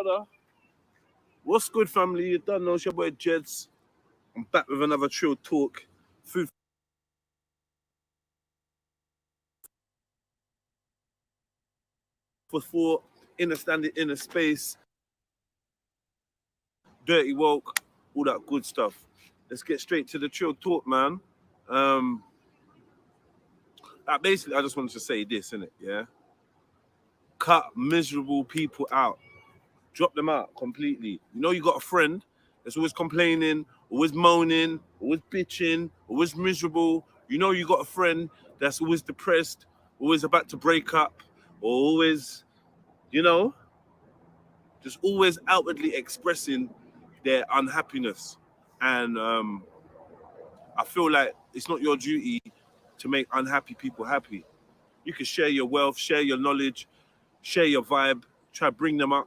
brother. What's good, family? You done know it's your boy Jeds. I'm back with another Trill Talk. Food for thought, inner standing, inner space, dirty woke, all that good stuff. Let's get straight to the Trill Talk, man. Basically, I just wanted to say this, innit? Yeah. Cut miserable people out. Drop them out completely. You know, you got a friend that's always complaining, always moaning, always bitching, always miserable. You know, you got a friend that's always depressed, always about to break up, or always, you know, just always outwardly expressing their unhappiness. And I feel like it's not your duty to make unhappy people happy. You can share your wealth, share your knowledge, share your vibe, try to bring them up,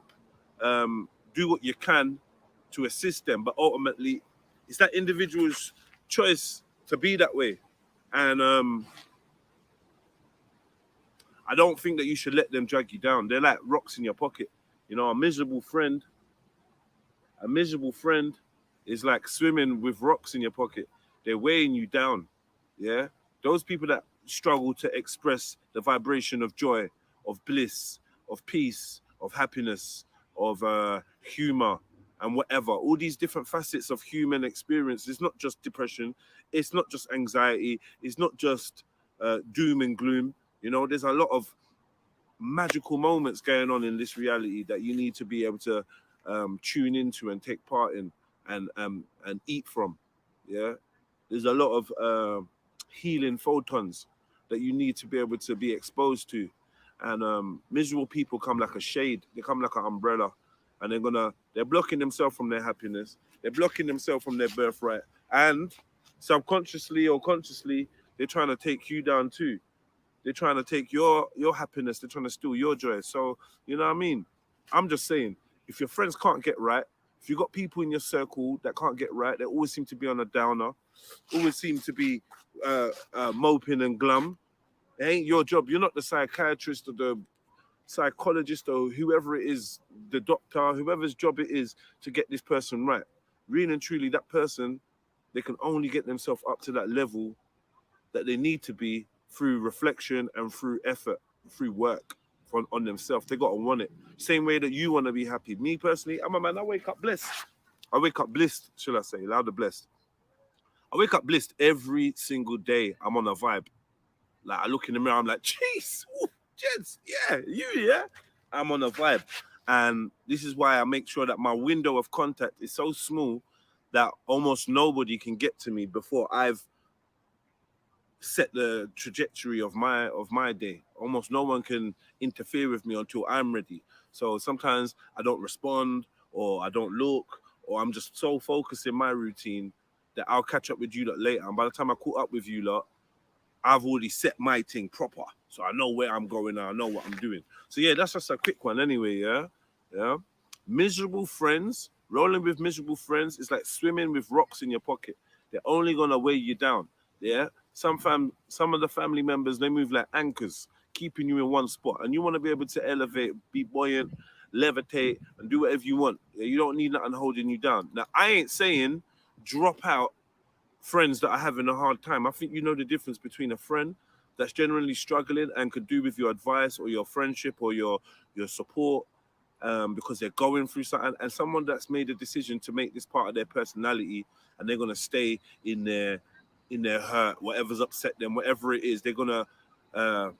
do what you can to assist them. But ultimately, it's that individual's choice to be that way. And I don't think that you should let them drag you down. They're like rocks in your pocket. You know, a miserable friend is like swimming with rocks in your pocket. They're weighing you down. Yeah. Those people that struggle to express the vibration of joy, of bliss, of peace, of happiness, of humor, and whatever. All these different facets of human experience. It's not just depression. It's not just anxiety. It's not just doom and gloom. You know, there's a lot of magical moments going on in this reality that you need to be able to tune into and take part in and eat from. Yeah, there's a lot of healing photons that you need to be able to be exposed to. And miserable people come like a shade. They come like an umbrella, and they're blocking themselves from their happiness. They're blocking themselves from their birthright, and subconsciously or consciously, they're trying to take you down too. They're trying to take your happiness. They're trying to steal your joy. So, you know what I mean? I'm just saying, if your friends can't get right, if you got people in your circle that can't get right, they always seem to be on a downer, always seem to be moping and glum, it ain't your job. You're not the psychiatrist or the psychologist or whoever it is, the doctor, whoever's job it is to get this person right. Really and truly, that person, they can only get themselves up to that level that they need to be through reflection and through effort, through work on themselves. They got to want it. Same way that you want to be happy. Me personally, I'm a man, I wake up blessed. I wake up blessed, shall I say, louder blessed. I wake up blessed every single day. I'm on a vibe. Like, I look in the mirror, I'm like, jeez, Jeds, yeah, yeah. I'm on a vibe. And this is why I make sure that my window of contact is so small that almost nobody can get to me before I've set the trajectory of my day. Almost no one can interfere with me until I'm ready. So sometimes I don't respond, or I don't look, or I'm just so focused in my routine that I'll catch up with you lot later. And by the time I caught up with you lot, I've already set my thing proper. So I know where I'm going and I know what I'm doing. So yeah, that's just a quick one anyway, yeah? Yeah. Miserable friends, rolling with miserable friends is like swimming with rocks in your pocket. They're only gonna weigh you down. Yeah. Some of the family members, they move like anchors, keeping you in one spot. And you want to be able to elevate, be buoyant, levitate, and do whatever you want. You don't need nothing holding you down. Now, I ain't saying drop out friends that are having a hard time. I think you know the difference between a friend that's generally struggling and could do with your advice or your friendship or your support because they're going through something, and someone that's made a decision to make this part of their personality and they're going to stay in their hurt, whatever's upset them, whatever it is, they're going to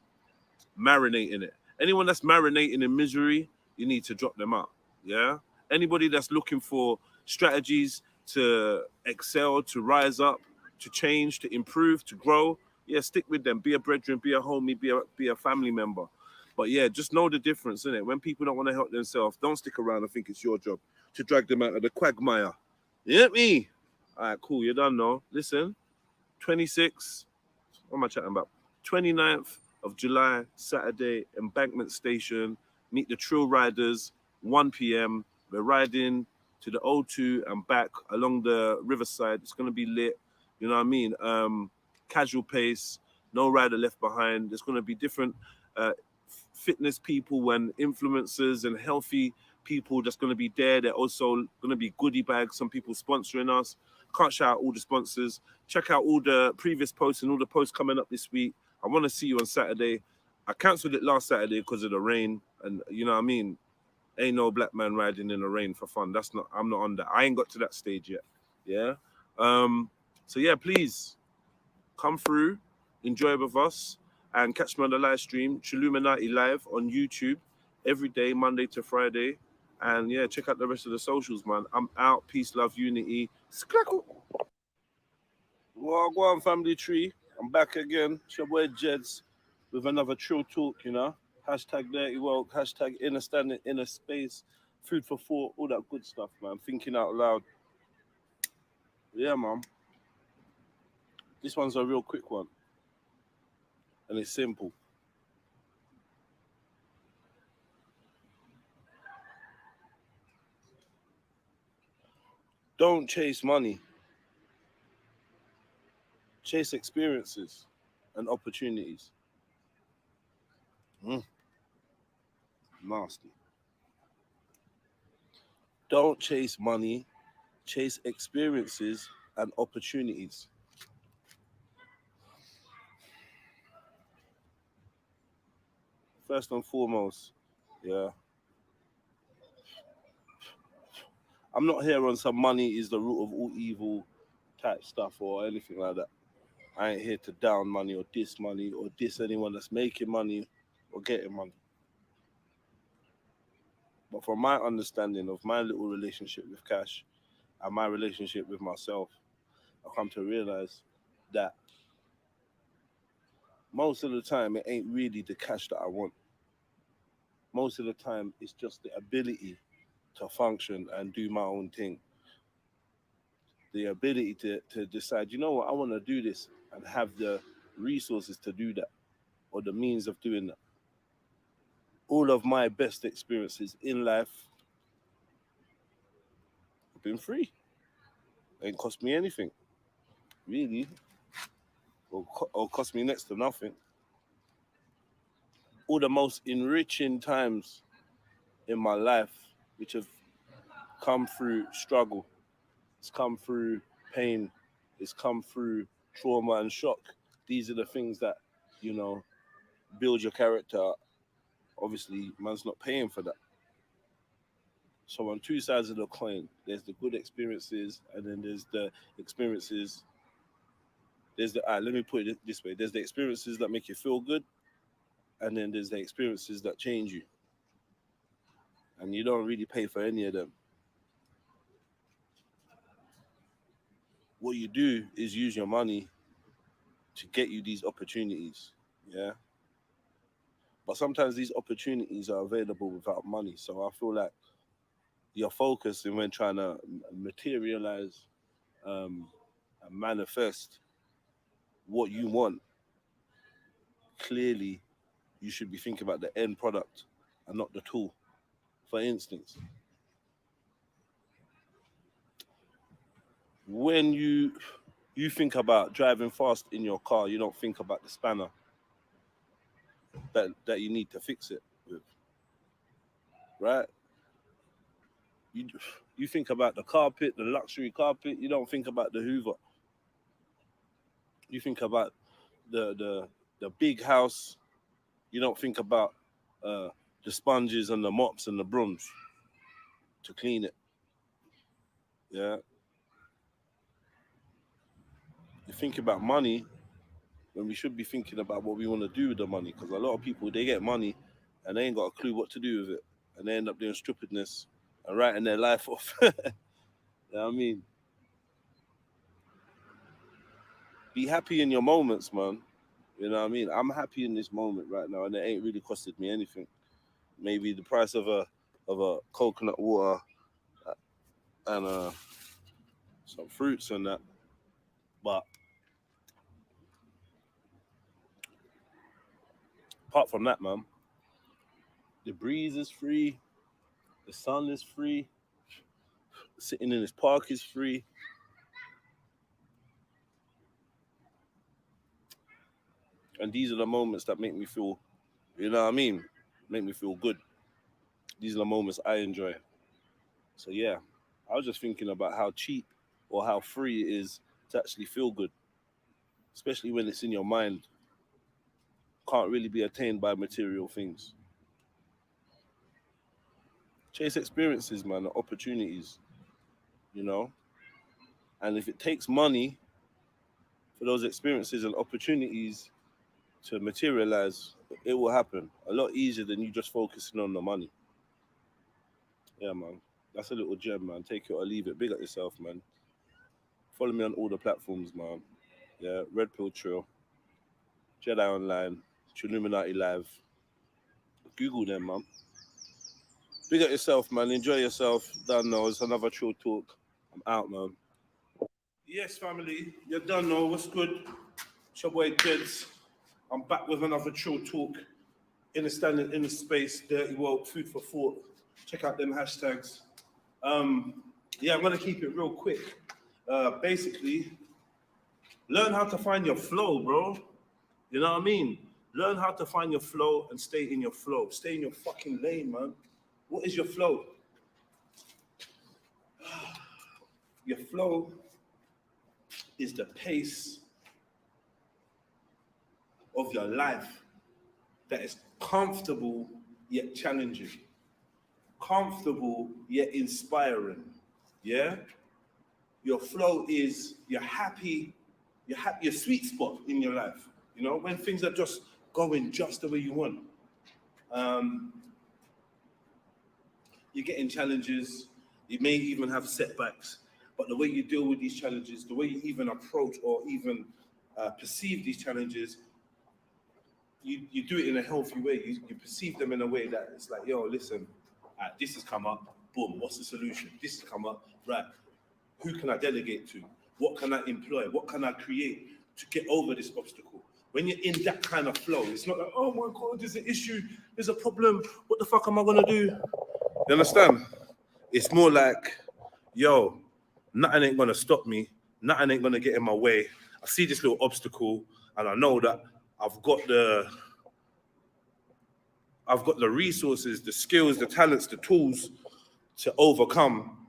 marinate in it. Anyone that's marinating in misery, you need to drop them out, yeah? Anybody that's looking for strategies to excel, to rise up, to change, to improve, to grow, yeah, stick with them. Be a brethren, be a homie, be a family member. But yeah, just know the difference, innit? When people don't want to help themselves, don't stick around and think it's your job to drag them out of the quagmire. You get me? All right, cool, you done know. Listen, 26, what am I chatting about? 29th of July, Saturday, Embankment Station. Meet the Trill Riders, 1 p.m. We're riding to the O2 and back along the riverside. It's going to be lit. You know what I mean? Casual pace, no rider left behind. There's going to be different fitness people and influencers and healthy people that's going to be there. They're also going to be goodie bags, some people sponsoring us. Can't shout out all the sponsors. Check out all the previous posts and all the posts coming up this week. I want to see you on Saturday. I cancelled it last Saturday because of the rain, and you know what I mean? Ain't no black man riding in the rain for fun. I'm not on that. I ain't got to that stage yet. Yeah. So yeah, please come through, enjoy with us, and catch me on the live stream, Trilluminati live on YouTube every day, Monday to Friday. And yeah, check out the rest of the socials, man. I'm out. Peace, love, unity. Sklackle. Well, go on, family tree. I'm back again. It's your boy Jeds with another Trill Talk, you know. Hashtag Dirty Woke, hashtag Inner Standing, Inner Space, food for thought, all that good stuff, man. Thinking out loud. Yeah, man. This one's a real quick one. And it's simple. Don't chase money. Chase experiences and opportunities. Nasty. Don't chase money. Chase experiences and opportunities. First and foremost, yeah. I'm not here on some money is the root of all evil type stuff or anything like that. I ain't here to down money or diss anyone that's making money or getting money. But from my understanding of my little relationship with cash and my relationship with myself, I've come to realize that most of the time it ain't really the cash that I want. Most of the time it's just the ability to function and do my own thing. The ability to decide, you know what, I want to do this and have the resources to do that or the means of doing that. All of my best experiences in life have been free. It ain't cost me anything, really, or cost me next to nothing. All the most enriching times in my life, which have come through struggle, it's come through pain, it's come through trauma and shock. These are the things that, you know, build your character. Obviously, man's not paying for that. So on two sides of the coin, there's the good experiences, and then there's the experiences. Let me put it this way: there's the experiences that make you feel good, and then there's the experiences that change you, and you don't really pay for any of them. What you do is use your money to get you these opportunities, yeah. But sometimes these opportunities are available without money. So I feel like your focus in when trying to materialize and manifest what you want, clearly you should be thinking about the end product and not the tool. For instance, when you think about driving fast in your car, you don't think about the spanner that you need to fix it with, right? You you think about the carpet, the luxury carpet. You don't think about the Hoover. You think about the big house. You don't think about the sponges and the mops and the brooms to clean it. Yeah. You think about money when we should be thinking about what we want to do with the money. Because a lot of people, they get money and they ain't got a clue what to do with it. And they end up doing stupidness and writing their life off. You know what I mean? Be happy in your moments, man. You know what I mean? I'm happy in this moment right now, and it ain't really costed me anything. Maybe the price of a coconut water and some fruits and that. But apart from that, man, the breeze is free, the sun is free, sitting in this park is free. And these are the moments that make me feel, you know what I mean? Make me feel good. These are the moments I enjoy. So yeah, I was just thinking about how cheap or how free it is to actually feel good, especially when it's in your mind. Can't really be attained by material things. Chase experiences, man, opportunities, you know. And if it takes money for those experiences and opportunities to materialize, it will happen a lot easier than you just focusing on the money. Yeah, man. That's a little gem, man. Take it or leave it. Big up yourself, man. Follow me on all the platforms, man. Yeah, REDPILLTRILL, JEDI Online, Trilluminati Live. Google them, man. Big up yourself, man. Enjoy yourself. Done now. It's another Trill Talk. I'm out, man. Yes, family. You done know what's good. It's your boy Kids. I'm back with another Trill Talk. In the standing, in the space, dirty woke, food for thought. Check out them hashtags. Yeah, I'm gonna keep it real quick. Basically, learn how to find your flow, bro. You know what I mean? Learn how to find your flow and stay in your flow. Stay in your fucking lane, man. What is your flow? Your flow is the pace of your life that is comfortable yet challenging. Comfortable yet inspiring. Yeah? Your flow is your sweet spot in your life. You know, when things are just going just the way you want. You're getting challenges, you may even have setbacks, but the way you deal with these challenges, the way you even approach or even perceive these challenges, you do it in a healthy way. You perceive them in a way that it's like, yo, listen, this has come up, boom, what's the solution? This has come up, right, who can I delegate to? What can I employ? What can I create to get over this obstacle? When you're in that kind of flow, it's not like, oh my God, there's an issue, there's a problem, what the fuck am I gonna do? You understand? It's more like, yo, nothing ain't gonna stop me, nothing ain't gonna get in my way. I see this little obstacle and I know that I've got the resources, the skills, the talents, the tools to overcome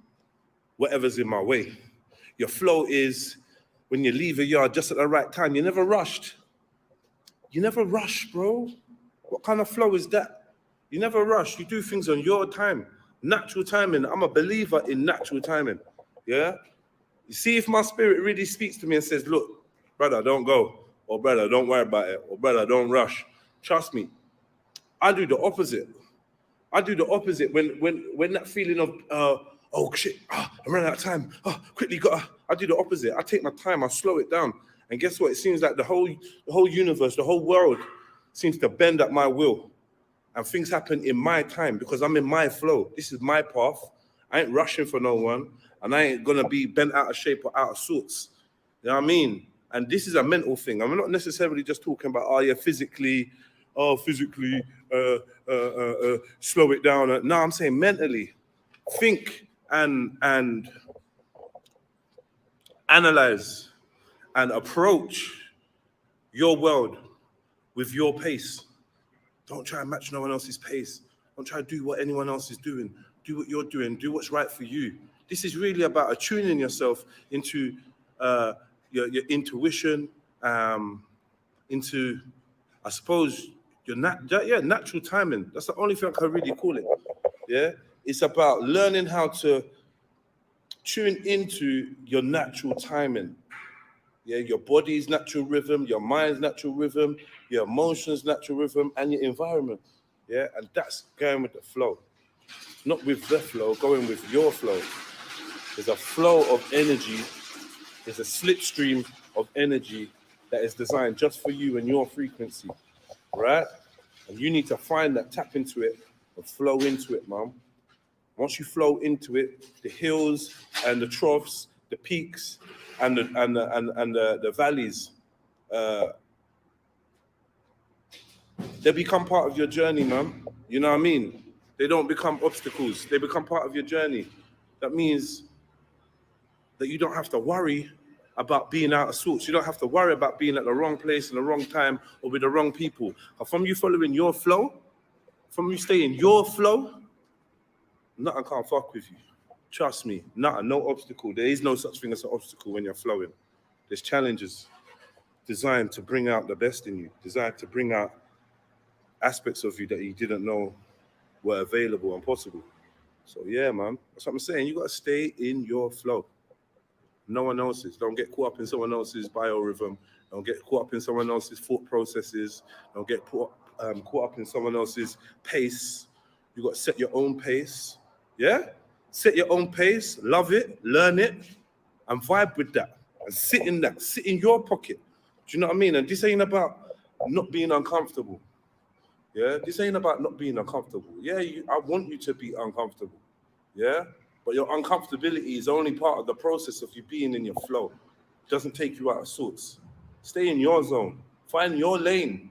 whatever's in my way. Your flow is when you leave a yard just at the right time. You're never rushed. You never rush, bro. What kind of flow is that? You never rush. You do things on your time. Natural timing. I'm a believer in natural timing. Yeah? You see if my spirit really speaks to me and says, look, brother, don't go. Or brother, don't worry about it. Or brother, don't rush. Trust me. I do the opposite. I do the opposite when that feeling of oh shit, I'm running out of time. Oh, quickly I do the opposite. I take my time, I slow it down. And guess what? It seems like the whole universe, the whole world seems to bend at my will. And things happen in my time because I'm in my flow. This is my path. I ain't rushing for no one. And I ain't gonna be bent out of shape or out of sorts. You know what I mean? And this is a mental thing. I'm not necessarily just talking about, physically, slow it down. No, I'm saying mentally. Think and analyze and approach your world with your pace. Don't try and match no one else's pace. Don't try to do what anyone else is doing. Do what you're doing. Do what's right for you. This is really about attuning yourself into your intuition, into, I suppose, your natural timing. That's the only thing I can really call it. Yeah, it's about learning how to tune into your natural timing. Yeah, your body's natural rhythm, your mind's natural rhythm, your emotions' natural rhythm, and your environment. Yeah, and that's going with the flow. Not with the flow, going with your flow. There's a flow of energy, there's a slipstream of energy that is designed just for you and your frequency, right? And you need to find that, tap into it, and flow into it, man. Once you flow into it, the hills and the troughs, the peaks and the valleys, they become part of your journey, man. You know what I mean? They don't become obstacles. They become part of your journey. That means that you don't have to worry about being out of sorts. You don't have to worry about being at the wrong place in the wrong time or with the wrong people. From you following your flow, from you staying your flow, Nothing can't fuck with you. Trust me, nothing, no obstacle. There is no such thing as an obstacle when you're flowing. There's challenges designed to bring out the best in you, designed to bring out aspects of you that you didn't know were available and possible. So yeah, man, that's what I'm saying. You gotta stay in your flow. No one else's. Don't get caught up in someone else's biorhythm. Don't get caught up in someone else's thought processes. Don't get caught up in someone else's pace. You got to set your own pace. Yeah? Set your own pace, love it, learn it, and vibe with that. And sit in that, sit in your pocket. Do you know what I mean? And this ain't about not being uncomfortable. Yeah? This ain't about not being uncomfortable. Yeah, I want you to be uncomfortable. Yeah? But your uncomfortability is only part of the process of you being in your flow. It doesn't take you out of sorts. Stay in your zone. Find your lane.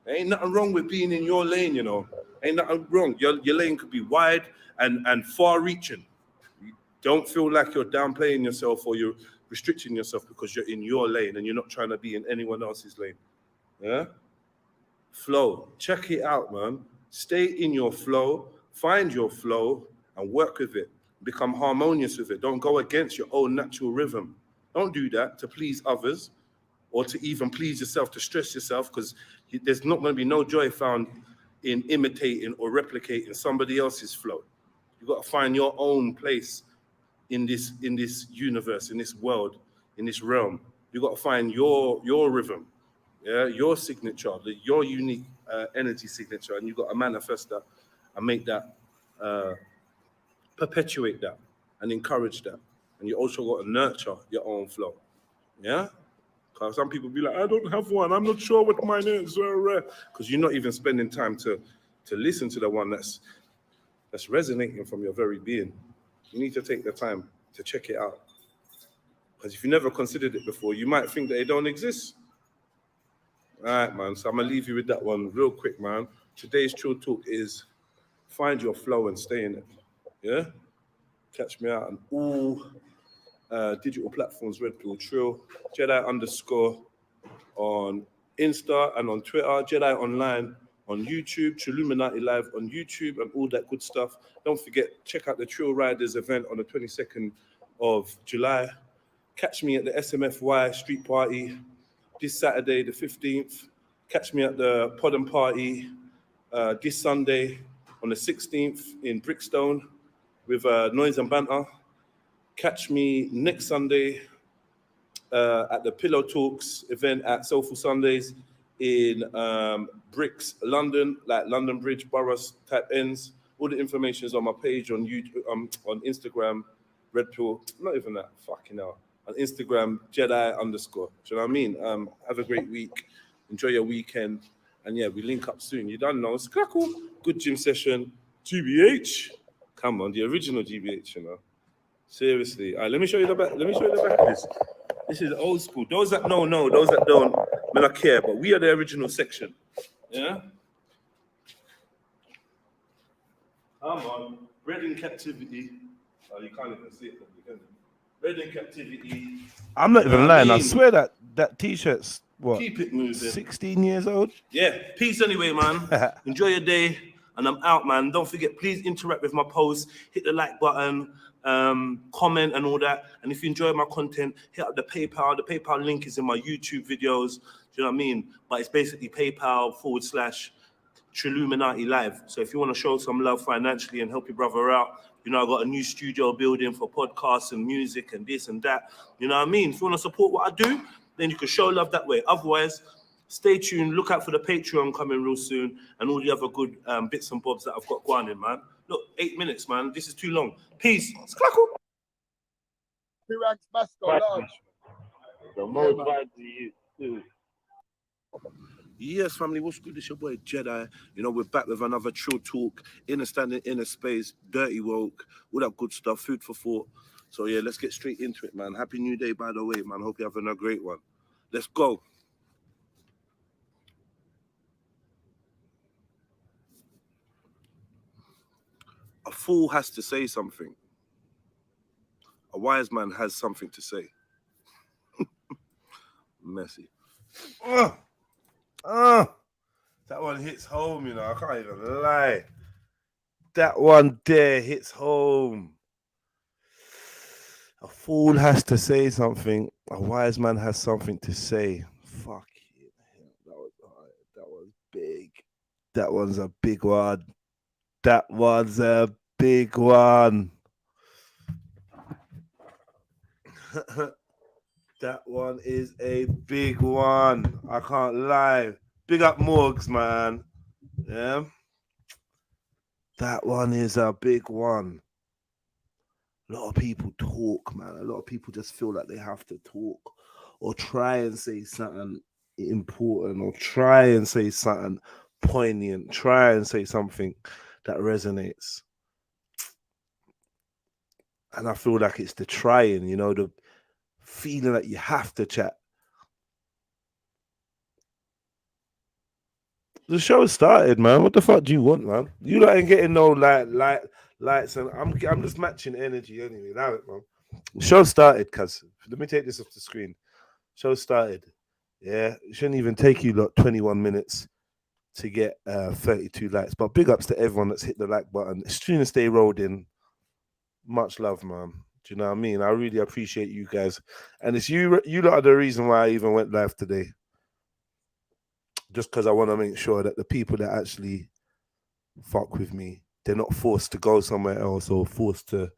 There ain't nothing wrong with being in your lane, you know. Ain't nothing wrong. Your lane could be wide and far-reaching. You don't feel like you're downplaying yourself or you're restricting yourself because you're in your lane and you're not trying to be in anyone else's lane. Yeah? Flow. Check it out, man. Stay in your flow. Find your flow and work with it. Become harmonious with it. Don't go against your own natural rhythm. Don't do that to please others or to even please yourself, to stress yourself, because there's not going to be no joy found in imitating or replicating somebody else's flow. You've got to find your own place in this universe, in this world, in this realm. You've got to find your rhythm, yeah, your signature, your unique energy signature, and you've got to manifest that and make that, perpetuate that and encourage that. And you also got to nurture your own flow, yeah? Because some people be like, I don't have one, I'm not sure what mine is, because you're not even spending time to listen to the one that's resonating from your very being. You need to take the time to check it out. Because if you never considered it before, you might think that it don't exist. All right, man, so I'm going to leave you with that one real quick, man. Today's Trill Talk is find your flow and stay in it, yeah? Catch me out on all digital platforms, REDPILLTRILL, JEDI_ on Insta and on Twitter, JEDI Online on YouTube, Trilluminati Live on YouTube and all that good stuff. Don't forget, check out the Trill Riders event on the 22nd of July. Catch me at the SMFY Street Party this Saturday, the 15th. Catch me at the Pod and Party this Sunday on the 16th in Brickstone with Noise and Banter. Catch me next Sunday at the Pillow Talks event at Soulful Sundays in Bricks, London, like London Bridge, Boroughs type ends. All the information is on my page on YouTube, on Instagram, REDPILL, not even that, fucking hell. On Instagram, JEDI_. Do you know what I mean? Have a great week. Enjoy your weekend. And yeah, we link up soon. You don't know. Skackle. Good gym session. GBH. Come on, the original GBH, you know. Seriously. All right, let me show you the back. Let me show you the back of this. This is old school. Those that know, those that don't, may not care. But we are the original section. Yeah? Come on. Bred in captivity. Oh, you can't even see it properly, can you? Bred in captivity. I'm not even lying. I swear that t-shirt's what? Keep it moving. 16 years old? Yeah. Peace anyway, man. Enjoy your day. And I'm out, man. Don't forget, please interact with my posts. Hit the like button, comment and all that. And if you enjoy my content, hit up the PayPal. The PayPal link is in my YouTube videos. Do you know what I mean? But it's basically PayPal/Trilluminati Live. So if you want to show some love financially and help your brother out, you know, I got a new studio building for podcasts and music and this and that. You know what I mean? If you want to support what I do, then you can show love that way. Otherwise, stay tuned. Look out for the Patreon coming real soon and all the other good bits and bobs that I've got going in, man. Look, 8 minutes, man. This is too long. Peace. Sklackle. The most vibes to you, too. Yes, family, what's good? It's your boy JEDI. You know, we're back with another Trill Talk, inner standing, inner space, dirty woke, all that good stuff, food for thought. So yeah, let's get straight into it, man. Happy New Day, by the way, man. Hope you're having a great one. Let's go. A fool has to say something. A wise man has something to say. Messy. That one hits home, you know. I can't even lie. That one there hits home. A fool has to say something. A wise man has something to say. Fuck it. That was big. That one's a big one. That one's a big one. That one is a big one. I can't lie. Big up Morgs, man. Yeah. That one is a big one. A lot of people talk, man. A lot of people just feel like they have to talk or try and say something important or try and say something poignant, try and say something that resonates. And I feel like it's the trying, you know, the feeling that you have to chat. The show started, man. What the fuck do you want, man? You ain't getting no lights, and I'm just matching energy anyway. Allow it, man. The show started, cuz. Let me take this off the screen. Show started. Yeah, it shouldn't even take you like 21 minutes to get 32 likes. But big ups to everyone that's hit the like button. As soon as they rolled in, much love, man. Do you know what I mean? I really appreciate you guys, and it's you lot are the reason why I even went live today. Just because I want to make sure that the people that actually fuck with me, they're not forced to go somewhere else or forced to,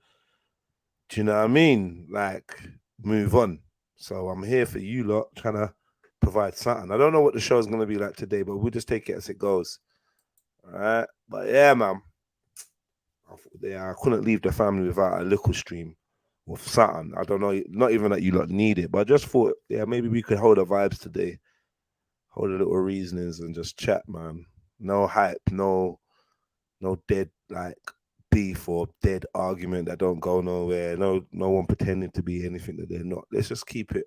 do you know what I mean? Like, move on. So I'm here for you lot, trying to provide something. I don't know what the show's going to be like today, but we'll just take it as it goes. All right? But yeah, man. I couldn't leave the family without a little stream or something. I don't know, not even that you lot need it, but I just thought, yeah, maybe we could hold the vibes today. Hold a little reasonings and just chat, man. No hype, no dead like beef or dead argument that don't go nowhere. No one pretending to be anything that they're not. Let's just keep it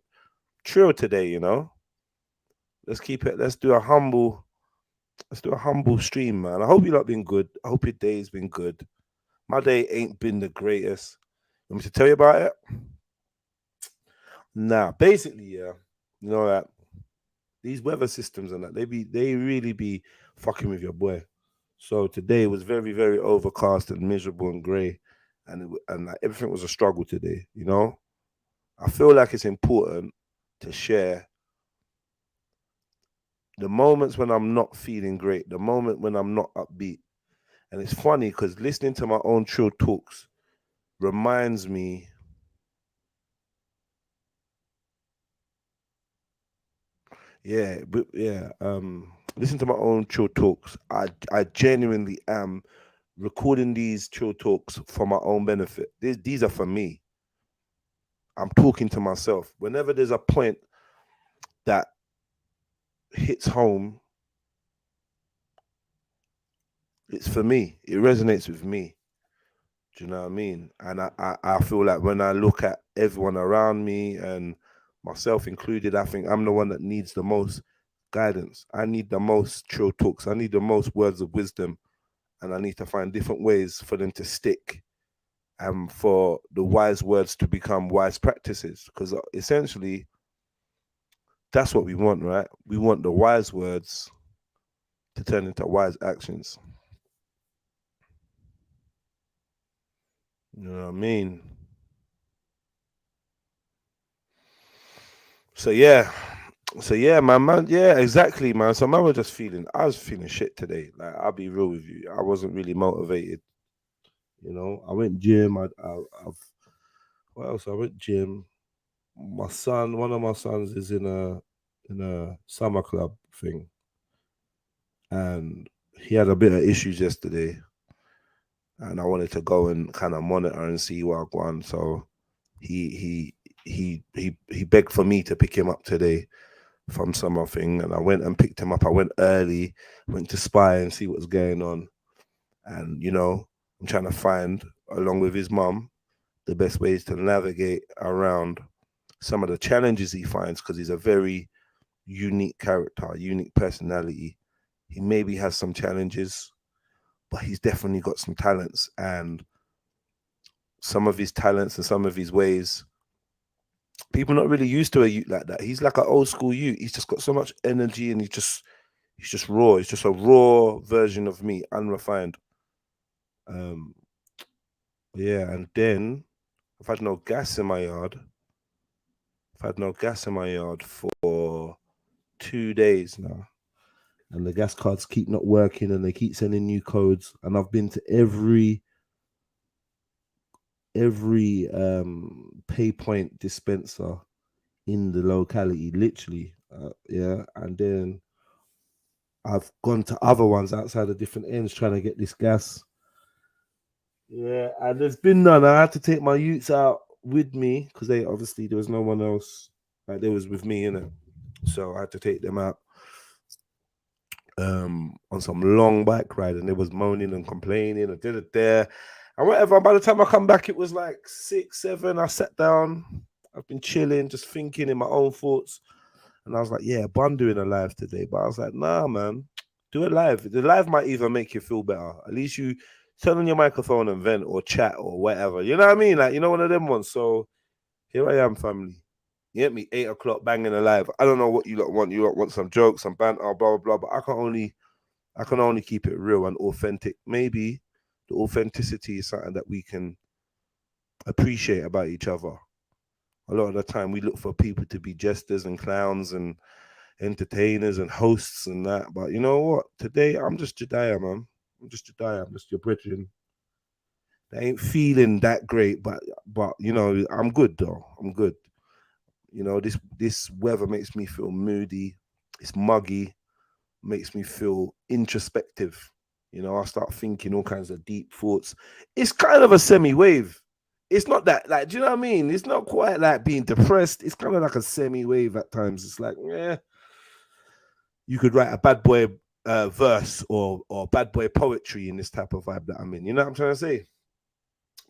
trill today, you know. Let's keep it. Let's do a humble stream, man. I hope you lot been good. I hope your day's been good. My day ain't been the greatest. Want me to tell you about it? Nah, basically, yeah. You know that. These weather systems and that they really be fucking with your boy. So today was very, very overcast and miserable and grey, and like, everything was a struggle today. You know, I feel like it's important to share the moments when I'm not feeling great, the moment when I'm not upbeat. And it's funny because listening to my own Trill talks reminds me. Yeah, but yeah. Listen to my own Trill talks. I genuinely am recording these Trill talks for my own benefit. These are for me. I'm talking to myself. Whenever there's a point that hits home, it's for me. It resonates with me. Do you know what I mean? And I feel like when I look at everyone around me and myself included, I think I'm the one that needs the most guidance. I need the most Trill talks. I need the most words of wisdom. And I need to find different ways for them to stick and for the wise words to become wise practices. Because essentially, that's what we want, right? We want the wise words to turn into wise actions. You know what I mean? So yeah, man, yeah, exactly, man. So man, I was feeling shit today. Like, I'll be real with you, I wasn't really motivated. You know, I went gym. I've what else? I went gym. My son, one of my sons, is in a summer club thing, and he had a bit of issues yesterday, and I wanted to go and kind of monitor and see what I want. So he begged for me to pick him up today from summer thing, and I went and picked him up. I went early, went to spy and see what's going on, and you know, I'm trying to find, along with his mum, the best ways to navigate around some of the challenges he finds, because he's a very unique character, unique personality. He maybe has some challenges, but he's definitely got some talents, and some of his talents and some of his ways, people not really used to a youth like that. He's like an old school youth. He's just got so much energy, and he's just raw. He's just a raw version of me, unrefined. Yeah, and then I've had no gas in my yard. I've had no gas in my yard for 2 days now. And the gas cards keep not working and they keep sending new codes. And I've been to every pay point dispenser in the locality, literally. Yeah. And then I've gone to other ones outside of different ends trying to get this gas. Yeah, and there's been none. I had to take my youths out with me because they obviously there was no one else. Like they was with me, innit? So I had to take them out on some long bike ride, and they was moaning and complaining and did it there and whatever. By the time I come back, it was like 6, 7. I sat down. I've been chilling, just thinking in my own thoughts, and I was like, "Yeah, but I'm doing a live today." But I was like, "Nah, man, do it live. The live might even make you feel better. At least you turn on your microphone and vent or chat or whatever. You know what I mean? Like, you know, one of them ones." So here I am, family. You get me? 8 o'clock, banging alive. I don't know what you lot want. You lot want some jokes, some banter, blah blah blah. But I can only keep it real and authentic. Maybe the authenticity is something that we can appreciate about each other. A lot of the time, we look for people to be jesters and clowns and entertainers and hosts and that. But you know what? Today, I'm just Jediah, man. I'm just Jediah. I'm just your brethren. They ain't feeling that great, but you know, I'm good though. I'm good. You know, this weather makes me feel moody. It's muggy, makes me feel introspective. You know, I start thinking all kinds of deep thoughts. It's kind of a semi-wave. It's not that, like, do you know what I mean? It's not quite like being depressed. It's kind of like a semi-wave at times. It's like, yeah, you could write a bad boy verse or bad boy poetry in this type of vibe that I'm in. You know what I'm trying to say?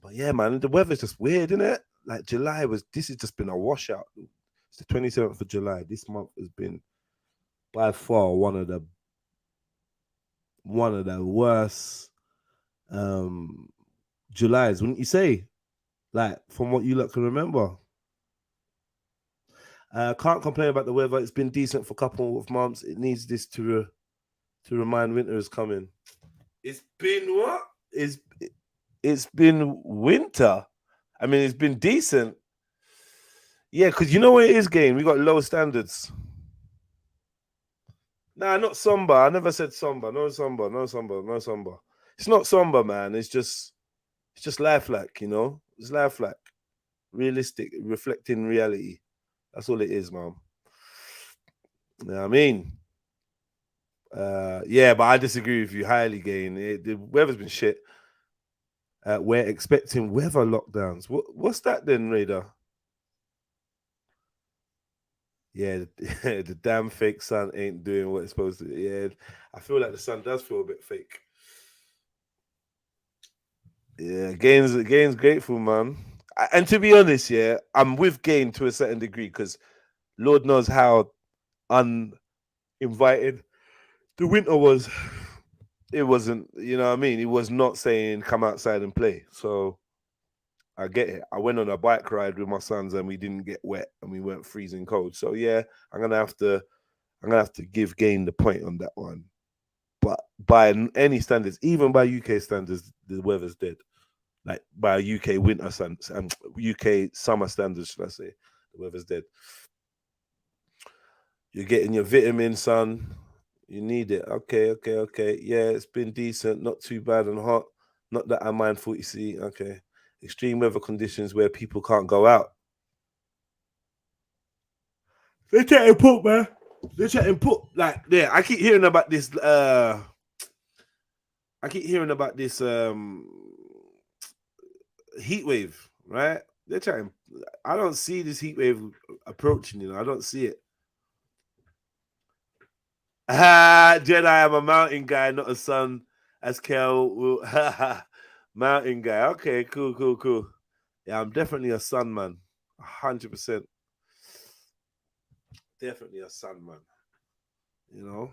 But yeah, man, the weather's just weird, isn't it? Like this has just been a washout. It's the 27th of July. This month has been by far one of the worst Julys, wouldn't you say? Like, from what you lot can remember. Can't complain about the weather. It's been decent for a couple of months. It needs this to remind winter is coming. It's been what? It's been winter. I mean, it's been decent. Yeah, because you know what it is, game? We got low standards. Nah, not somber. I never said somber. No somber. No somber. No somber. It's not somber, man. It's just lifelike, you know? It's lifelike. Realistic, reflecting reality. That's all it is, man. You know what I mean? Yeah, but I disagree with you highly, Gain. The weather's been shit. We're expecting weather lockdowns. What's that then, Raider? Yeah, the damn fake sun ain't doing what it's supposed to. Yeah, I feel like the sun does feel a bit fake. Yeah, Gain's grateful, man. And to be honest, yeah, I'm with Gain to a certain degree because Lord knows how uninvited the winter was. It wasn't, you know what I mean? He was not saying come outside and play. So I get it. I went on a bike ride with my sons and we didn't get wet and we weren't freezing cold. So yeah, I'm gonna have to give Gain the point on that one. But by any standards, even by UK standards, the weather's dead. Like by UK winter standards and UK summer standards, should I say, the weather's dead. You're getting your vitamin, son. You need it. Okay. Yeah, it's been decent, not too bad and hot. Not that I mind 40C. Okay. Extreme weather conditions where people can't go out. They're chatting put, man. They're chatting put. Like, yeah, I keep hearing about this. Heat wave, right? They're chatting. I don't see this heat wave approaching, you know. I don't see it. Jedi, I'm a mountain guy, not a sun, as Kel. Mountain guy. Okay, cool. Yeah, I'm definitely a sun man. 100%. Definitely a sun man. You know?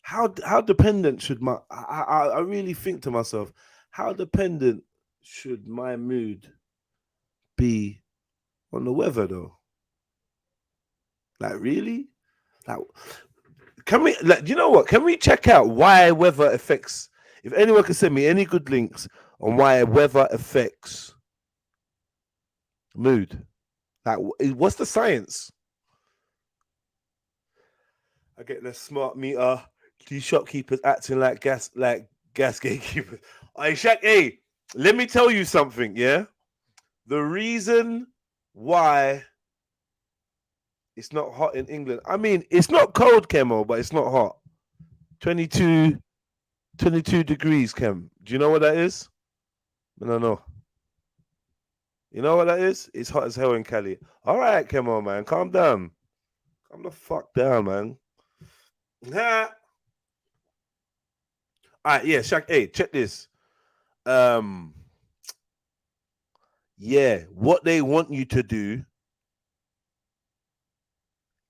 How dependent should I really think to myself, how dependent should my mood be on the weather though? Like, really? Like, can we, like, you know what? Can we check out why weather affects? If anyone can send me any good links on why weather affects mood, like what's the science? I get the smart meter. These shopkeepers acting like gas gatekeepers. Hey, Shaq, hey, let me tell you something, yeah? The reason why it's not hot in England, I mean, it's not cold, Kemo, but it's not hot. 22 degrees, Kem. Do you know what that is? No, no. You know what that is? It's hot as hell in Cali. All right, Kemo, man, calm down. Calm the fuck down, man. All right, yeah, Shaq, hey, check this. Yeah, what they want you to do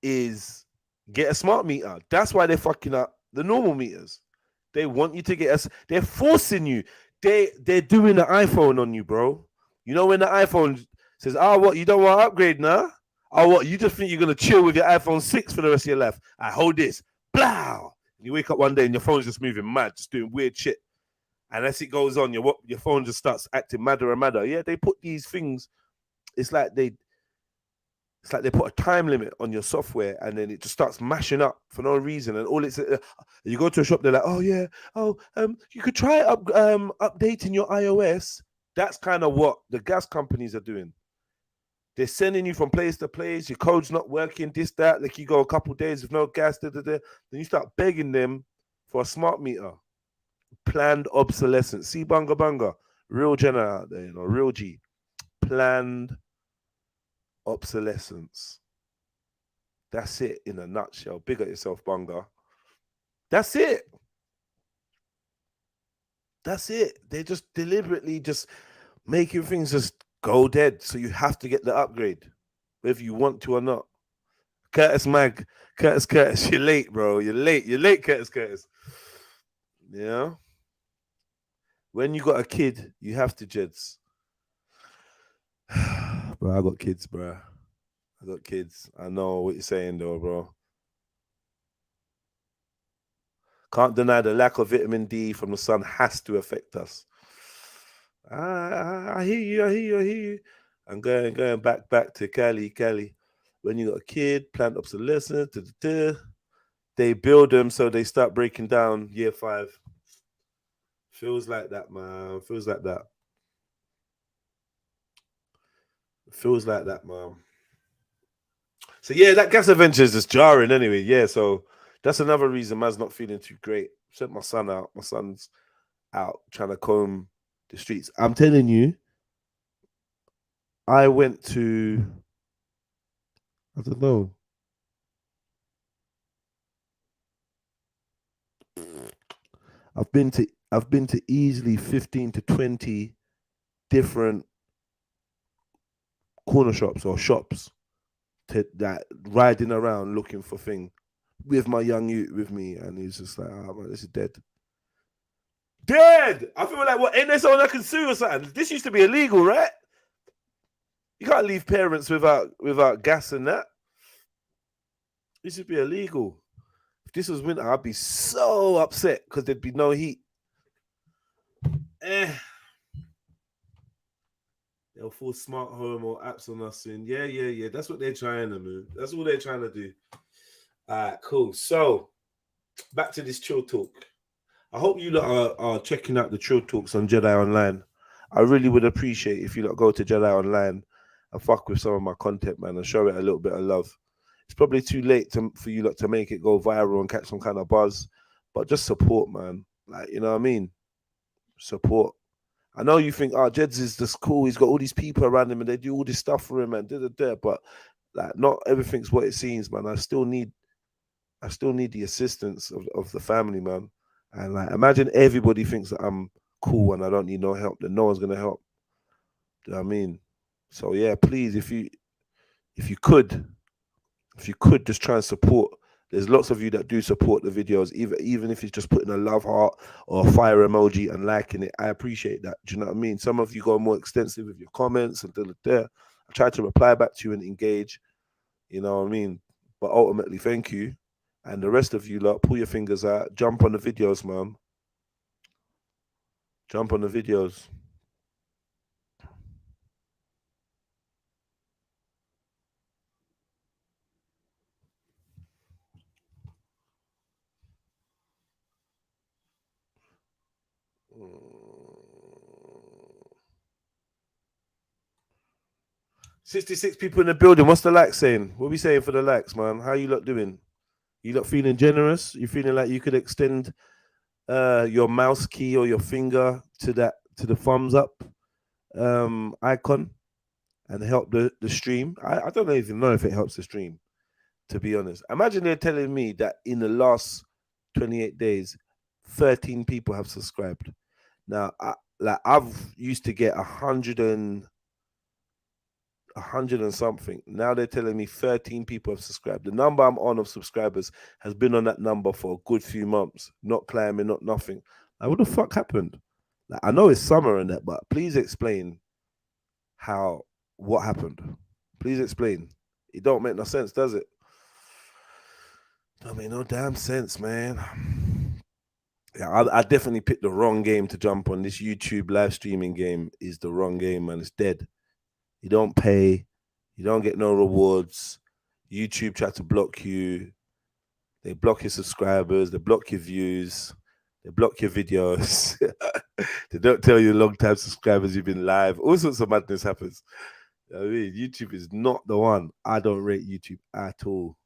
is get a smart meter. That's why they're fucking up the normal meters. They want you to get us. They're forcing you. They're doing the iPhone on you, bro. You know when the iPhone says, "Oh, what you don't want to upgrade now? Oh, what you just think you're gonna chill with your iPhone 6 for the rest of your life? I hold this, blah." You wake up one day and your phone's just moving mad, just doing weird shit. And as it goes on, your phone just starts acting madder and madder. Yeah, they put these things. It's like they put a time limit on your software, and then it just starts mashing up for no reason. And all it's you go to a shop, they're like, "Oh yeah, you could try updating your iOS." That's kind of what the gas companies are doing. They're sending you from place to place. Your code's not working. This, that. Like you go a couple days with no gas. Then you start begging them for a smart meter. Planned obsolescence. See, bunga bunga, real Jenna out there, you know, real G. Planned obsolescence. That's it in a nutshell. Big at yourself, bunga. That's it. That's it. They're just deliberately just making things just go dead. So you have to get the upgrade, whether you want to or not. Curtis, you're late, bro. You're late, Curtis. Yeah. When you got a kid, you have to, Jeds. Bro, I got kids, bro. I got kids. I know what you're saying, though, bro. Can't deny the lack of vitamin D from the sun has to affect us. I hear you. I'm going back to Cali. When you got a kid, plant obsolescence, they build them so they start breaking down year 5. Feels like that, man. Feels like that, man. So yeah, that gas adventure is just jarring anyway. Yeah, so that's another reason man's not feeling too great. Sent my son out. My son's out trying to comb the streets. I'm telling you, I went to, I don't know. I've been to easily 15 to 20 different corner shops or shops that riding around looking for thing with my young youth with me, and he's just like, "Oh man, this is dead." I feel like, what, ain't there someone I can sue or something? This used to be illegal, right? You can't leave parents without gas and that. This should be illegal. If this was winter, I'd be so upset because there'd be no heat. They'll force smart home or apps on us soon. Yeah. That's what they're trying to do. That's all they're trying to do. All right, cool. So, back to this chill talk. I hope you lot are checking out the chill talks on JEDI Online. I really would appreciate if you lot go to JEDI Online and fuck with some of my content, man, and show it a little bit of love. It's probably too late for you lot to make it go viral and catch some kind of buzz, but just support, man. Like, you know what I mean? Support. I know you think, Jeds is just cool. He's got all these people around him and they do all this stuff for him and but like, not everything's what it seems, man. I still need the assistance of the family, man. And like, imagine everybody thinks that I'm cool and I don't need no help, then no one's gonna help. Do you know what I mean? So yeah, please, if you could just try and support. There's lots of you that do support the videos, even if it's just putting a love heart or a fire emoji and liking it. I appreciate that. Do you know what I mean? Some of you go more extensive with your comments and I try to reply back to you and engage. You know what I mean? But ultimately, thank you. And the rest of you lot, pull your fingers out, jump on the videos, man. Jump on the videos. Mm. 66 people in the building. What's the likes saying? What are we saying for the likes, man? How you lot doing? You lot feeling generous? You feeling like you could extend your mouse key or your finger to the thumbs up icon and help the stream? I don't even know if it helps the stream, to be honest. Imagine they're telling me that in the last 28 days, 13 people have subscribed. Now, I've used to get 100 and something. Now they're telling me 13 people have subscribed. The number I'm on of subscribers has been on that number for a good few months, not climbing, not nothing. Like, what the fuck happened? Like, I know it's summer and that, but please explain what happened. Please explain. It don't make no sense, does it? Don't make no damn sense, man. Yeah, I definitely picked the wrong game to jump on. This YouTube live streaming game is the wrong game, man. It's dead. You don't pay. You don't get no rewards. YouTube try to block you. They block your subscribers. They block your views. They block your videos. They don't tell you long-time subscribers you've been live. All sorts of madness happens. I mean, YouTube is not the one. I don't rate YouTube at all.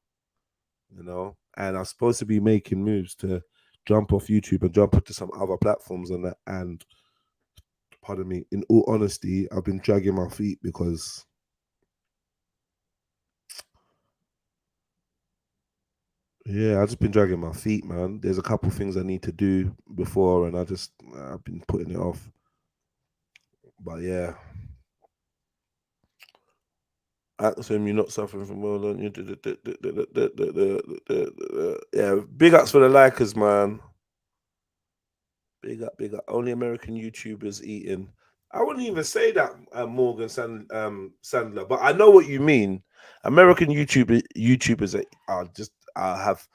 You know? And I'm supposed to be making moves to jump off YouTube and jump onto some other platforms and that. And pardon me, in all honesty, I've been dragging my feet because I've just been dragging my feet, man. There's a couple things I need to do before, and I've been putting it off. But yeah. Axum, you're not suffering from well done. Yeah, big ups for the likers, man. Big up. Only American YouTubers eating. I wouldn't even say that, Morgan Sandler, but I know what you mean. American YouTubers have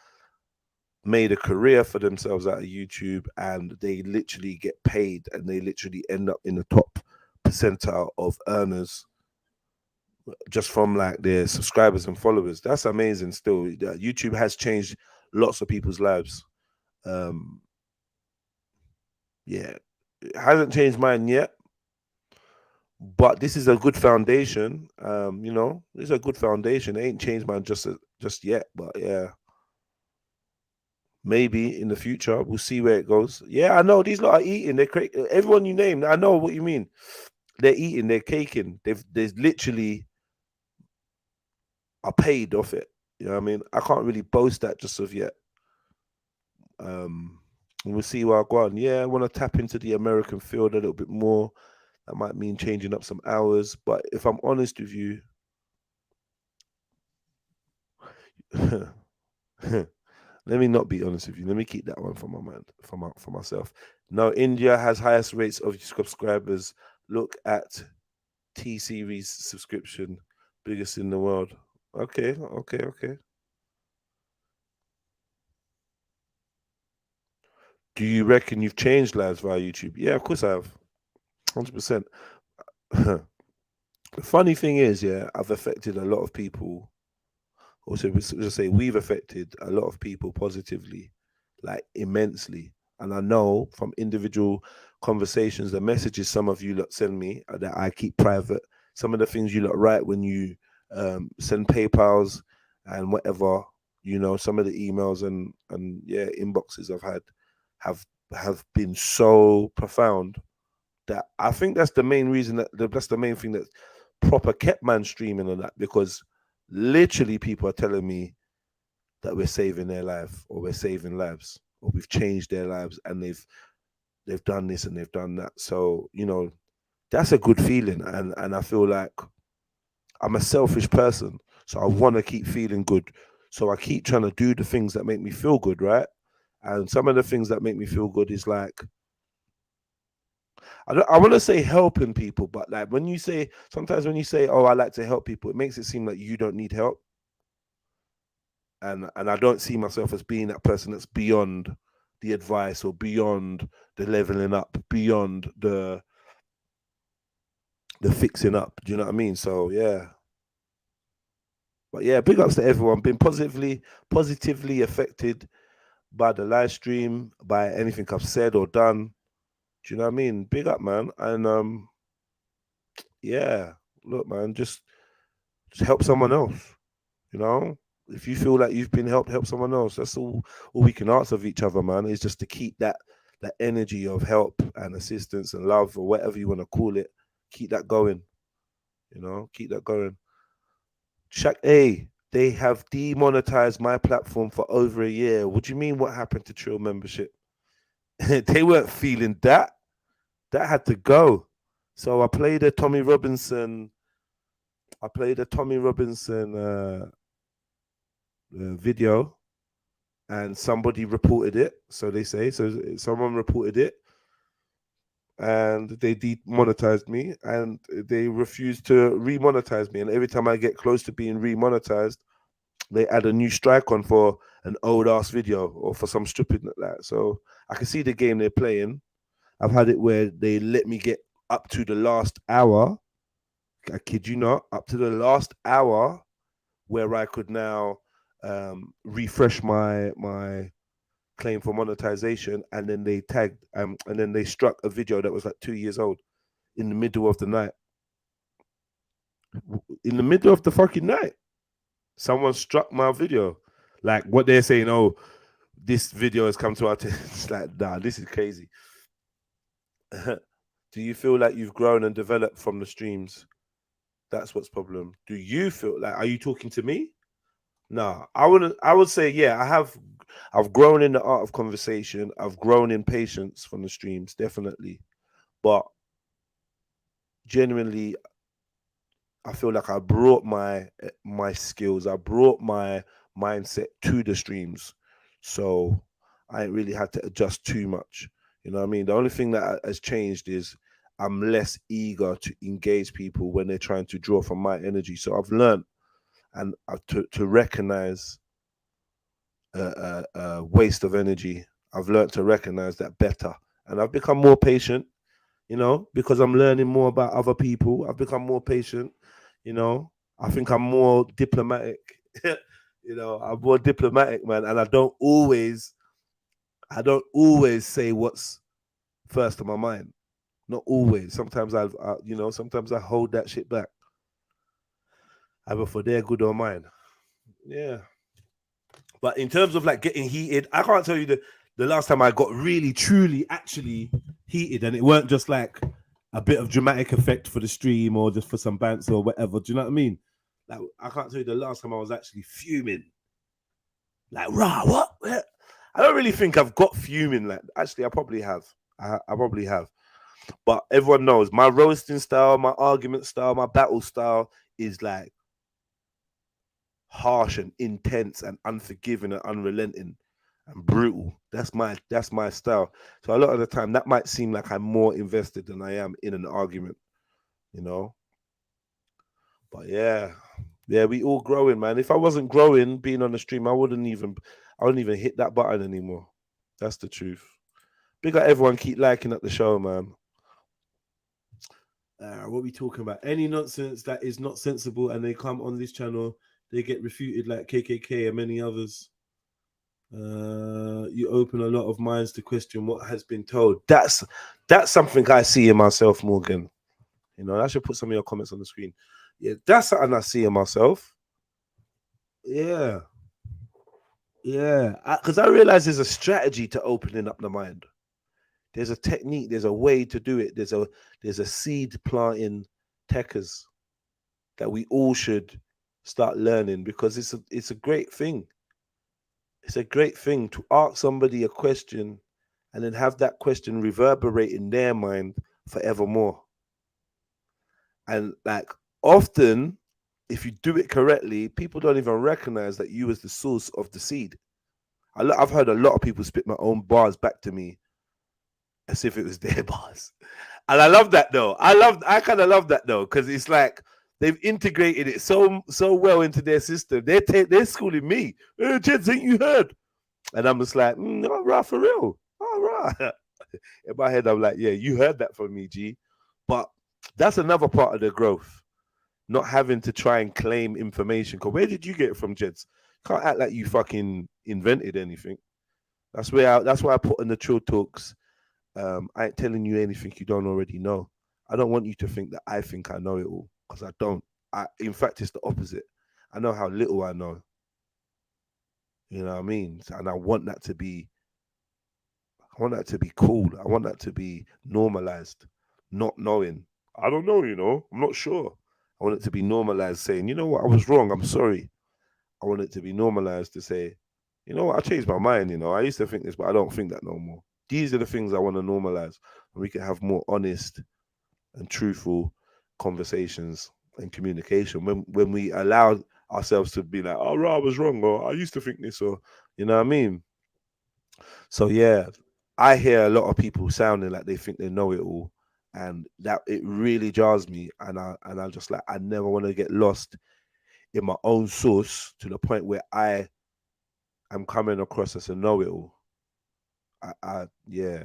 made a career for themselves out of YouTube, and they literally get paid, and they literally end up in the top percentile of earners just from like their subscribers and followers. That's amazing. Still, YouTube has changed lots of people's lives. Yeah, it hasn't changed mine yet, but this is a good foundation. You know, this is a good foundation. It ain't changed mine just yet, but yeah, maybe in the future we'll see where it goes. Yeah, I know these lot are eating. Everyone you name, I know what you mean. They're eating, they're caking. They've literally are paid off it. You know what I mean? I can't really boast that just of yet. We'll see where I go on. Yeah, I want to tap into the American field a little bit more. That might mean changing up some hours. But if I'm honest with you, let me not be honest with you. Let me keep that one for my mind, for myself. No, India has highest rates of subscribers. Look at T-Series subscription, biggest in the world. Okay. Do you reckon you've changed lives via YouTube? Yeah, of course I have. 100%. The funny thing is, yeah, I've affected a lot of people. Also, just say we've affected a lot of people positively, like immensely. And I know from individual conversations, the messages some of you lot send me that I keep private, some of the things you lot write when you send PayPals and whatever, you know, some of the emails and yeah, inboxes I've had have been so profound that I think that's the main reason that's the main thing that proper kept man streaming on that, because literally people are telling me that we're saving their life, or we're saving lives, or we've changed their lives, and they've done this and they've done that. So, you know, that's a good feeling. And I feel like I'm a selfish person, so I want to keep feeling good. So I keep trying to do the things that make me feel good, right? And some of the things that make me feel good is like, I want to say helping people, but like sometimes when you say, oh, I like to help people, it makes it seem like you don't need help. And I don't see myself as being that person that's beyond the advice or beyond the leveling up, beyond the fixing up. Do you know what I mean? So yeah. But yeah, big ups to everyone. Been positively affected by the live stream, by anything I've said or done. Do you know what I mean? Big up, man. And yeah, look, man, just help someone else. You know, if you feel like you've been helped, help someone else. That's all we can ask of each other, man. Is just to keep that energy of help and assistance and love, or whatever you want to call it. Keep that going. You know, keep that going. Shaq A, they have demonetized my platform for over a year. What do you mean? What happened to Trill membership? They weren't feeling that. That had to go. So I played a Tommy Robinson. Video, and somebody reported it. So they say. So someone reported it, and they demonetized me, and they refused to remonetize me. And every time I get close to being remonetized, they add a new strike on for an old ass video or for some stupid like that. So I can see the game they're playing. I've had it where they let me get up to the last hour. I kid you not, up to the last hour, where I could now refresh my claim for monetization, and then they tagged and then they struck a video that was like 2 years old in the middle of the night. In the middle of the fucking night, someone struck my video. Like what they're saying, oh, this video has come to our attention. It's like, nah, this is crazy. Do you feel like you've grown and developed from the streams? That's what's problem. Do you feel like, are you talking to me? No, I would say, yeah, I've grown in the art of conversation. I've grown in patience from the streams, definitely. But genuinely, I feel like I brought my skills, I brought my mindset to the streams. So I ain't really had to adjust too much. You know what I mean? The only thing that has changed is I'm less eager to engage people when they're trying to draw from my energy. So I've learned and to recognize waste of energy. I've learned to recognize that better, and I've become more patient, you know, because I'm learning more about other people. I've become more patient, you know. I think I'm more diplomatic. You know, I'm more diplomatic, man, and I don't always say what's first on my mind. Not always. Sometimes sometimes I hold that shit back, either for their good or mine. Yeah. But in terms of like getting heated, I can't tell you the last time I got really, truly, actually heated, and it weren't just like a bit of dramatic effect for the stream or just for some banter or whatever. Do you know what I mean? Like, I can't tell you the last time I was actually fuming. Like, rah, what? I don't really think I've got fuming. Like, actually, I probably have. I probably have. But everyone knows my roasting style, my argument style, my battle style is like harsh and intense and unforgiving and unrelenting and brutal. That's my style. So a lot of the time that might seem like I'm more invested than I am in an argument, you know. But yeah, we all growing, man. If I wasn't growing, being on the stream, I wouldn't even hit that button anymore. That's the truth. Big up everyone, keep liking up the show, man. What we talking about? Any nonsense that is not sensible and they come on this channel, they get refuted like KKK and many others. You open a lot of minds to question what has been told. That's something I see in myself, Morgan. You know, I should put some of your comments on the screen. Yeah, that's something I see in myself. Yeah. Yeah. Because I realize there's a strategy to opening up the mind. There's a technique, there's a way to do it. There's a seed planting techers that we all should start learning, because it's a great thing. It's a great thing to ask somebody a question and then have that question reverberate in their mind forevermore. And like often, if you do it correctly, people don't even recognize that you as the source of the seed. I've heard a lot of people spit my own bars back to me as if it was their bars. And I love that though. I kind of love that though, because it's like they've integrated it so well into their system. They're schooling me. Hey, Jeds, ain't you heard? And I'm just like, all right, for real. All right. In my head, I'm like, yeah, you heard that from me, G. But that's another part of the growth. Not having to try and claim information. Because where did you get it from, Jeds? Can't act like you fucking invented anything. That's why I put in the Trill Talks. I ain't telling you anything you don't already know. I don't want you to think that I think I know it all, because I don't. In fact, it's the opposite. I know how little I know. You know what I mean? And I want that to be cool. I want that to be normalized. Not knowing. I don't know, I'm not sure. I want it to be normalized, saying, you know what, I was wrong. I'm sorry. I want it to be normalized to say, you know what, I changed my mind. I used to think this, but I don't think that no more. These are the things I want to normalize, and we can have more honest and truthful conversations and communication when we allow ourselves to be like, oh, right, I was wrong, or I used to think this, or you know what I mean. So yeah, I hear a lot of people sounding like they think they know it all, and that it really jars me. And I'm just like, I never want to get lost in my own source to the point where I am coming across as a know-it-all. Yeah,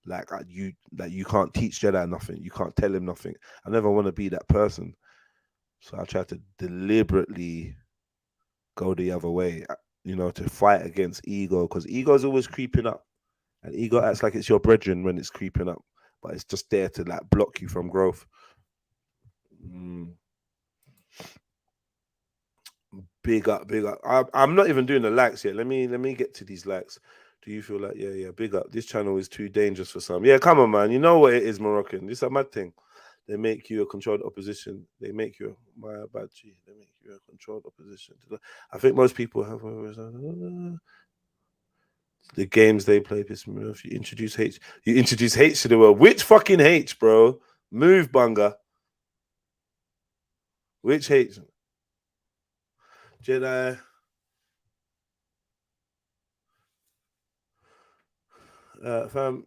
you can't teach Jedi nothing. You can't tell him nothing. I never want to be that person. So I try to deliberately go the other way, to fight against ego, because ego is always creeping up. And ego acts like it's your brethren when it's creeping up, but it's just there to like block you from growth. Big up, big up. I'm not even doing the likes yet. Let me get to these likes. Do you feel like, yeah, big up? This channel is too dangerous for some. Yeah, come on, man. You know what it is, Moroccan. This is a mad thing. They make you a controlled opposition. They make you my badgie. They make you a controlled opposition. I think most people have the games they play piss me off. You introduce H to the world. Which fucking H, bro? Move, Bunga. Which H? Jedi. Fam,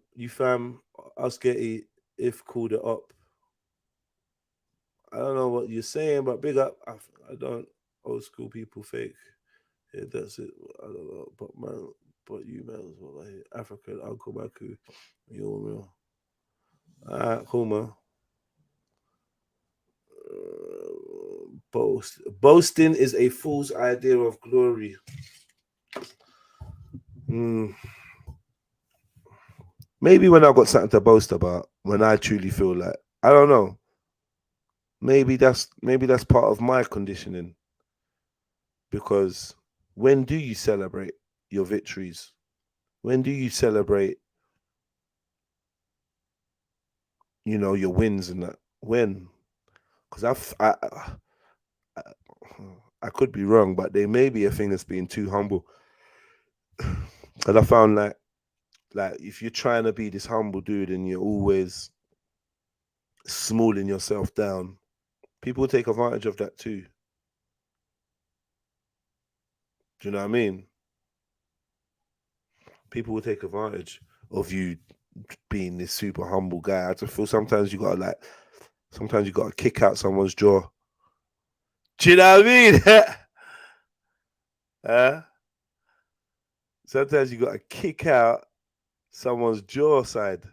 us Getty, if called it up. I don't know what you're saying, but big up. I don't. Old school people fake. Yeah, that's it. I don't know. But you man, well, like African Uncle Maku, you all real. Alright, cool, man. Boasting is a fool's idea of glory. Maybe when I got something to boast about, when I truly feel like, I don't know. Maybe that's part of my conditioning. Because when do you celebrate your victories? When do you celebrate, your wins and that? When? Because I could be wrong, but there may be a thing that's being too humble. And I found like if you're trying to be this humble dude and you're always smalling yourself down, people will take advantage of that too. Do you know what I mean? People will take advantage of you being this super humble guy. I just feel sometimes you gotta kick out someone's jaw. Do you know what I mean? Sometimes you gotta kick out someone's jaw side,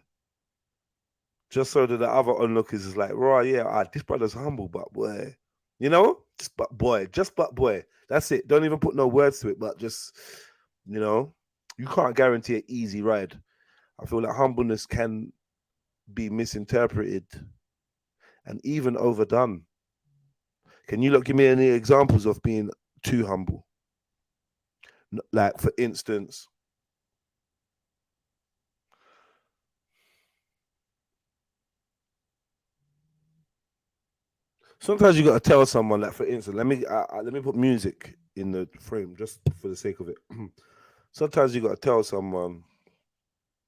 just so that the other onlookers is like, right, yeah, this brother's humble, but boy, just but boy. That's it. Don't even put no words to it, but just, you can't guarantee an easy ride. I feel like humbleness can be misinterpreted and even overdone. Can you give me any examples of being too humble? Like, for instance, sometimes you got to tell someone, like, for instance, let me put music in the frame just for the sake of it. Sometimes you got to tell someone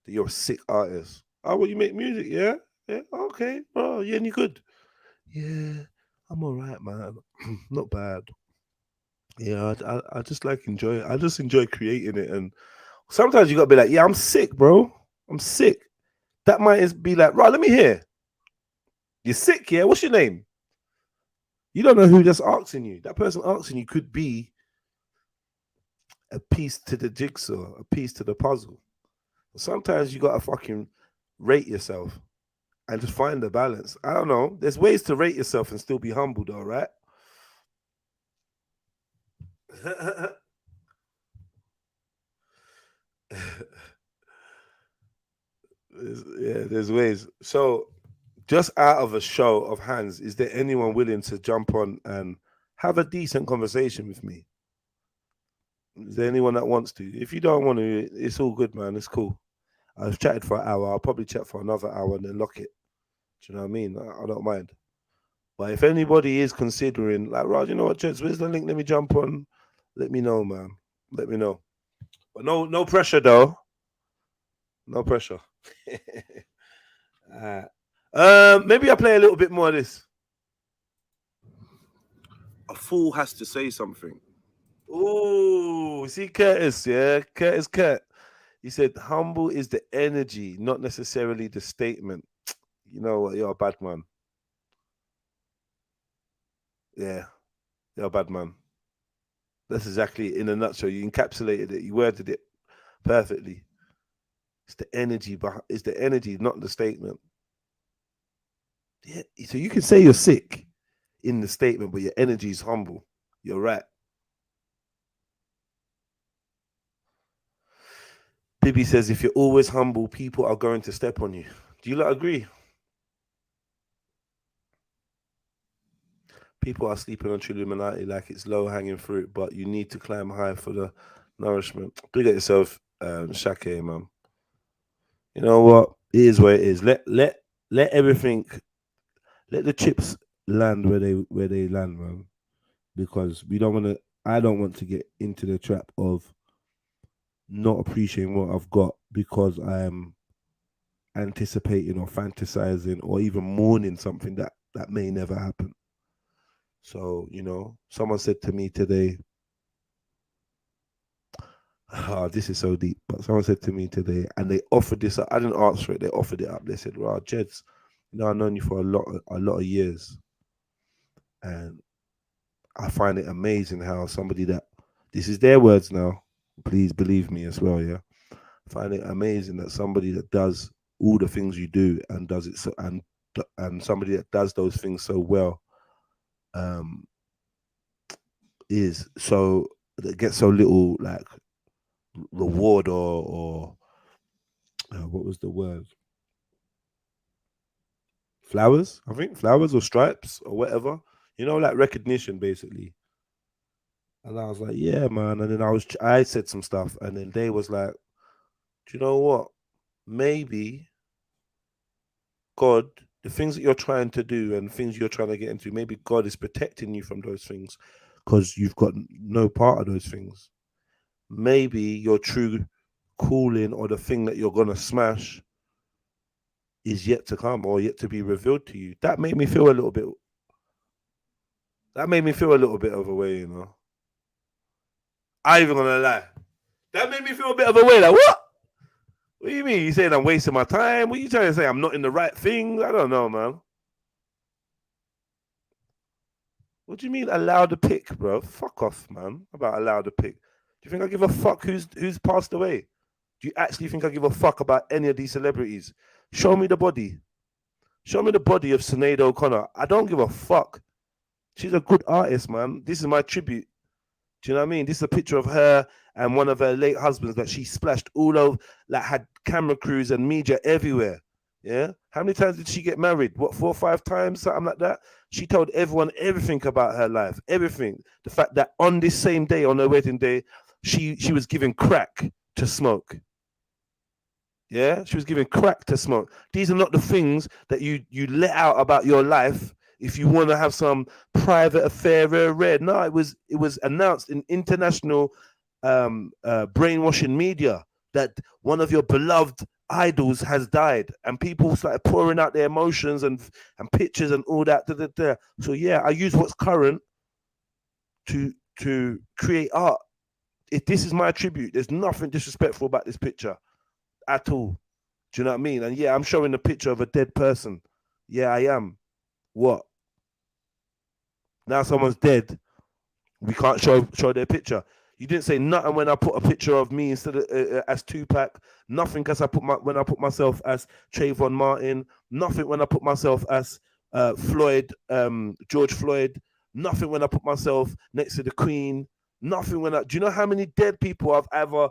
that you're a sick artist. Oh, well, you make music, yeah? Yeah, okay. Oh, yeah, and you good? Yeah, I'm all right, man. Not bad. Yeah, I just enjoy it. I just enjoy creating it. And sometimes you got to be like, yeah, I'm sick, bro. I'm sick. That might be like, right, let me hear. You're sick, yeah? What's your name? You don't know who that's asking you. That person asking you could be a piece to the jigsaw, a piece to the puzzle. Sometimes you gotta fucking rate yourself and just find the balance. I don't know. There's ways to rate yourself and still be humble, though, right? There's ways. So, just out of a show of hands, is there anyone willing to jump on and have a decent conversation with me? Is there anyone that wants to? If you don't want to, it's all good, man. It's cool. I've chatted for an hour. I'll probably chat for another hour and then lock it. Do you know what I mean? I don't mind. But if anybody is considering, like, Raj, you know what, Jets, where's the link? Let me jump on. Let me know, man. Let me know. But no pressure, though. No pressure. Maybe I play a little bit more of this. A fool has to say something. Oh, see Curtis, yeah? Kurt. He said, humble is the energy, not necessarily the statement. You know what? You're a bad man. Yeah, you're a bad man. That's exactly, in a nutshell. You encapsulated it. You worded it perfectly. It's the energy, it's the energy, not the statement. Yeah, so you can say you're sick in the statement, but your energy is humble. You're right. Bibby says, if you're always humble, people are going to step on you. Do you not agree? People are sleeping on Trilluminati like it's low-hanging fruit, but you need to climb high for the nourishment. Big at yourself, Shake, man. You know what? It is what it is. Let everything, let the chips land where they land, man. Because we don't want to. I don't want to get into the trap of not appreciating what I've got because I am anticipating or fantasizing or even mourning something that may never happen. So, you know, someone said to me today, oh, this is so deep, but someone said to me today, and they offered this up. I didn't ask for it, they offered it up. They said, well, Jeds, you know, I've known you for a lot of years. And I find it amazing how somebody that, this is their words now, please believe me as well, yeah. I find it amazing that somebody that does all the things you do and does it so, and somebody that does those things so well, is so, that gets so little like reward or what was the word? Flowers, I think, flowers or stripes or whatever, you know, like recognition basically. And I was like, yeah, man. And then I said some stuff, and then they was like, do you know what? Maybe God, the things that you're trying to do and things you're trying to get into, maybe God is protecting you from those things because you've got no part of those things. Maybe your true calling or the thing that you're gonna smash is yet to come or yet to be revealed to you. That made me feel a little bit. That made me feel a little bit of a way, you know. I ain't even gonna lie. That made me feel a bit of a way. Like, what? What do you mean? You saying I'm wasting my time? What are you trying to say? I'm not in the right thing? I don't know, man. What do you mean allow the pick, bro? Fuck off, man. About allow the pick. Do you think I give a fuck who's passed away? Do you actually think I give a fuck about any of these celebrities? Show me the body. Show me the body of Sinead O'Connor. I don't give a fuck. She's a good artist, man. This is my tribute. Do you know what I mean? This is a picture of her and one of her late husbands that she splashed all over, like had camera crews and media everywhere. Yeah? How many times did she get married? What, 4 or 5 times? Something like that? She told everyone everything about her life. Everything. The fact that on this same day, on her wedding day, she was giving crack to smoke. Yeah? She was giving crack to smoke. These are not the things that you let out about your life if you want to have some private affair, rare. No, it was announced in international brainwashing media that one of your beloved idols has died, and people started pouring out their emotions and pictures and all that. So yeah, I use what's current to create art. If this is my tribute, there's nothing disrespectful about this picture at all. Do you know what I mean? And yeah, I'm showing a picture of a dead person. Yeah, I am. What? Now someone's dead. We can't show their picture. You didn't say nothing when I put a picture of me instead of as Tupac. Nothing because when I put myself as Trayvon Martin. Nothing when I put myself as Floyd, George Floyd. Nothing when I put myself next to the Queen. Nothing when I. Do you know how many dead people I've ever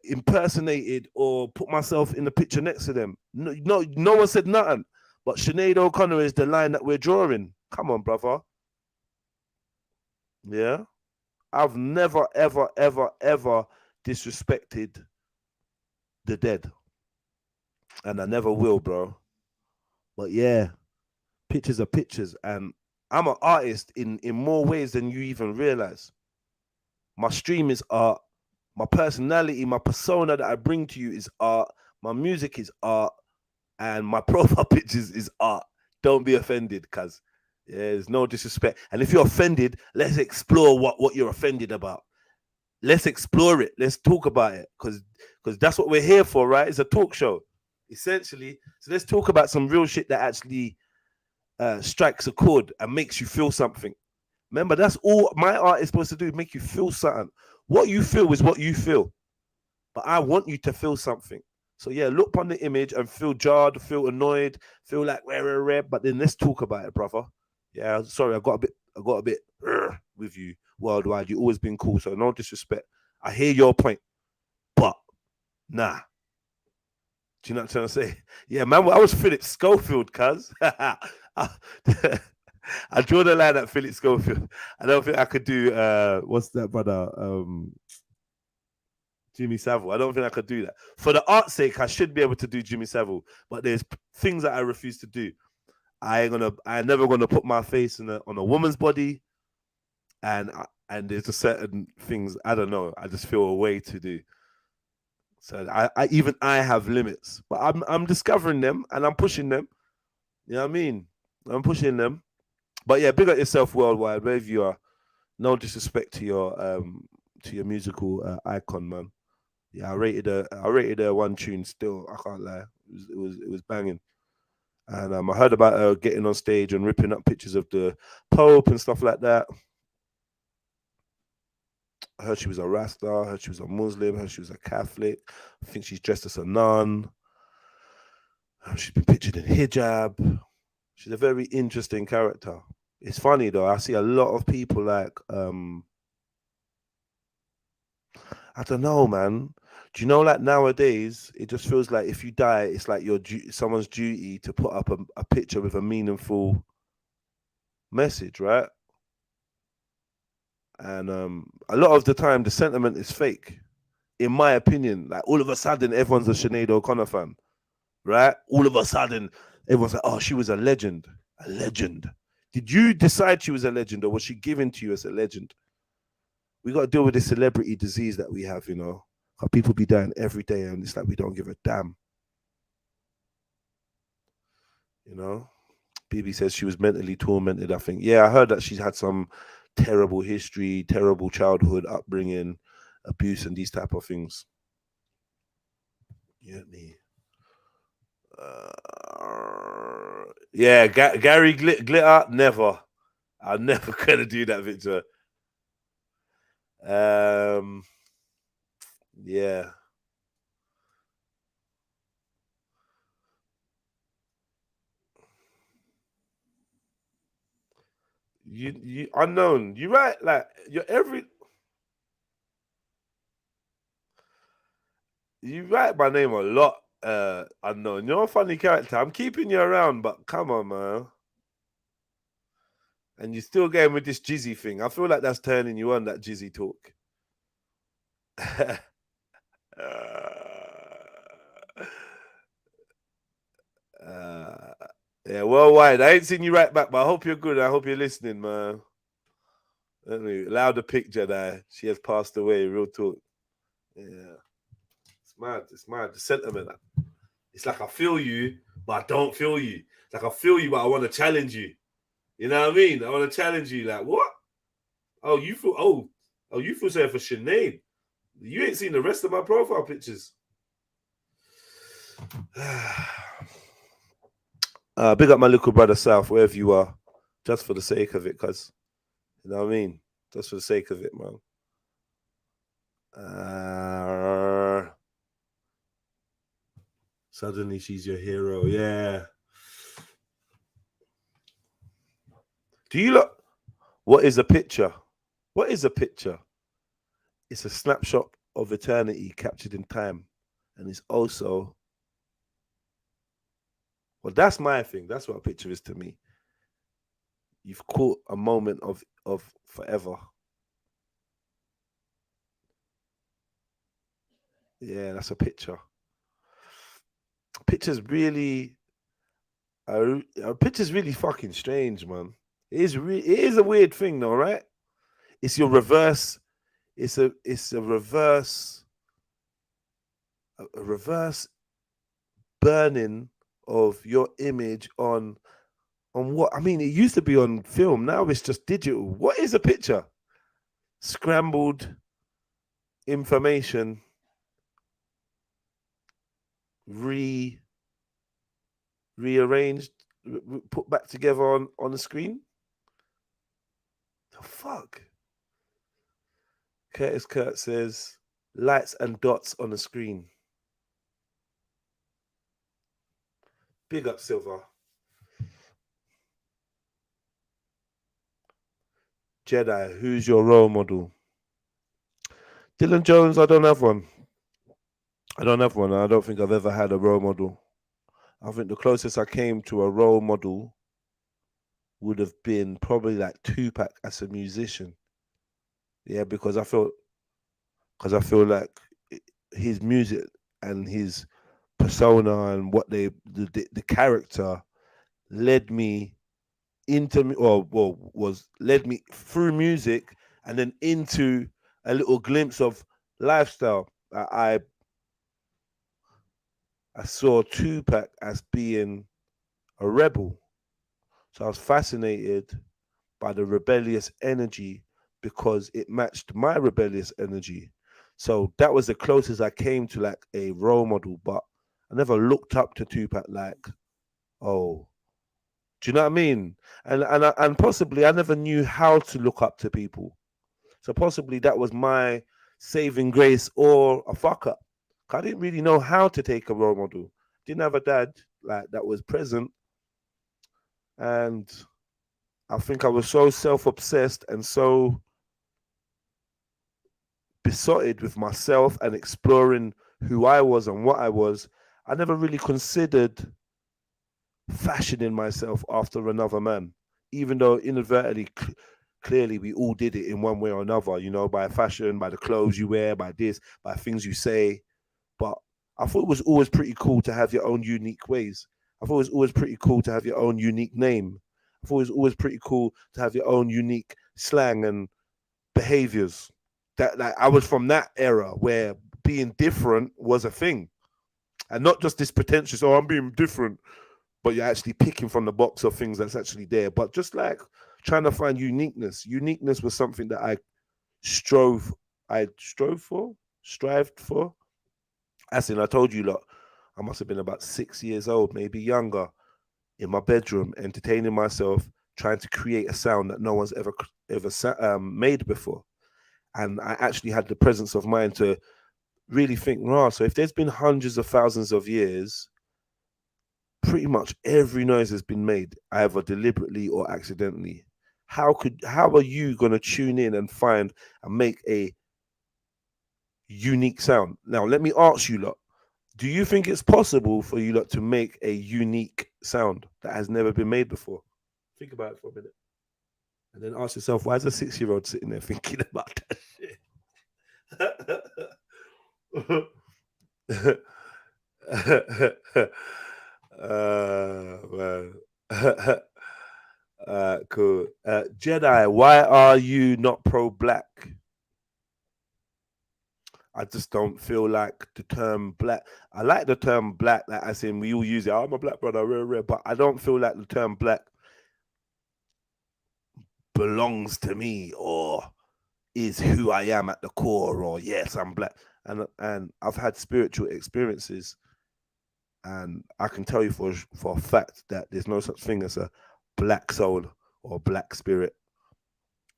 impersonated or put myself in the picture next to them? No one said nothing. But Sinead O'Connor is the line that we're drawing. Come on, brother. Yeah. I've never, ever, ever, ever disrespected the dead. And I never will, bro. But yeah, pictures are pictures. And I'm an artist in more ways than you even realize. My stream is art. My personality, my persona that I bring to you is art. My music is art. And my profile pictures is art. Don't be offended, cuz. Yeah, there's no disrespect. And if you're offended, let's explore what you're offended about. Let's explore it. Let's talk about it. Because that's what we're here for, right? It's a talk show, essentially. So let's talk about some real shit that actually strikes a chord and makes you feel something. Remember, that's all my art is supposed to do, make you feel something. What you feel is what you feel. But I want you to feel something. So yeah, look upon the image and feel jarred, feel annoyed, feel like rare, but then let's talk about it, brother. Yeah, sorry, I got a bit with you worldwide. You've always been cool, so no disrespect. I hear your point, but nah. Do you know what I'm trying to say? Yeah, man, I was Philip Schofield, cuz. I draw the line at Philip Schofield. I don't think I could do what's that, brother? Jimmy Savile. I don't think I could do that. For the art's sake, I should be able to do Jimmy Savile, but there's things that I refuse to do. I'm never gonna put my face on a woman's body, and there's a certain things I don't know. I just feel a way to do. So I have limits, but I'm discovering them and I'm pushing them. You know what I mean? I'm pushing them. But yeah, big up yourself worldwide, wherever you are. No disrespect to your musical icon, man. Yeah, I rated her one tune still. I can't lie. It was banging. And I heard about her getting on stage and ripping up pictures of the Pope and stuff like that. I heard she was a Rasta. I heard she was a Muslim. I heard she was a Catholic. I think she's dressed as a nun. She's been pictured in hijab. She's a very interesting character. It's funny though. I see a lot of people like I don't know, man. Do you know, like nowadays, it just feels like if you die, it's like someone's duty to put up a picture with a meaningful message, right? And a lot of the time, the sentiment is fake, in my opinion. Like all of a sudden, everyone's a Sinead O'Connor fan, right? All of a sudden, everyone's like, "Oh, she was a legend, a legend." Did you decide she was a legend, or was she given to you as a legend? We got to deal with this celebrity disease that we have, you know. People be dying every day, and it's like we don't give a damn. You know, Bibi says she was mentally tormented. I think, yeah, I heard that she's had some terrible history, terrible childhood upbringing, abuse, and these type of things. You get me? Yeah, Gary Glitter, never. I'm never gonna do that, Victor. Yeah. You unknown. You right, like you write my name a lot, unknown. You're a funny character. I'm keeping you around, but come on, man. And you're still going with this Jizzy thing. I feel like that's turning you on, that Jizzy talk. Yeah, worldwide. I ain't seen you right back, but I hope you're good. I hope you're listening, man. Anyway, allow the pic, Jedi. She has passed away. Real talk. Yeah. It's mad. It's mad. The sentiment. It's like I feel you, but I don't feel you. It's like I feel you, but I want to challenge you. You know what I mean? I want to challenge you. Like, what? Oh, you feel you feel sorry for Sinead. You ain't seen the rest of my profile pictures. Big up my little brother South, wherever you are, just for the sake of it, cuz. You know what I mean? Just for the sake of it, man. Suddenly she's your hero. Yeah. Do you look? What is a picture? What is a picture? It's a snapshot of eternity captured in time. And it's also, well, that's my thing. That's what a picture is to me. You've caught a moment of forever. Yeah, that's a picture. Pictures really, a picture's really fucking strange, man. It is a weird thing, though, right? It's your reverse. It's a reverse burning of your image on what? I mean, it used to be on film. Now it's just digital. What is a picture? Scrambled information rearranged, put back together on the screen. The fuck? Curtis Kurt says lights and dots on the screen. Big up, Silver. Jedi, who's your role model? Dylan Jones, I don't have one. I don't think I've ever had a role model. I think the closest I came to a role model would have been probably like Tupac as a musician. Yeah, because I feel like his music and his persona and what the character led me into, led me through music and then into a little glimpse of lifestyle. I saw Tupac as being a rebel, so I was fascinated by the rebellious energy because it matched my rebellious energy. So that was the closest I came to like a role model, but I never looked up to Tupac like, oh, do you know what I mean? And possibly I never knew how to look up to people. So possibly that was my saving grace or a fuck up. I didn't really know how to take a role model. Didn't have a dad like that was present. And I think I was so self-obsessed and so besotted with myself and exploring who I was and what I was, I never really considered fashioning myself after another man, even though inadvertently, clearly we all did it in one way or another, you know, by fashion, by the clothes you wear, by this, by things you say. But I thought it was always pretty cool to have your own unique ways. I thought it was always pretty cool to have your own unique name. I thought it was always pretty cool to have your own unique slang and behaviors. That, like, I was from that era where being different was a thing, and not just this pretentious, oh, I'm being different, but you're actually picking from the box of things that's actually there. But just like trying to find uniqueness. Uniqueness was something that I strived for. As in, I told you, lot, I must have been about 6 years old, maybe younger, in my bedroom, entertaining myself, trying to create a sound that no one's ever made before. And I actually had the presence of mind to really think, rah, so if there's been hundreds of thousands of years, pretty much every noise has been made, either deliberately or accidentally. How are you going to tune in and find and make a unique sound? Now, let me ask you lot, do you think it's possible for you lot to make a unique sound that has never been made before? Think about it for a minute. And then ask yourself, why is a 6-year-old sitting there thinking about that shit? Man. Cool. Jedi, why are you not pro-black? I just don't feel like the term black. I like the term black, like as in we all use it. Oh, I'm a black brother, rare, but I don't feel like the term black belongs to me or is who I am at the core, or yes, I'm black. And I've had spiritual experiences, and I can tell you for a fact that there's no such thing as a black soul or black spirit.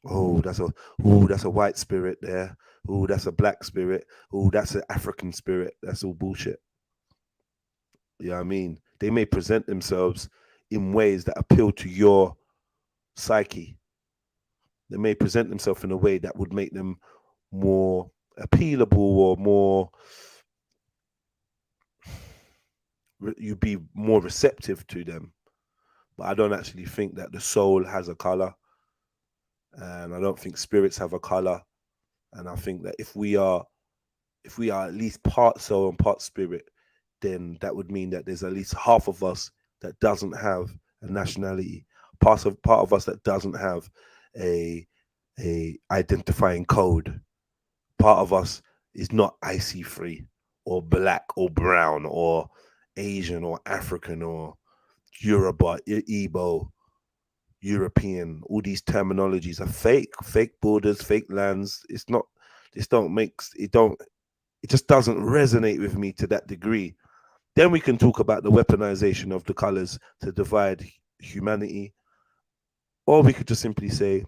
Oh, that's a white spirit there. Oh, that's a black spirit. Oh, that's an African spirit. That's all bullshit. You know what I mean? They may present themselves in ways that appeal to your psyche. They may present themselves in a way that would make them more appealable or more, you'd be more receptive to them. But I don't actually think that the soul has a color, and I don't think spirits have a color. And I think that if we are at least part soul and part spirit, then that would mean that there's at least half of us that doesn't have a nationality, part of us that doesn't have a identifying code. Part of us is not IC3 or black or brown or Asian or African or Yoruba, Igbo, European. All these terminologies are fake borders, fake lands. It's not. It just doesn't resonate with me to that degree. Then we can talk about the weaponization of the colors to divide humanity, or we could just simply say,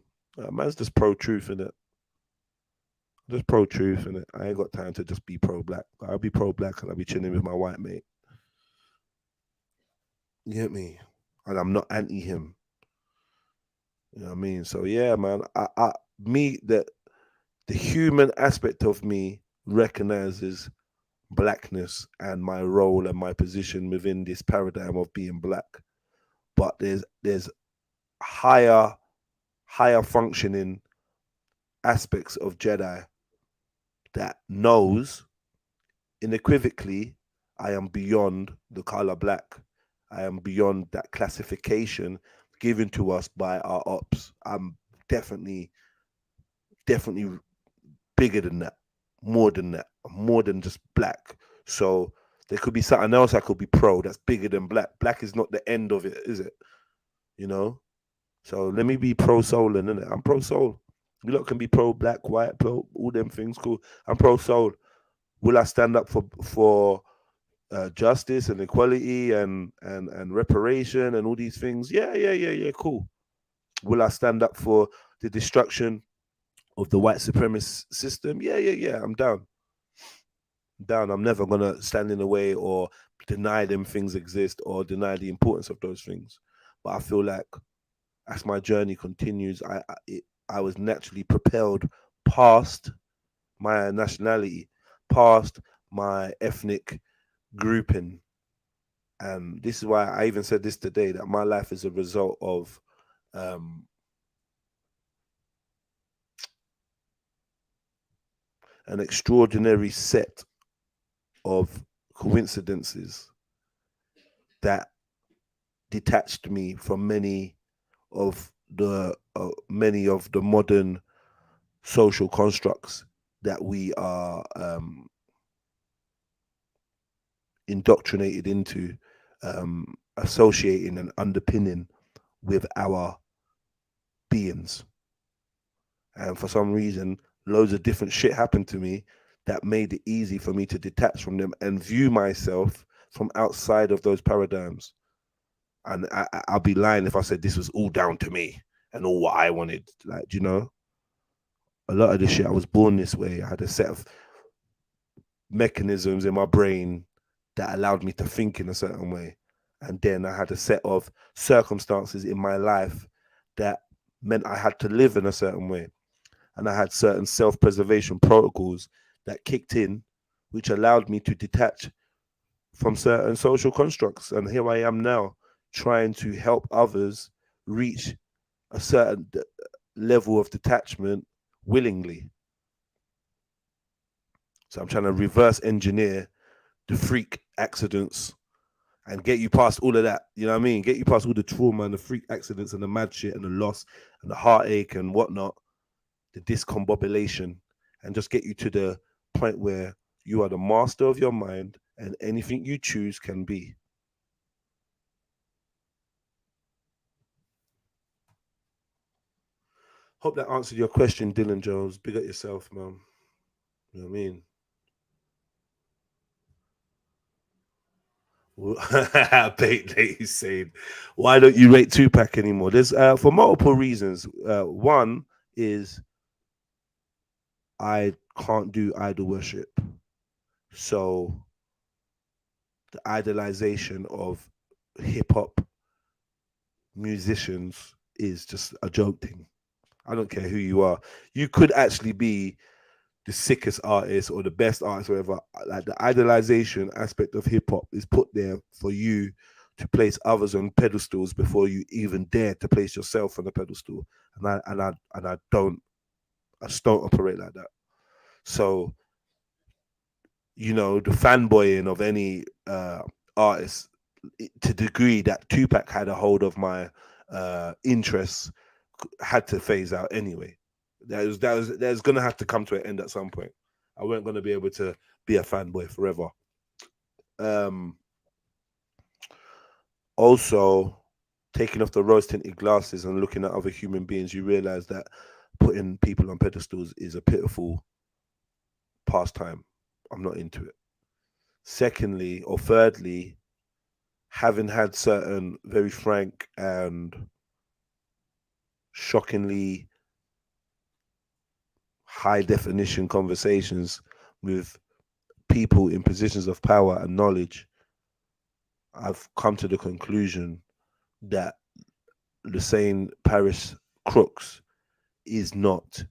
man's just pro-truth, innit? Just pro-truth, innit? I ain't got time to just be pro-black. I'll be pro-black and I'll be chilling with my white mate. You get me? And I'm not anti him. You know what I mean? So yeah, man, the human aspect of me recognizes blackness and my role and my position within this paradigm of being black. But there's higher functioning aspects of JEDI that knows unequivocally I am beyond the color black. I am beyond that classification given to us by our ops. I'm definitely bigger than that, more than just black. So there could be something else I could be pro that's bigger than black. Black is not the end of it, is it? You know? So let me be pro soul, and innit? I'm pro soul. You lot can be pro black, white, pro all them things, cool. I'm pro soul. Will I stand up for justice and equality and reparation and all these things? Yeah, cool. Will I stand up for the destruction of the white supremacist system? Yeah, I'm down. I'm never gonna stand in the way or deny them things exist or deny the importance of those things. But I feel like as my journey continues, I was naturally propelled past my nationality, past my ethnic grouping. And this is why I even said this today, that my life is a result of an extraordinary set of coincidences that detached me from many of the modern social constructs that we are indoctrinated into, associating and underpinning with our beings. And for some reason, loads of different shit happened to me that made it easy for me to detach from them and view myself from outside of those paradigms. And I'll be lying if I said this was all down to me and all what I wanted. Like, you know, a lot of this shit, I was born this way. I had a set of mechanisms in my brain that allowed me to think in a certain way. And then I had a set of circumstances in my life that meant I had to live in a certain way. And I had certain self-preservation protocols that kicked in, which allowed me to detach from certain social constructs. And here I am now, trying to help others reach a certain level of detachment willingly. So I'm trying to reverse engineer the freak accidents and get you past all of that. You know what I mean? Get you past all the trauma and the freak accidents and the mad shit and the loss and the heartache and whatnot, the discombobulation, and just get you to the point where you are the master of your mind and anything you choose can be. Hope that answered your question, Dylan Jones. Big up yourself, man. You know what I mean? He's saying, why don't you rate Tupac anymore? There's for multiple reasons. One is I can't do idol worship. So the idolization of hip hop musicians is just a joke thing. I don't care who you are. You could actually be the sickest artist or the best artist, whatever. Like the idolization aspect of hip hop is put there for you to place others on pedestals before you even dare to place yourself on a pedestal. And I just don't operate like that. So, you know, the fanboying of any artist, to the degree that Tupac had a hold of my interests, had to phase out anyway. There's gonna have to come to an end at some point. I weren't gonna be able to be a fanboy forever. Also, taking off the rose tinted glasses and looking at other human beings, you realize that putting people on pedestals is a pitiful pastime. I'm not into it. Secondly, or thirdly, having had certain very frank and shockingly high definition conversations with people in positions of power and knowledge, I've come to the conclusion that the saying Paris Crooks is not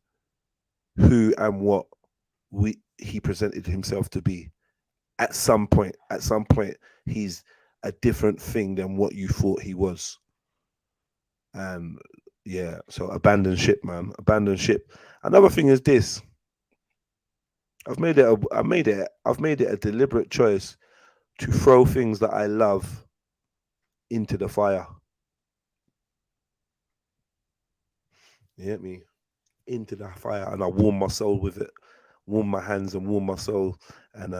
who and what he presented himself to be. At some point, he's a different thing than what you thought he was. And yeah, so abandon ship, man. Abandon ship. Another thing is this. I've made it a deliberate choice to throw things that I love into the fire. You get me? Into the fire, and I warm my soul with it. Warm my hands and warm my soul, and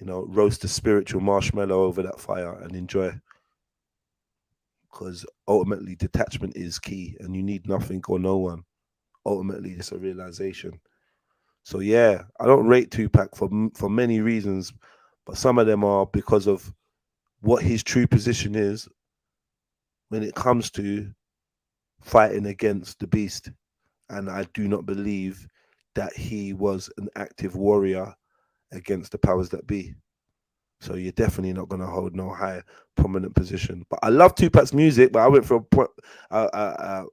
you know, roast a spiritual marshmallow over that fire and enjoy. Because ultimately, detachment is key, and you need nothing or no one. Ultimately, it's a realization. So yeah, I don't rate Tupac for many reasons, but some of them are because of what his true position is when it comes to fighting against the beast. And I do not believe that he was an active warrior against the powers that be. So you're definitely not going to hold no high prominent position. But I love Tupac's music, but I went for a point. I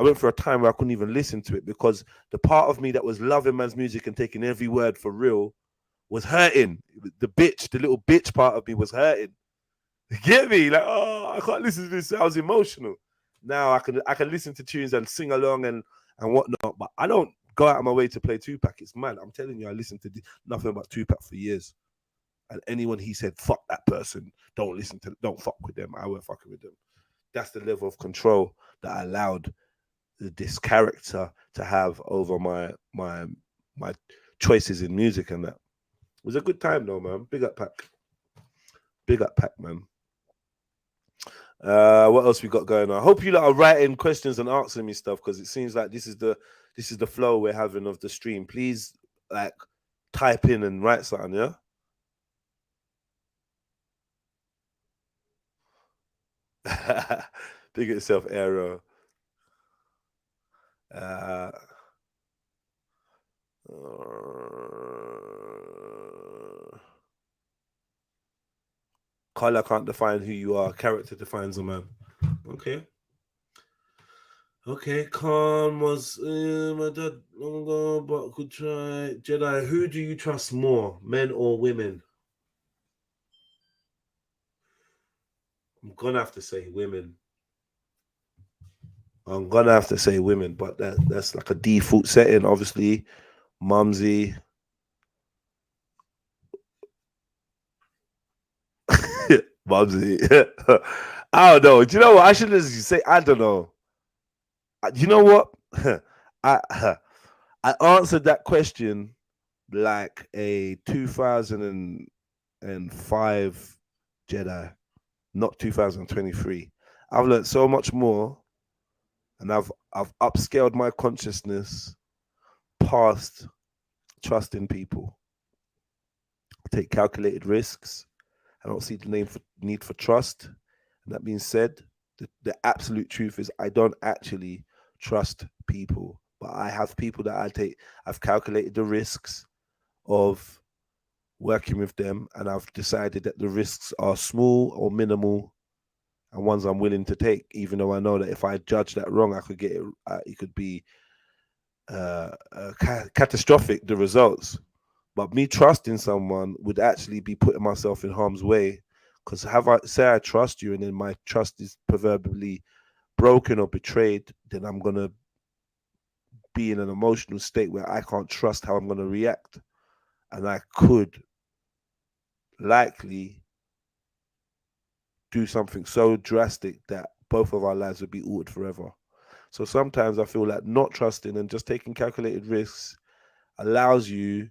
went for a time where I couldn't even listen to it because the part of me that was loving man's music and taking every word for real was hurting. The little bitch part of me was hurting. You get me? Like, oh, I can't listen to this. I was emotional. Now I can listen to tunes and sing along and whatnot, but I don't go out of my way to play Tupac. It's mad. I'm telling you, I listened to nothing but Tupac for years. And anyone he said, fuck that person, don't fuck with them. I won't fuck with them. That's the level of control that I allowed this character to have over my choices in music, and that it was a good time though, man. Big up Pac, man. What else we got going on? I hope you lot are writing questions and asking me stuff, because it seems like this is the flow we're having of the stream. Please, like, type in and write something, yeah. Big yourself, Aero. Color can't define who you are. Character defines a man. Okay, Khan was my dad long ago, but could try. Jedi, who do you trust more, men or women? I'm gonna have to say women. But that's like a default setting, obviously. Mumsy. Mumsy. I don't know. Do you know what? I should say, I don't know. You know what? I answered that question like a 2005 Jedi, not 2023. I've learned so much more, and I've upscaled my consciousness past trusting people. I take calculated risks. I don't see the need for trust. And that being said, the absolute truth is I don't actually trust people But I have people that I've calculated the risks of working with them, and I've decided that the risks are small or minimal and ones I'm willing to take, even though I know that if I judge that wrong, I could get it. It could be catastrophic, the results. But me trusting someone would actually be putting myself in harm's way, because say I trust you and then my trust is proverbially broken or betrayed, then I'm gonna be in an emotional state where I can't trust how I'm gonna react, and I could likely do something so drastic that both of our lives would be altered forever. So sometimes I feel like not trusting and just taking calculated risks allows you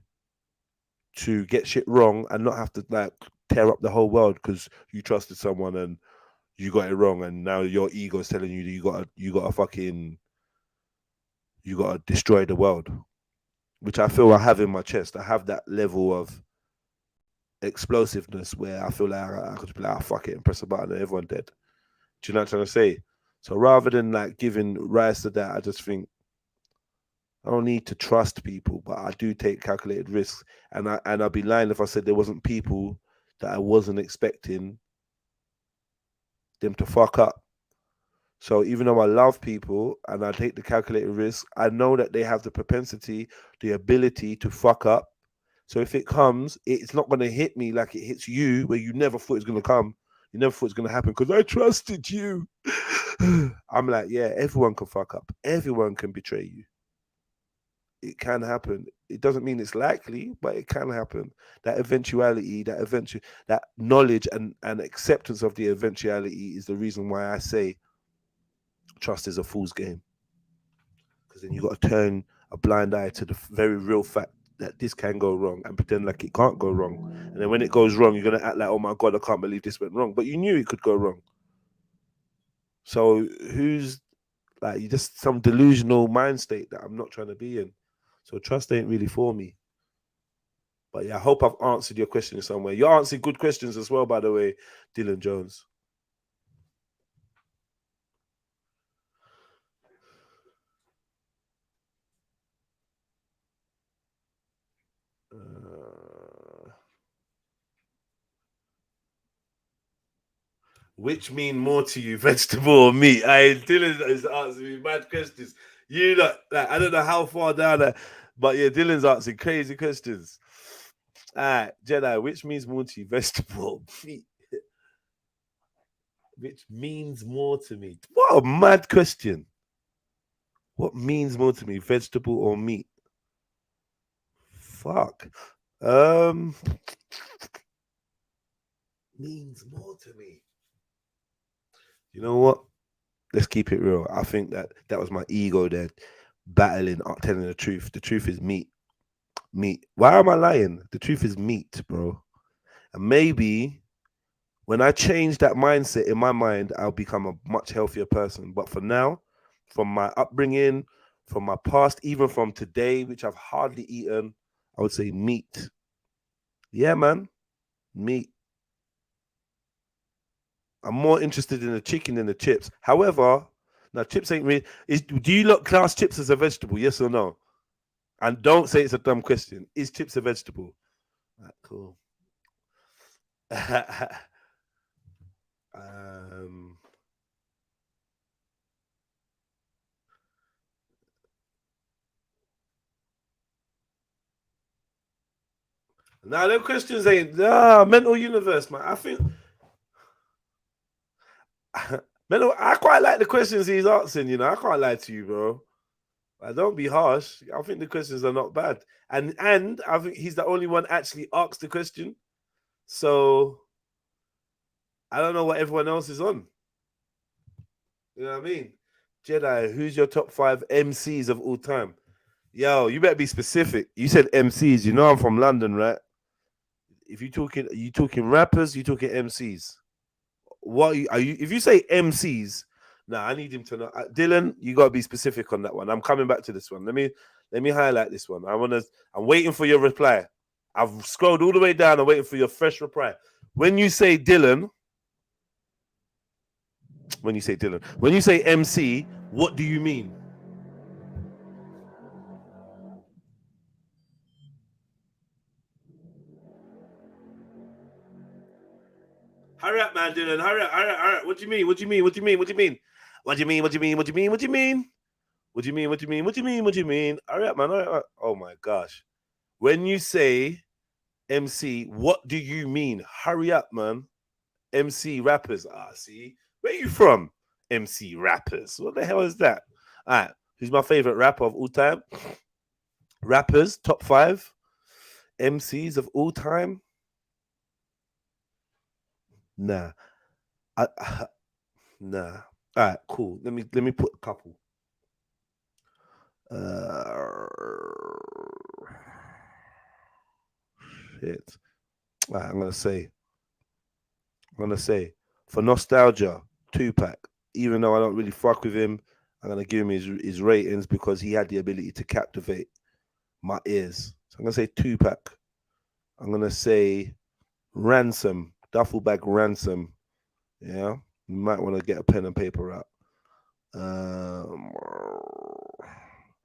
to get shit wrong and not have to like tear up the whole world because you trusted someone and you got it wrong, and now your ego is telling you that you gotta destroy the world, which I feel I have in my chest. I have that level of explosiveness where I feel like I could be like, oh, fuck it, and press a button and everyone dead. Do you know what I'm trying to say? So rather than like giving rise to that, I just think I don't need to trust people, but I do take calculated risks. And I'd be lying if I said there wasn't people that I wasn't expecting them to fuck up. So even though I love people and I take the calculated risk, I know that they have the propensity, the ability to fuck up. So if it comes, it's not going to hit me like it hits you, where you never thought it was going to come. You never thought it was going to happen because I trusted you. I'm like, yeah, everyone can fuck up. Everyone can betray you. It can happen. It doesn't mean it's likely, but it can happen. That eventuality, that knowledge and acceptance of the eventuality is the reason why I say trust is a fool's game. Because then you got to turn a blind eye to the very real fact that this can go wrong and pretend like it can't go wrong. And then when it goes wrong, you're going to act like, oh my God, I can't believe this went wrong. But you knew it could go wrong. So who's like, you just some delusional mind state that I'm not trying to be in. So trust ain't really for me. But yeah, I hope I've answered your question in some way. You answered good questions as well, by the way, Dylan Jones. Which mean more to you, vegetable or meat? Dylan is answering me mad questions. You know, like, I don't know how far down that, but yeah, Dylan's answering crazy questions. All right, Jedi, which means more to you, vegetable or meat? Which means more to me? What a mad question. What means more to me, vegetable or meat? Fuck. Means more to me. You know what? Let's keep it real. I think that was my ego there battling, telling the truth. The truth is meat. Meat. Why am I lying? The truth is meat, bro. And maybe when I change that mindset in my mind, I'll become a much healthier person. But for now, from my upbringing, from my past, even from today, which I've hardly eaten, I would say meat. Yeah, man. Meat. I'm more interested in the chicken than the chips. However, now chips ain't really. Do you look class chips as a vegetable? Yes or no? And don't say it's a dumb question. Is chips a vegetable? Right, cool. Now them questions ain't mental universe, man. I think I quite like the questions he's asking, you know. I can't lie to you, bro. Don't be harsh. I think the questions are not bad. And I think he's the only one actually asked the question. So I don't know what everyone else is on. You know what I mean? Jedi, who's your top 5 MCs of all time? Yo, you better be specific. You said MCs. You know I'm from London, right? If you talking rappers, you talking MCs. What are you? If you say MCs, I need him to know. Dylan, you gotta be specific on that one. I'm coming back to this one. Let me highlight this one. I'm waiting for your reply. I've scrolled all the way down. I'm waiting for your fresh reply. When you say Dylan, when you say MC, what do you mean? Hurry up, man, Dylan. Hurry up, hurry up, hurry up. What do you mean? What do you mean? What do you mean? What do you mean? What do you mean? What do you mean? What do you mean? What do you mean? What do you mean? What do you mean? What do you mean? What do you mean? Hurry up, man. Hurry up. Oh my gosh. When you say MC, what do you mean? Hurry up, man. MC rappers. Ah, see. Where you from? MC rappers. What the hell is that? All right. Who's my favorite rapper of all time? Rappers, top 5. MCs of all time? Nah. Nah. All right, cool. Let me put a couple. Shit. All right, I'm gonna say for nostalgia, Tupac. Even though I don't really fuck with him, I'm gonna give him his ratings because he had the ability to captivate my ears. So I'm gonna say Tupac. I'm gonna say Ransom, duffel bag Ransom. Yeah, you might want to get a pen and paper out.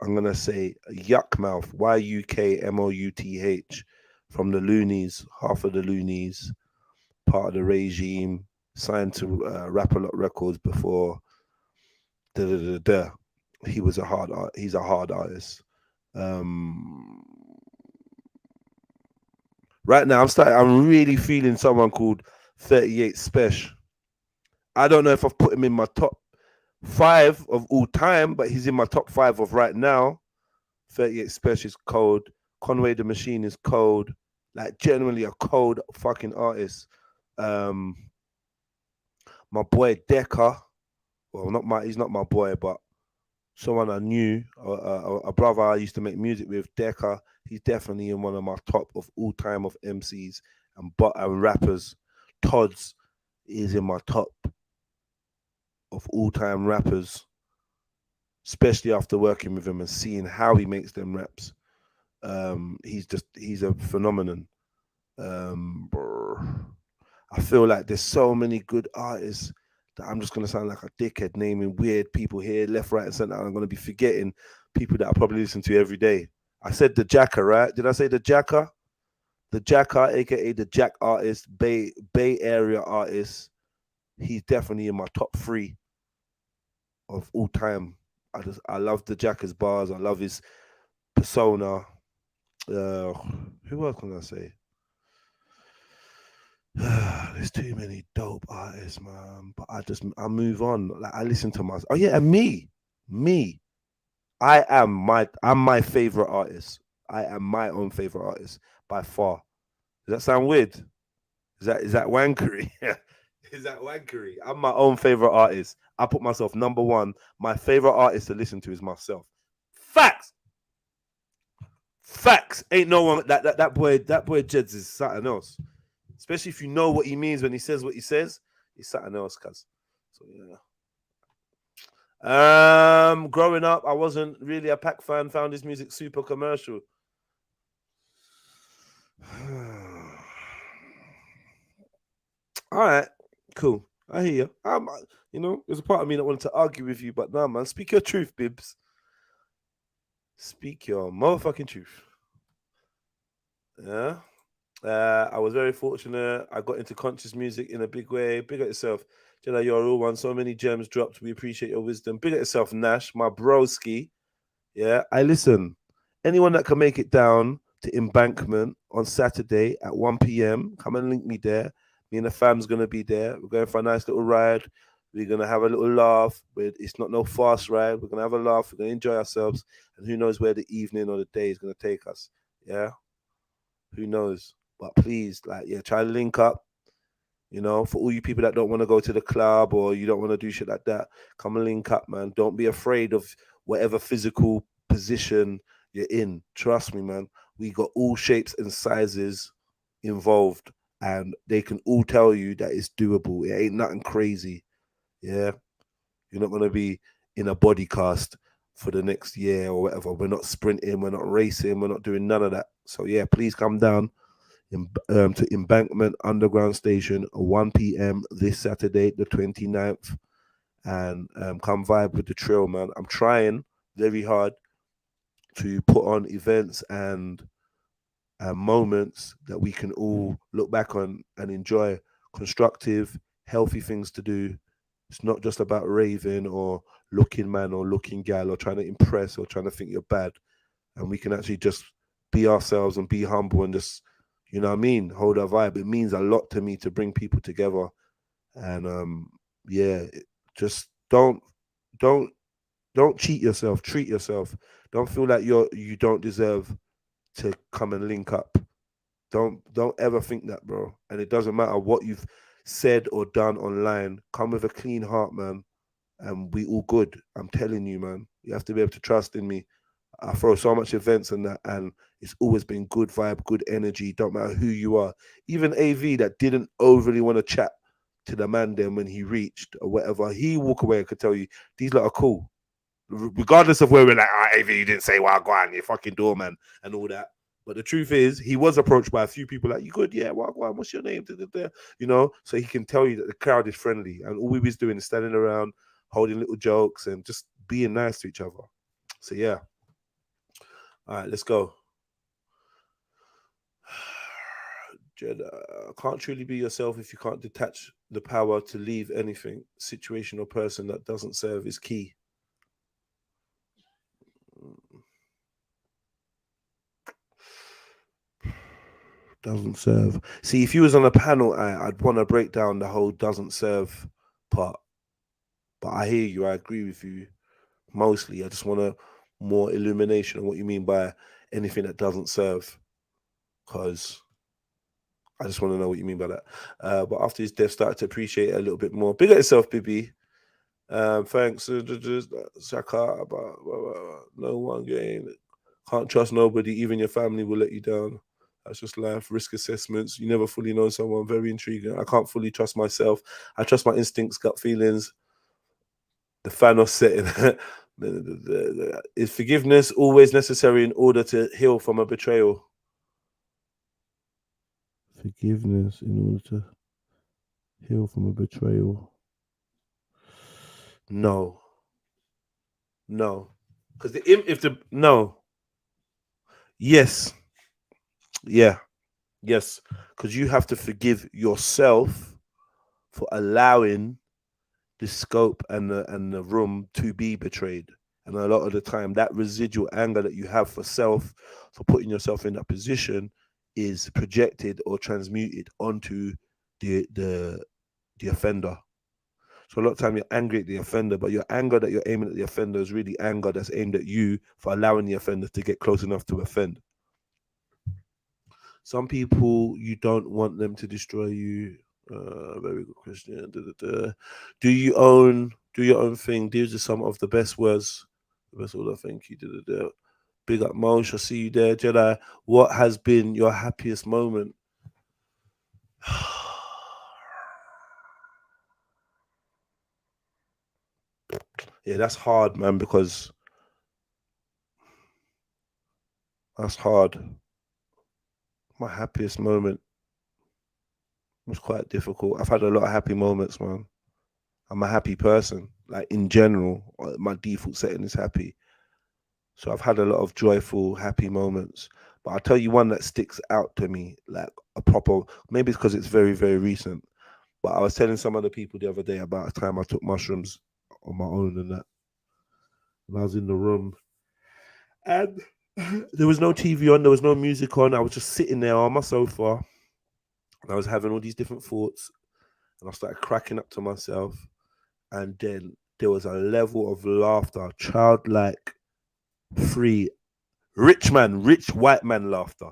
I'm gonna say Yuckmouth, Yukmouth, from the Loonies, half of the Loonies, part of the regime, signed to Rap-A-Lot Records before. He was he's a hard artist. Right now, I'm really feeling someone called 38 Special. I don't know if I've put him in my top 5 of all time, but he's in my top 5 of right now. 38 Special is cold. Conway the Machine is cold. Like generally a cold fucking artist. My boy Decca. Well, he's not my boy, but someone I knew, a brother I used to make music with, Decca. He's definitely in one of my top of all time of MCs and rappers. Todd's is in my top of all time rappers, especially after working with him and seeing how he makes them raps. He's a phenomenon. I feel like there's so many good artists that I'm just gonna sound like a dickhead naming weird people here, left, right, and center. I'm gonna be forgetting people that I probably listen to every day. I said the Jacker, right? Did I say the Jacker? The Jacker, aka the Jack artist, Bay Area artist. He's definitely in my top 3 of all time. I love the Jacker's bars. I love his persona. Who else can I say? There's too many dope artists, man. But I move on. Like I listen to myself. Oh yeah, and me. I'm my favorite artist. I am my own favorite artist by far. Does that sound weird? Is that wankery? Is that wankery? I'm my own favorite artist. I put myself number 1. My favorite artist to listen to is myself. Facts. Ain't no one that boy Jeds is something else. Especially if you know what he means when he says what he says, he's something else, cuz. So yeah. Growing up, I wasn't really a Pac fan, found his music super commercial. All right, cool. I hear you. There's a part of me that wanted to argue with you, but nah, man, speak your truth, Bibs. Speak your motherfucking truth. Yeah. I was very fortunate. I got into conscious music in a big way. Big at yourself. Jedi, you're a real one. So many gems dropped. We appreciate your wisdom. Big at yourself, Nash, my broski. Yeah, I listen. Anyone that can make it down to Embankment on Saturday at 1 p.m., come and link me there. Me and the fam's going to be there. We're going for a nice little ride. We're going to have a little laugh. It's not no fast ride. We're going to have a laugh. We're going to enjoy ourselves. And who knows where the evening or the day is going to take us. Yeah? Who knows? But please, try to link up. For all you people that don't want to go to the club or you don't want to do shit like that, come and link up, man. Don't be afraid of whatever physical position you're in. Trust me, man. We got all shapes and sizes involved, and they can all tell you that it's doable. It ain't nothing crazy. Yeah. You're not going to be in a body cast for the next year or whatever. We're not sprinting. We're not racing. We're not doing none of that. So, yeah, please come down to Embankment Underground Station, 1 p.m. this Saturday, the 29th. And come vibe with the Trill, man. I'm trying very hard to put on events and moments that we can all look back on and enjoy constructive, healthy things to do. It's not just about raving or looking man or looking gal or trying to impress or trying to think you're bad. And we can actually just be ourselves and be humble and just, you know what I mean, hold our vibe. It means a lot to me to bring people together. And yeah, just don't cheat yourself. Treat yourself. Don't feel like you don't deserve to come and link up. Don't ever think that, bro. And it doesn't matter what you've said or done online. Come with a clean heart, man, and we all good. I'm telling you, man. You have to be able to trust in me. I throw so much events and that, and it's always been good vibe, good energy. Don't matter who you are. Even AV that didn't overly want to chat to the man then when he reached or whatever, he walk away and could tell you these lot are cool, regardless of where we're like, AV, you didn't say well, go on, you fucking doorman and all that. But the truth is, he was approached by a few people like, you good? Yeah, well, what's your name? You know, so he can tell you that the crowd is friendly, and all we was doing is standing around, holding little jokes and just being nice to each other. So yeah. All right, let's go. Jed, can't truly be yourself if you can't detach the power to leave anything, situation or person that doesn't serve is key. Doesn't serve. See, if you was on a panel, I'd want to break down the whole doesn't serve part. But I hear you. I agree with you. Mostly, I just want more illumination on what you mean by anything that doesn't serve. Because I just want to know what you mean by that. But after his death, started to appreciate it a little bit more. Big at yourself, Bibi. Thanks. Saka, no one gain. Can't trust nobody. Even your family will let you down. That's just life. Risk assessments. You never fully know someone. Very intriguing. I can't fully trust myself. I trust my instincts, gut feelings. The Thanos setting. Is forgiveness always necessary in order to heal from a betrayal? Forgiveness in order to heal from a betrayal. No. Because yes. Yeah. Yes. Because you have to forgive yourself for allowing the scope and the room to be betrayed. And a lot of the time, that residual anger that you have for self, for putting yourself in that position, is projected or transmuted onto the offender. So a lot of time you're angry at the offender, but your anger that you're aiming at the offender is really anger that's aimed at you for allowing the offender to get close enough to offend. Some people, you don't want them to destroy you. Very good question. Do your own thing. These are some of the best words. The best word, I think. Big up, Mosh. I see you there, Jedi. What has been your happiest moment? Yeah, that's hard, man, because that's hard. My happiest moment was quite difficult. I've had a lot of happy moments, man. I'm a happy person. Like, in general, my default setting is happy. So I've had a lot of joyful, happy moments. But I'll tell you one that sticks out to me, like a proper, maybe it's because it's very, very recent. But I was telling some other people the other day about a time I took mushrooms on my own and that. And I was in the room and there was no TV on, there was no music on. I was just sitting there on my sofa and I was having all these different thoughts and I started cracking up to myself. And then there was a level of laughter, childlike, free, rich white man laughter.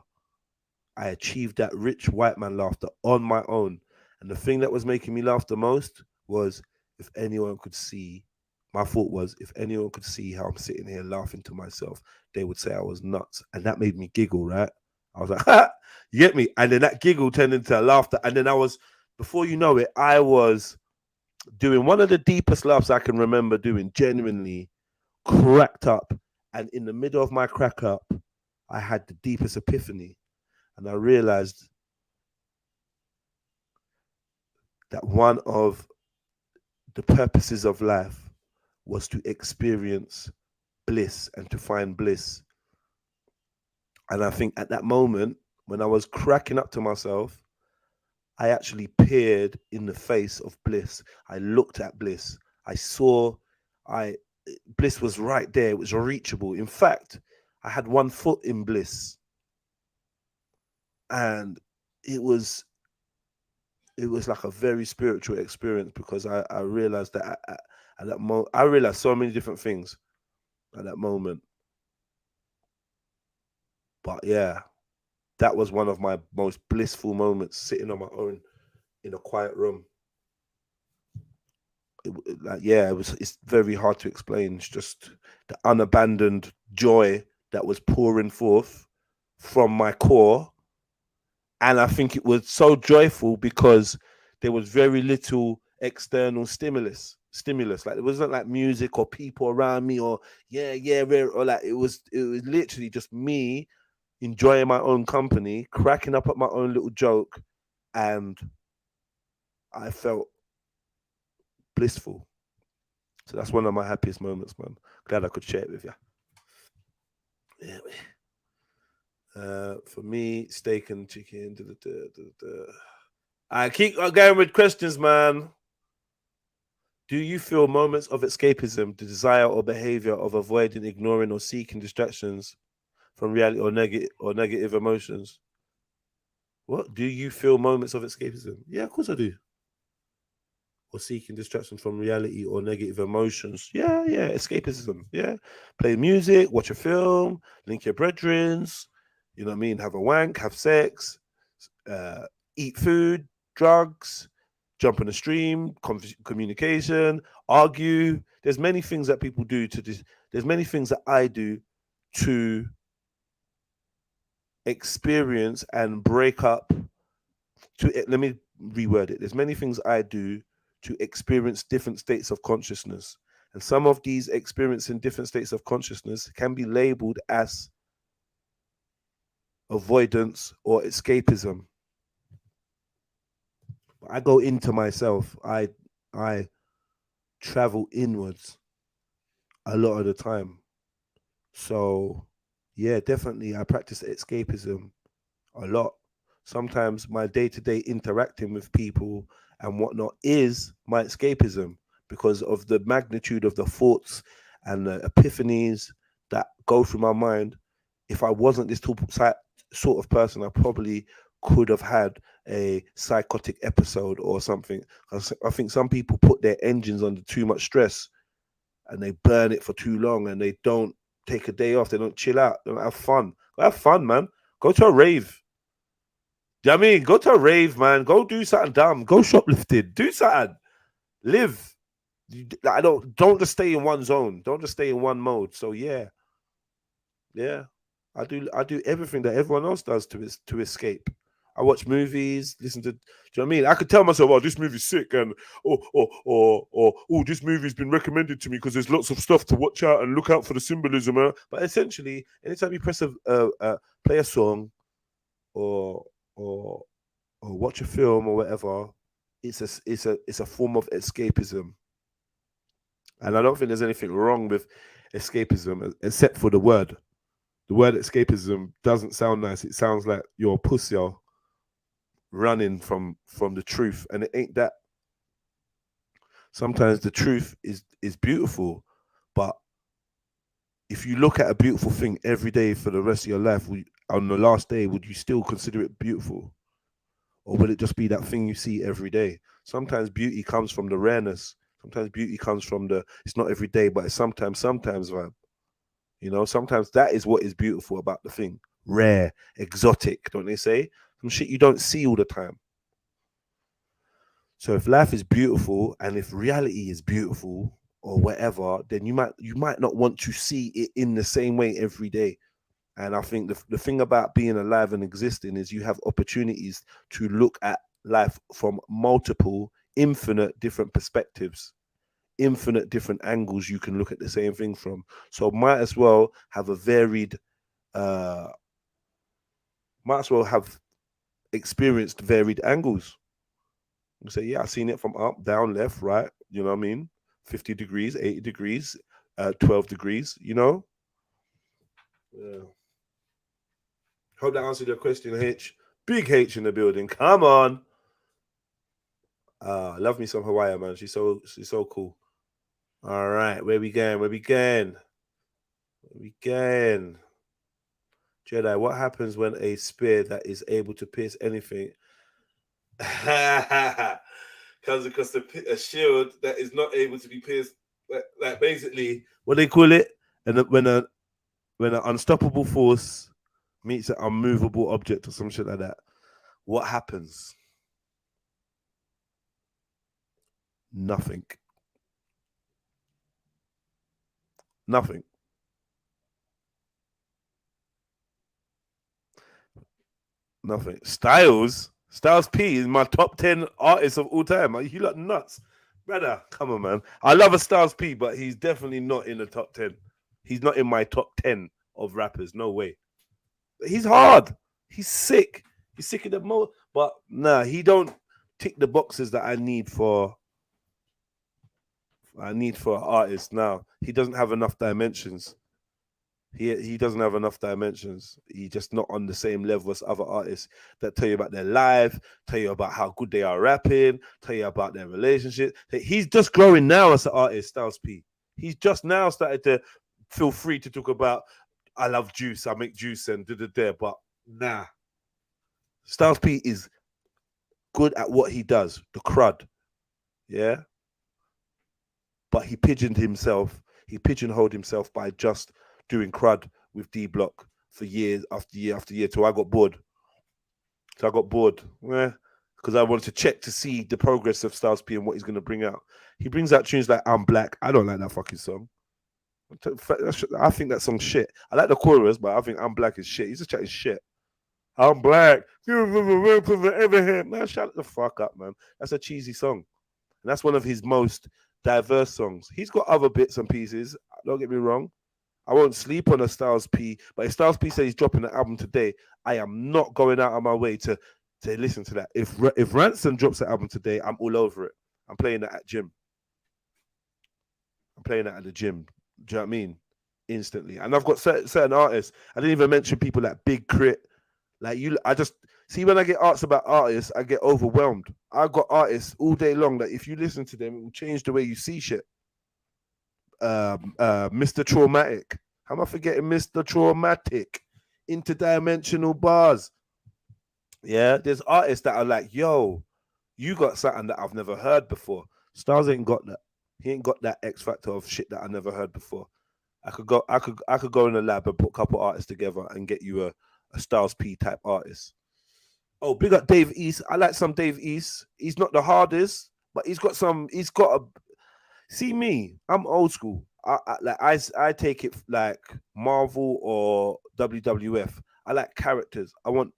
I achieved that rich white man laughter on my own. And the thing that was making me laugh the most was if anyone could see, my thought was, if anyone could see how I'm sitting here laughing to myself, they would say I was nuts. And that made me giggle, right? I was like, ha, you get me? And then that giggle turned into laughter. And then before you know it, I was doing one of the deepest laughs I can remember doing, genuinely cracked up. And in the middle of my crack up, I had the deepest epiphany. And I realized that one of the purposes of life was to experience bliss and to find bliss. And I think at that moment, when I was cracking up to myself, I actually peered in the face of Bliss. I looked at Bliss. I saw, I Bliss was right there. It was reachable. In fact, I had one foot in Bliss, and it was like a very spiritual experience because I realized that at that moment I realized so many different things at that moment. But yeah, that was one of my most blissful moments, sitting on my own in a quiet room. Like, yeah, it's very hard to explain. It's just the unabandoned joy that was pouring forth from my core. And I think it was so joyful because there was very little external stimulus. Like, it wasn't like music or people around me or or like it was literally just me enjoying my own company, cracking up at my own little joke, and I felt blissful. So that's one of my happiest moments, man. Glad I could share it with you. Yeah. For me, steak and chicken. I keep going with questions, man. Do you feel moments of escapism, the desire or behavior of avoiding, ignoring, or seeking distractions from reality or negative emotions? What? Do you feel moments of escapism? Yeah, of course I do. Or seeking distraction from reality or negative emotions? Yeah, escapism. Yeah, play music, watch a film, link your brethrens. You know what I mean? Have a wank, have sex, eat food, drugs, jump in a stream, communication, argue. There's many things that people do to this. There's many things that I do to experience and break up. Let me reword it. There's many things I do to experience different states of consciousness. And some of these experiencing different states of consciousness can be labeled as avoidance or escapism. I go into myself. I travel inwards a lot of the time. So yeah, definitely I practice escapism a lot. Sometimes my day-to-day interacting with people and whatnot is my escapism because of the magnitude of the thoughts and the epiphanies that go through my mind. If I wasn't this sort of person, I probably could have had a psychotic episode or something. I think some people put their engines under too much stress and they burn it for too long and they don't take a day off. They don't chill out. They don't have fun. Go have fun, man. Go to a rave. Do you know what I mean? Go to a rave, man. Go do something dumb. Go shoplifting. Do something. Live. I don't just stay in one zone. Don't just stay in one mode. So yeah. I do everything that everyone else does to escape. I watch movies, listen to. Do you know what I mean? I could tell myself, "Oh, this movie's sick," and oh, this movie's been recommended to me because there's lots of stuff to watch out and look out for the symbolism. But essentially, anytime you press play a song, or watch a film or whatever, it's a form of escapism. And I don't think there's anything wrong with escapism except for the word. The word escapism doesn't sound nice. It sounds like you're a pussy running from the truth, and it ain't that. Sometimes the truth is beautiful, but if you look at a beautiful thing every day for the rest of your life, on the last day, would you still consider it beautiful? Or will it just be that thing you see every day? Sometimes beauty comes from the rareness. Sometimes beauty comes from it's not every day, but it's sometimes vibe. You know, sometimes that is what is beautiful about the thing. Rare, exotic, don't they say? Some shit you don't see all the time. So if life is beautiful and if reality is beautiful or whatever, then you might not want to see it in the same way every day. And I think the thing about being alive and existing is you have opportunities to look at life from multiple, infinite different perspectives, infinite different angles you can look at the same thing from. So might as well have experienced varied angles. You say, yeah, I've seen it from up, down, left, right, you know what I mean? 50 degrees, 80 degrees, 12 degrees, you know? Yeah. Hope that answered your question, H. Big H in the building. Come on. Love me some Hawaii, man. She's so cool. All right, where we going? Jedi, what happens when a spear that is able to pierce anything comes across a shield that is not able to be pierced? Like basically, what they call it, and when an unstoppable force meets an unmovable object or some shit like that, what happens? Nothing. Styles P is my top 10 artists of all time. You look nuts, brother. Come on, man. I love a Styles P, but he's definitely not in the top 10. He's not in my top 10 of rappers. No way. He's hard. He's sick. He's sick in the most. But nah, he don't tick the boxes that I need for an artist now. He doesn't have enough dimensions. He doesn't have enough dimensions. He's just not on the same level as other artists that tell you about their life, tell you about how good they are rapping, tell you about their relationship. He's just growing now as an artist, Styles P. He's just now started to feel free to talk about, I love juice, I make juice and da-da-da, but nah. Styles P is good at what he does, the crud. Yeah? But he pigeonholed himself by just doing crud with D Block for years after year after year till I got bored. Because I wanted to check to see the progress of Styles P and what he's going to bring out. He brings out tunes like I'm Black. I don't like that fucking song. I think that song's shit. I like the chorus, but I think I'm Black is shit. He's just chatting shit. I'm black. Man, shut the fuck up, man. That's a cheesy song. And that's one of his most diverse songs. He's got other bits and pieces. Don't get me wrong. I won't sleep on a Styles P, but if Styles P says he's dropping the album today, I am not going out of my way to listen to that. If Ransom drops the album today, I'm all over it. I'm playing that at gym. I'm playing that at the gym. Do you know what I mean? Instantly. And I've got certain artists. I didn't even mention people like Big Crit. Like you, I just see when I get asked about artists, I get overwhelmed. I've got artists all day long that if you listen to them, it will change the way you see shit. Mr. Traumatic. How am I forgetting Mr. Traumatic? Interdimensional bars. Yeah, there's artists that are like, yo, you got something that I've never heard before. Styles ain't got that. He ain't got that X factor of shit that I never heard before. I could go in the lab and put a couple artists together and get you a Styles P type artist. Oh, big up Dave East. I like some Dave East. He's not the hardest, but he's got a. See me, I'm old school. I take it like Marvel or WWF. I like characters. I want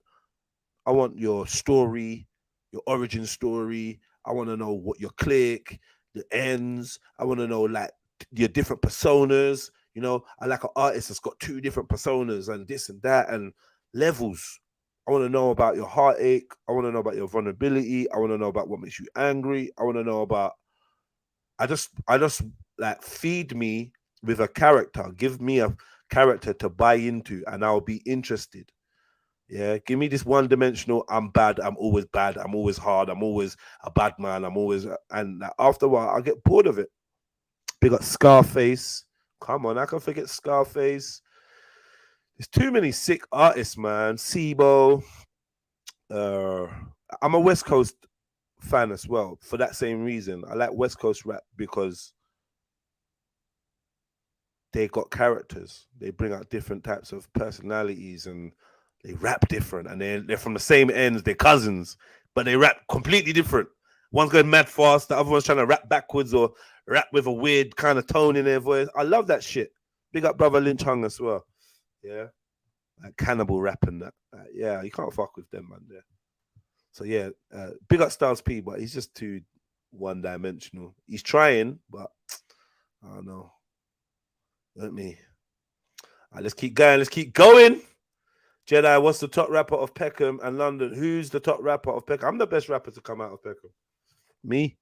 your story, your origin story. I want to know what your clique, the ends. I want to know like your different personas. You know, I like an artist that's got 2 different personas and this and that and levels. I want to know about your heartache. I want to know about your vulnerability. I want to know about what makes you angry. I want to know about. I just like feed me with a character. Give me a character to buy into, and I'll be interested. Yeah, give me this one-dimensional. I'm bad. I'm always bad. I'm always hard. I'm always a bad man. I'm always, and after a while, I get bored of it. Big up Scarface. Come on, I can forget Scarface. There's too many sick artists, man. Sibo. I'm a West Coast fan as well for that same reason. I like West Coast rap because they got characters. They bring out different types of personalities and they rap different. And they're from the same ends. They're cousins, but they rap completely different. One's going mad fast. The other one's trying to rap backwards or rap with a weird kind of tone in their voice. I love that shit. Big up brother Lynch Hung as well. Yeah. Like Cannibal rapping that. Yeah, you can't fuck with them, man. Yeah. So yeah, big up Styles P, but he's just too one-dimensional. He's trying, but I don't know. Let me. Right, let's keep going. Let's keep going. Jedi, what's the top rapper of Peckham and London? Who's the top rapper of Peckham? I'm the best rapper to come out of Peckham. Me?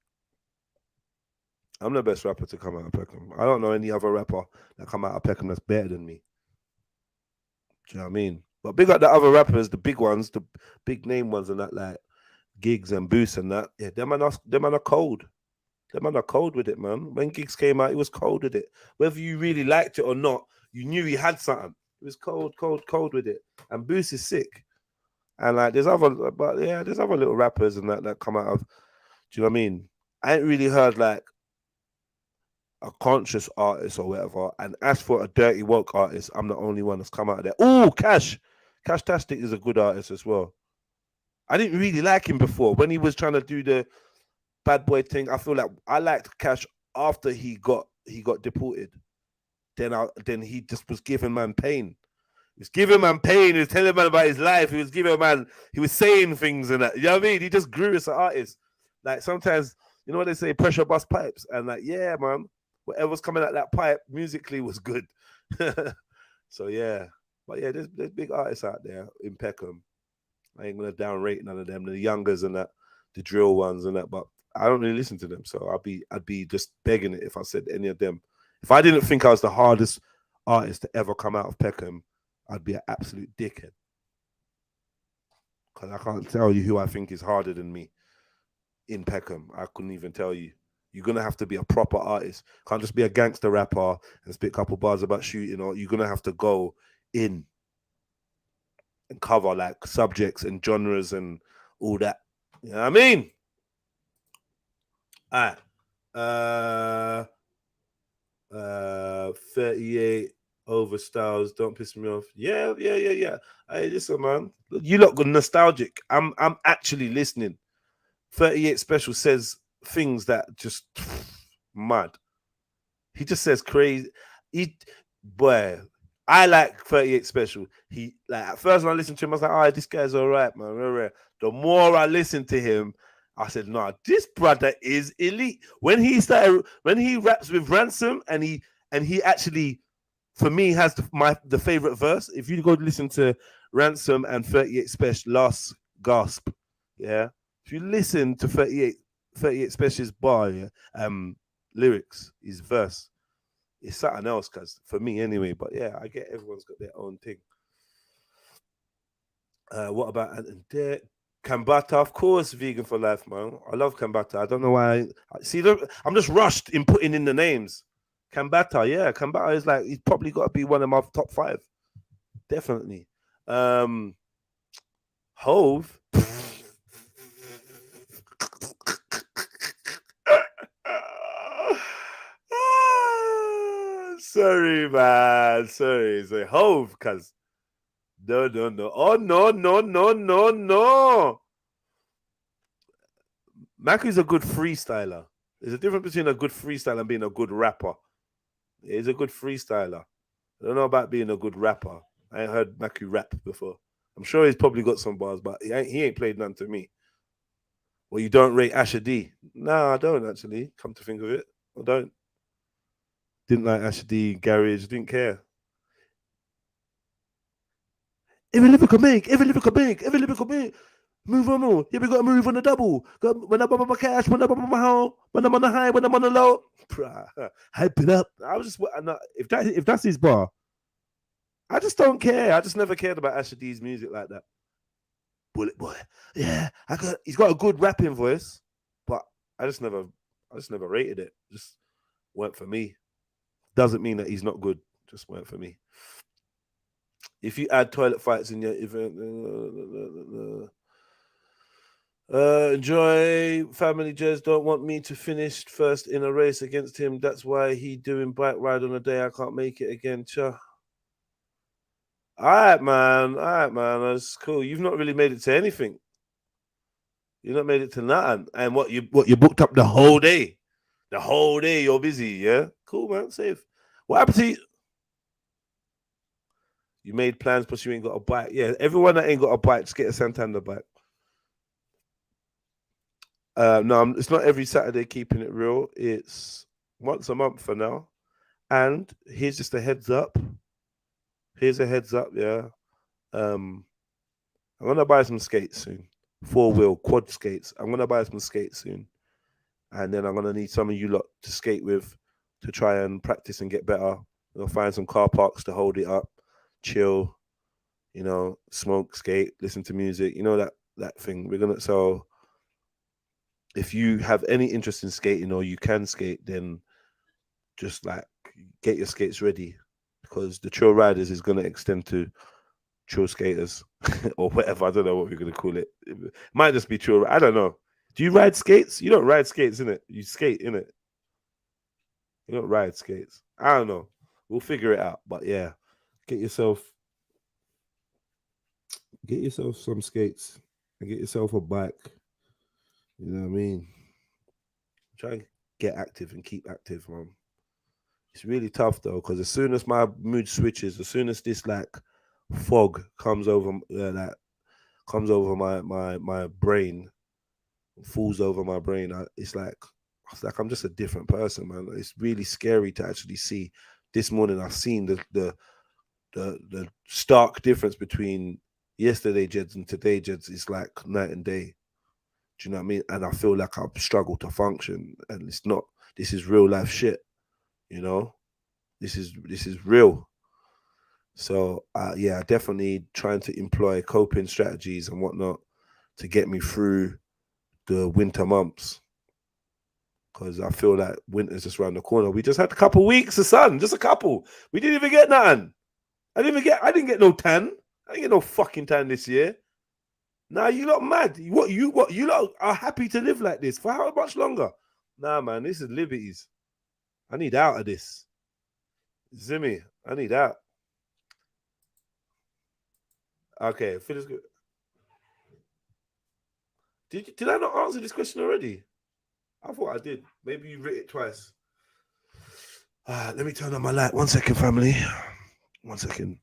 I'm the best rapper to come out of Peckham. I don't know any other rapper that come out of Peckham that's better than me. Do you know what I mean? But big up the other rappers, the big ones, the big name ones and that, like gigs and boosts and that. Yeah, them man are cold. Them man are cold with it, man. When gigs came out, he was cold with it. Whether you really liked it or not, you knew he had something. He was cold with it. And Boost is sick. And like there's other little rappers and that come out of. Do you know what I mean? I ain't really heard like a conscious artist or whatever. And as for a dirty woke artist, I'm the only one that's come out of there. Oh, Cash Tastic is a good artist as well. I didn't really like him before when he was trying to do the bad boy thing. I feel like I liked Cash after he got deported. Then he just was giving man pain. He was giving man pain. He was telling man about his life. He was saying things and that. You know what I mean? He just grew as an artist. Like sometimes, you know what they say, pressure bust pipes. And like, yeah, man, whatever's coming out that pipe musically was good. So yeah. But yeah, there's big artists out there in Peckham. I ain't gonna downrate none of them, the youngers and that, the drill ones and that, but I don't really listen to them. So I'd be just begging it if I said any of them. If I didn't think I was the hardest artist to ever come out of Peckham, I'd be an absolute dickhead. Because I can't tell you who I think is harder than me in Peckham. I couldn't even tell you. You're gonna have to be a proper artist. Can't just be a gangster rapper and spit a couple bars about shooting, or you're gonna have to go in and cover like subjects and genres and all that. You know what I mean? All right. 38 over styles. Don't piss me off. Yeah. Hey, listen, man. You lot got nostalgic. I'm actually listening. 38 Special says things that just mad. He just says crazy. Boy, I like 38 Special. He like at first when I listened to him, I was like, "Oh, this guy's all right, man." The more I listened to him, I said, "Nah, this brother is elite." When he raps with Ransom, and he actually, for me, has the favorite verse. If you go listen to Ransom and 38 Special, Last Gasp, yeah. If you listen to 38 Special's bar, yeah, lyrics, his verse. It's something else, cause for me anyway. But yeah, I get everyone's got their own thing. What about Kambata? Of course, vegan for life, man. I love Kambata. I don't know why. I'm just rushed in putting in the names. Kambata, yeah, Kambata is like he's probably got to be one of my top 5, definitely. Hove. Sorry, man. Sorry. Say Hove, cuz. No. Oh, no. Maku's a good freestyler. There's a difference between a good freestyler and being a good rapper. He's a good freestyler. I don't know about being a good rapper. I ain't heard Maku rap before. I'm sure he's probably got some bars, but he ain't played none to me. Well, you don't rate Asher D? No, I don't actually. Come to think of it, I don't. Didn't like Asher D, Garage, didn't care. Every lyrical make. Move on more. Yeah, we got to move on the double. When I'm on my cash, when I'm on my home, when I'm on the high, when I'm on the low. Hype it up. I was just, if that's his bar, I just don't care. I just never cared about Asher D's music like that. Bullet boy. Yeah, he's got a good rapping voice, but I just never rated it. Just weren't for me. Doesn't mean that he's not good. Just weren't for me. If you add toilet fights in your event, enjoy family judge don't want me to finish first in a race against him. That's why he doing bike ride on a day I can't make it again. Cha. All right, man. That's cool. You've not really made it to anything. You've not made it to nothing. And what you booked up the whole day. The whole day you're busy, yeah? Cool, man. Safe. What happened to you? You made plans, but you ain't got a bike. Yeah, everyone that ain't got a bike, just get a Santander bike. No, it's not every Saturday keeping it real. It's once a month for now. And here's just a heads up. Here's a heads up, yeah. I'm gonna buy some skates soon. 4-wheel quad skates. I'm gonna buy some skates soon. And then I'm gonna need some of you lot to skate with to try and practice and get better. We'll find some car parks to hold it up, chill, smoke, skate, listen to music, that thing. if you have any interest in skating or you can skate, then just like get your skates ready, because the Trill Riders is going to extend to Trill Skaters or whatever. I don't know what we're going to call it. It might just be Trill. I don't know. Do you ride skates? You don't ride skates, innit? You skate, innit? You don't ride skates. I don't know. We'll figure it out. But yeah, get yourself some skates and get yourself a bike. You know what I mean? Try and get active and keep active, man. It's really tough though, because as soon as my mood switches, as soon as this like fog comes over, my brain, falls over my brain, it's like I'm just a different person, man. It's really scary to actually see. This morning I've seen the stark difference between yesterday Jeds and today Jeds. It's like night and day. Do you know what I mean? And I feel like I've struggled to function, and it's not. This is real life shit, you know. This is real. So yeah, definitely trying to employ coping strategies and whatnot to get me through the winter months, because I feel like winter's just around the corner. We just had a couple weeks of sun, just a couple. We didn't even get nothing. I didn't get no tan. I didn't get no fucking tan this year. Nah, you lot mad. You lot are happy to live like this for how much longer? Nah, man, this is liberties. I need out of this. Zimmy, I need out. Okay, finish good. Did I not answer this question already? I thought I did. Maybe you read it twice. Let me turn on my light. 1 second, family. 1 second.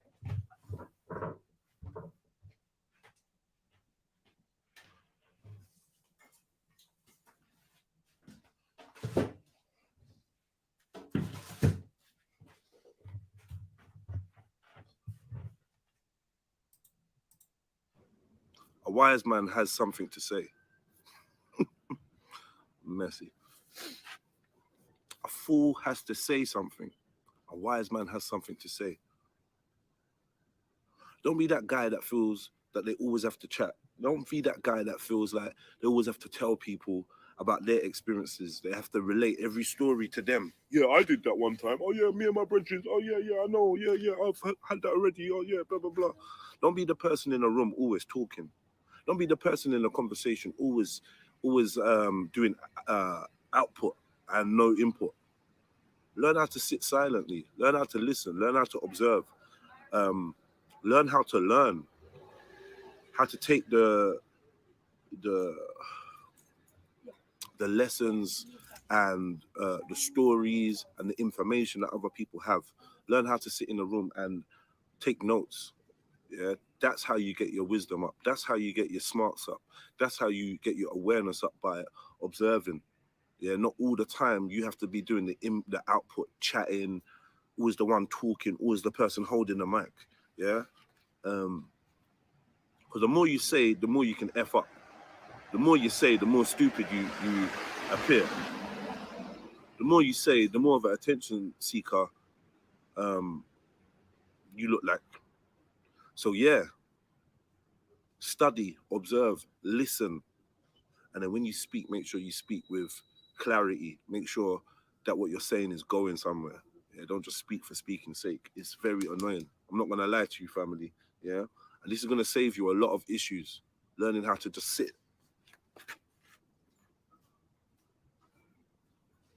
A wise man has something to say. Messy. A fool has to say something. A wise man has something to say. Don't be that guy that feels that they always have to chat. Don't be that guy that feels like they always have to tell people about their experiences. They have to relate every story to them. Yeah, I did that one time. Oh yeah, me and my brethren. Oh yeah, I know. Yeah, I've had that already. Oh yeah, blah blah blah. Don't be the person in a room always talking. Don't be the person in a conversation always doing output and no input. Learn how to sit silently. Learn how to listen. Learn how to observe. Learn how to learn. How to take the lessons and the stories and the information that other people have. Learn how to sit in a room and take notes. Yeah, that's how you get your wisdom up. That's how you get your smarts up. That's how you get your awareness up, by observing. Yeah, not all the time you have to be doing the output, chatting, always the one talking, always the person holding the mic. Yeah, because the more you say, the more you can F up. The more you say, the more stupid you appear. The more you say, the more of an attention seeker you look like. So yeah, study, observe, listen, and then when you speak, make sure you speak with clarity. Make sure that what you're saying is going somewhere. Yeah, don't just speak for speaking's sake. It's very annoying. I'm not gonna lie to you, family. Yeah, and this is gonna save you a lot of issues. Learning how to just sit,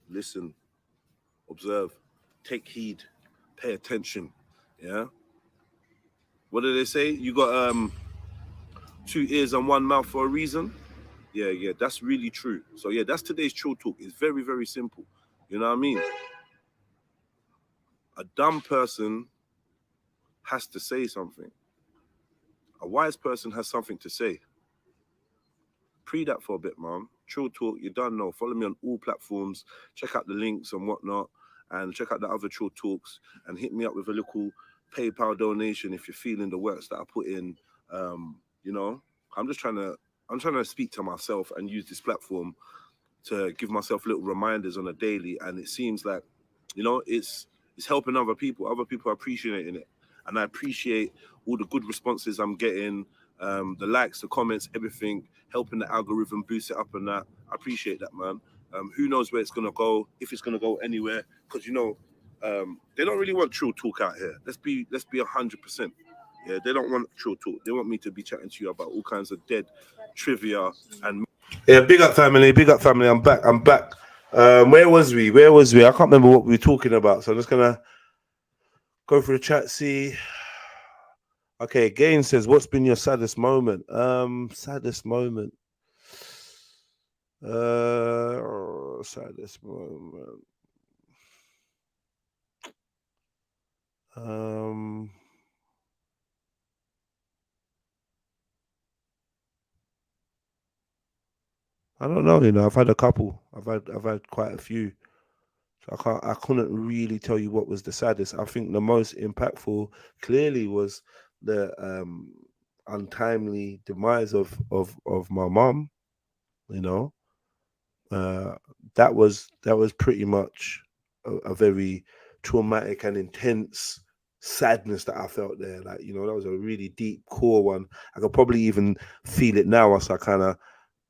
listen, observe, take heed, pay attention. Yeah. What do they say? You got 2 ears and 1 mouth for a reason. Yeah, that's really true. So yeah, that's today's chill talk. It's very, very simple. You know what I mean? A dumb person has to say something. A wise person has something to say. Pre that for a bit, man. Chill talk, you done know. Follow me on all platforms. Check out the links and whatnot, and check out the other chill talks. And hit me up with a little PayPal donation if you're feeling the works that I put in. You know, I'm trying to speak to myself and use this platform to give myself little reminders on a daily. And it seems like, you know, it's helping other people. Other people are appreciating it, and I appreciate all the good responses I'm getting. the likes, the comments, everything, helping the algorithm boost it up and that. I appreciate that, man. Who knows where it's gonna go, if it's gonna go anywhere? Because they don't really want trill talk out here. Let's be 100%. Yeah, they don't want trill talk. They want me to be chatting to you about all kinds of dead trivia and. Yeah, big up family, big up family. I'm back. Where was we? I can't remember what we were talking about. So I'm just gonna go through the chat, see. Okay, Gain says, what's been your saddest moment? Saddest moment. Saddest moment. I don't know, I've had a couple. I've had quite a few. So I couldn't really tell you what was the saddest. I think the most impactful clearly was the untimely demise of my mom. That was pretty much a very traumatic and intense sadness that I felt there. Like, that was a really deep core one. I could probably even feel it now as I kind of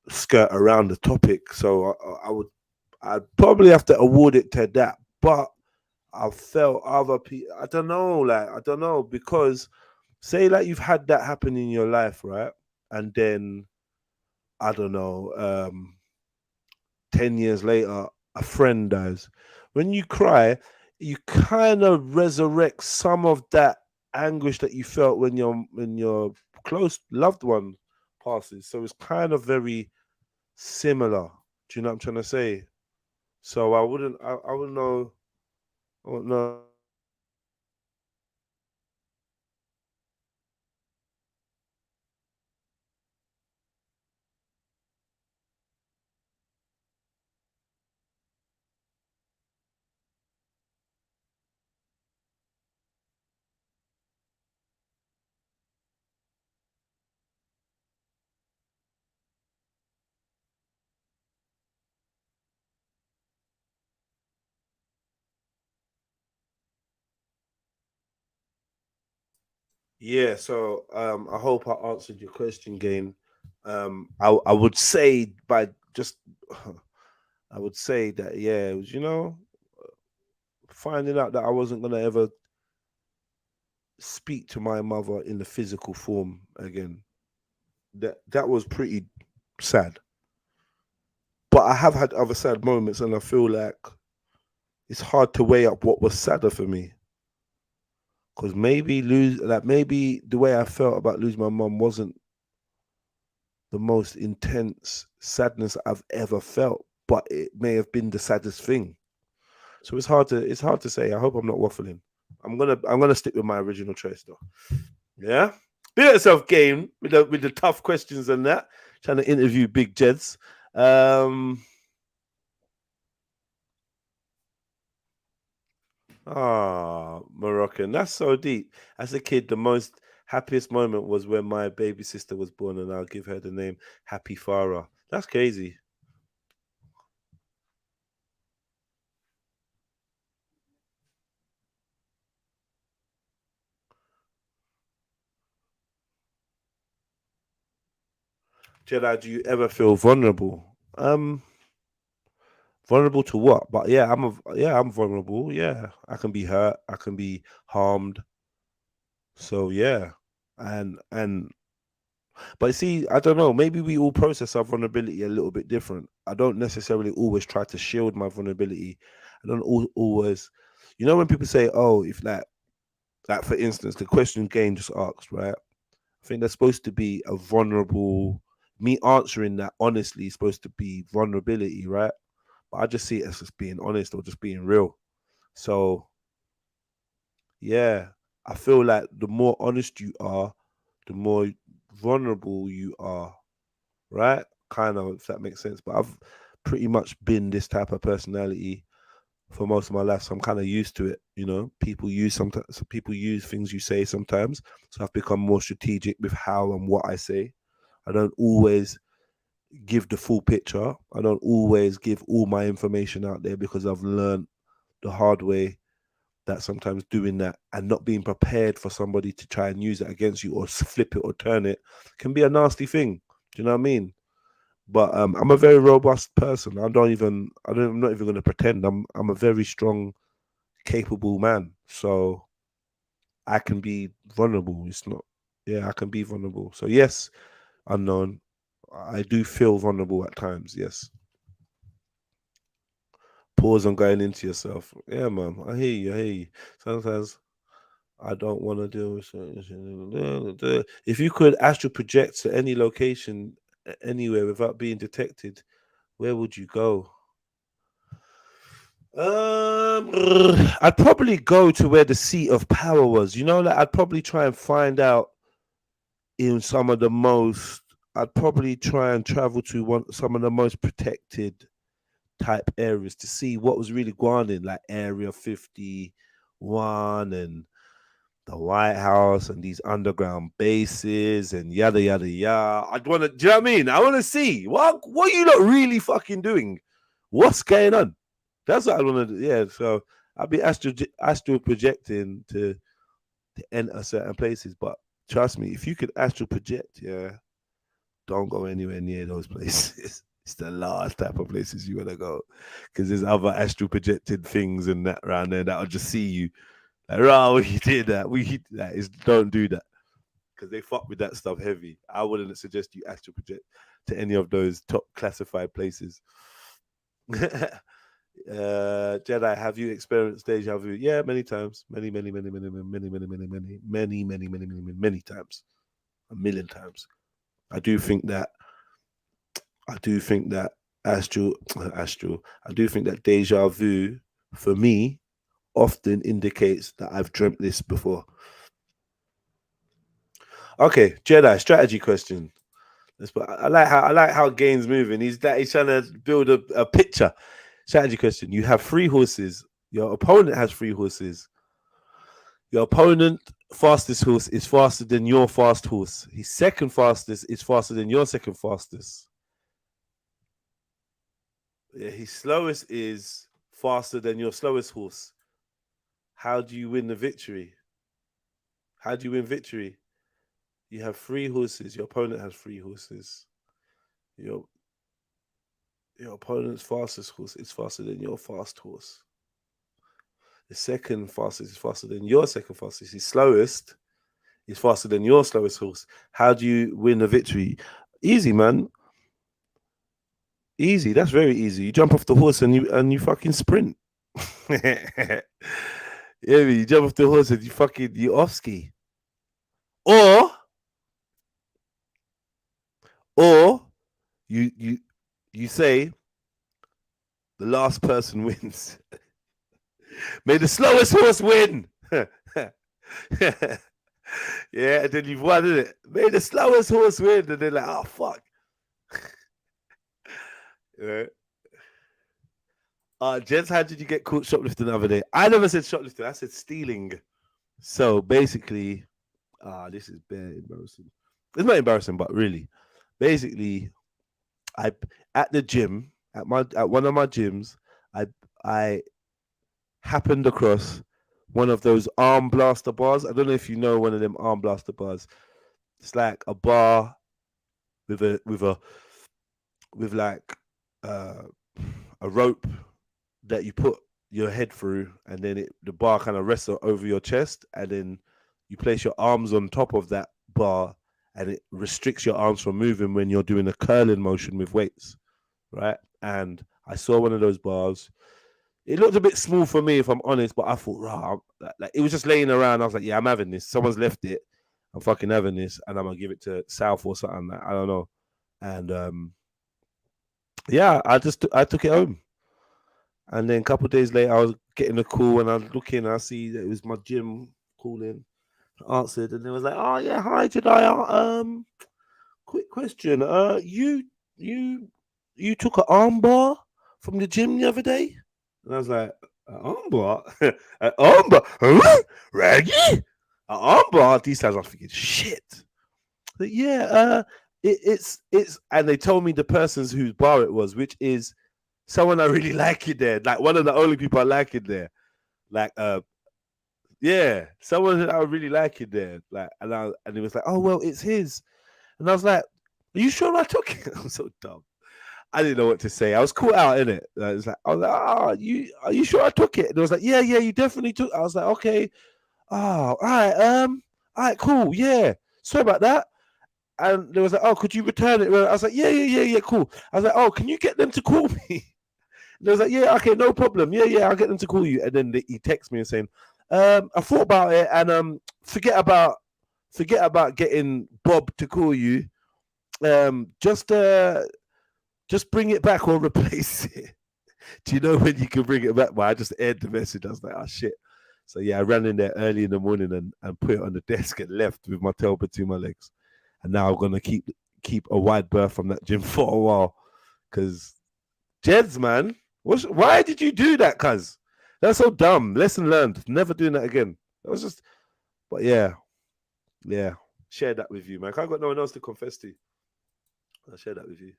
skirt around the topic. So I'd probably have to award it to that. But I felt other people, I don't know, because say like you've had that happen in your life, right? And then, I don't know, 10 years later, a friend dies. When you cry, you kind of resurrect some of that anguish that you felt when your close loved one passes. So it's kind of very similar. Do you know what I'm trying to say? So I wouldn't know. I wouldn't know. Yeah, so I hope I answered your question, Gain. I would say I would say that yeah, it was finding out that I wasn't gonna ever speak to my mother in the physical form again. That was pretty sad. But I have had other sad moments, and I feel like it's hard to weigh up what was sadder for me. Because maybe the way I felt about losing my mum wasn't the most intense sadness I've ever felt, but it may have been the saddest thing. So it's hard to say. I hope I'm not waffling. I'm gonna stick with my original choice though. Yeah. Be yourself game with the tough questions and that. Trying to interview Big Jeds. Moroccan. That's so deep. As a kid, the most happiest moment was when my baby sister was born, and I'll give her the name Happy Farah. That's crazy. Jedi, do you ever feel vulnerable? Vulnerable to what? But yeah, I'm vulnerable. Yeah, I can be hurt. I can be harmed. So yeah, and but see, I don't know. Maybe we all process our vulnerability a little bit different. I don't necessarily always try to shield my vulnerability. I don't always, when people say, "Oh, if like for instance, the question Game just asked, right? I think there's supposed to be a vulnerable. Me answering that honestly is supposed to be vulnerability, right? But I just see it as just being honest or just being real. So yeah, I feel like the more honest you are, the more vulnerable you are, right? Kind of, if that makes sense. But I've pretty much been this type of personality for most of my life, so I'm kind of used to it. People use things you say sometimes, so I've become more strategic with how and what I say. I don't always give the full picture. I don't always give all my information out there because I've learned the hard way that sometimes doing that and not being prepared for somebody to try and use it against you or flip it or turn it can be a nasty thing. Do you know what I mean? But I'm a very robust person. I'm not even going to pretend. I'm a very strong, capable man. So I can be vulnerable. It's not, yeah, I can be vulnerable. So yes, unknown, I do feel vulnerable at times. Yes. Pause on going into yourself. Yeah, man. I hear you. I hear you. Sometimes I don't want to deal with certain. If you could astral project to any location anywhere without being detected, where would you go? I'd probably go to where the seat of power was. You know, like I'd probably try and find out in some of the most. I'd probably try and travel to some of the most protected type areas to see what was really going on in like Area 51 and the White House and these underground bases and yada yada yada. I'd want to, do you know what I mean? I want to see what are you lot really fucking doing? What's going on? That's what I want to do. Yeah, so I'd be astral projecting to enter certain places. But trust me, if you could astral project, yeah, don't go anywhere near those places. It's the last type of places you want to go because there's other astral projected things and that around there that'll just see you. Like, oh, we did that. Don't do that because they fuck with that stuff heavy. I wouldn't suggest you astral project to any of those top classified places. Jedi, have you experienced deja vu? Yeah, many times. Many times. A million times. I do think that astral. I do think that deja vu for me often indicates that I've dreamt this before. Okay, Jedi, strategy question. I like how Gain's moving. He's trying to build a picture. Strategy question. You have 3 horses. Your opponent has 3 horses. Your opponent fastest horse is faster than your fast horse. His second fastest is faster than your second fastest. Yeah, his slowest is faster than your slowest horse. How do you win the victory? How do you win victory? You have 3 horses. Your opponent has 3 horses. Your opponent's fastest horse is faster than your fast horse. The second fastest is faster than your second fastest. His slowest is faster than your slowest horse. How do you win a victory? Easy, man. Easy. That's very easy. You jump off the horse and you fucking sprint. Yeah, you jump off the horse and you off ski. Or you say the last person wins. May the slowest horse win. Yeah, and then you've won, isn't it? May the slowest horse win. And they're like, oh, fuck. Jens, how did you get caught shoplifting the other day? I never said shoplifting. I said stealing. So basically, this is very embarrassing. It's not embarrassing, but really. Basically, at the gym, at one of my gyms, I happened across one of those arm blaster bars. I don't know if you know one of them arm blaster bars. It's like a bar with like a rope that you put your head through, and then the bar kind of rests over your chest, and then you place your arms on top of that bar, and it restricts your arms from moving when you're doing a curling motion with weights, right? And I saw one of those bars. It looked a bit small for me, if I'm honest, but I thought, like it was just laying around. I was like, yeah, I'm having this. Someone's left it. I'm fucking having this, and I'm gonna give it to South or something. Like, I don't know. And yeah, I took it home. And then a couple of days later, I was getting a call, and I was looking, and I see that it was my gym calling. I answered, and it was like, oh yeah, hi, Jedi. Quick question. You took an arm bar from the gym the other day? And I was like, an arm bar? An arm bar? Huh? Raggy? An arm bar? These times I'm thinking, shit. But yeah, it's and they told me the person's whose bar it was, which is someone I really like in there. Like one of the only people I like in there. Like Yeah, someone that I really like it there. Like, and he was like, "Oh well, it's his," and I was like, "Are you sure I took it?" I'm so dumb. I didn't know what to say. I was caught out in it. I was like, are you sure I took it?" And it was like, "Yeah, you definitely took." I was like, "Okay, oh, all right, cool, yeah. Sorry about that." And they was like, "Oh, could you return it?" I was like, "Yeah, cool." I was like, "Oh, can you get them to call me?" And they was like, "Yeah, okay, no problem. Yeah, I'll get them to call you." And then he texts me and saying, "I thought about it, and forget about getting Bob to call you. Just bring it back or replace it." Do you know when you can bring it back? Well, I just aired the message. I was like, "Oh shit." So yeah, I ran in there early in the morning and put it on the desk and left with my tail between my legs. And now I'm gonna keep a wide berth from that gym for a while. Cause Jeds, man, why did you do that, cuz? That's so dumb. Lesson learned. Never doing that again. That was just, but yeah. Share that with you, man. I got no one else to confess to. I'll share that with you.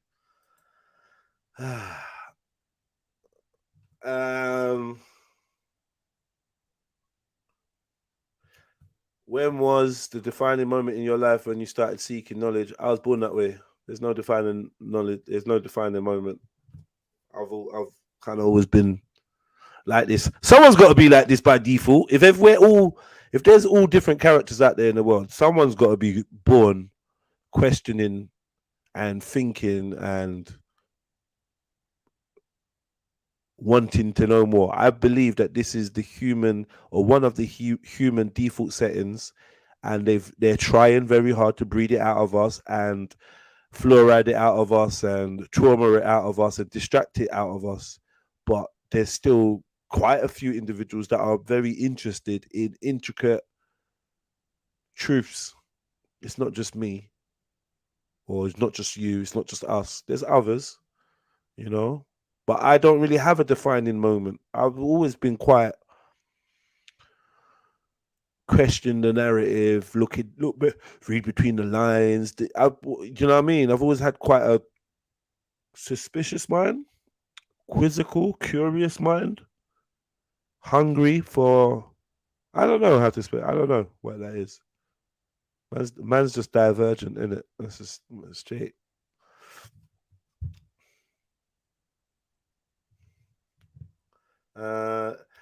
When was the defining moment in your life when you started seeking knowledge? I was born that way. There's no defining knowledge. There's no defining moment. I've kind of always been like this. Someone's got to be like this by default. If there's all different characters out there in the world, someone's got to be born questioning and thinking and wanting to know more. I believe that this is the human or one of the human default settings, and they're trying very hard to breed it out of us and fluoride it out of us and trauma it out of us and distract it out of us. But there's still quite a few individuals that are very interested in intricate truths. It's not just me, or it's not just you, it's not just us. There's others, you know. But I don't really have a defining moment. I've always been quite question the narrative, read between the lines. You know what I mean? I've always had quite a suspicious mind, quizzical, curious mind, hungry for. I don't know how to explain. I don't know what that is. Man's just divergent, isn't it? That's just straight.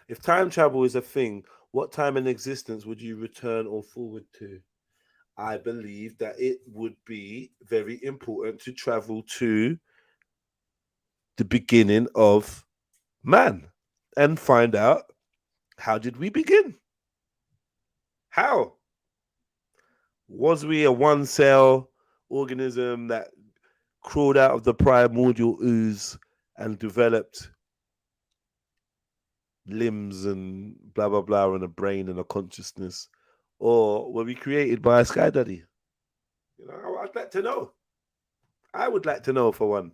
If time travel is a thing, what time in existence would you return or forward to? I believe that it would be very important to travel to the beginning of man and find out, how did we begin? How? Was we a one cell organism that crawled out of the primordial ooze and developed limbs and blah blah blah and a brain and a consciousness, or were we created by a sky daddy? You know, I'd like to know. I would like to know, for one.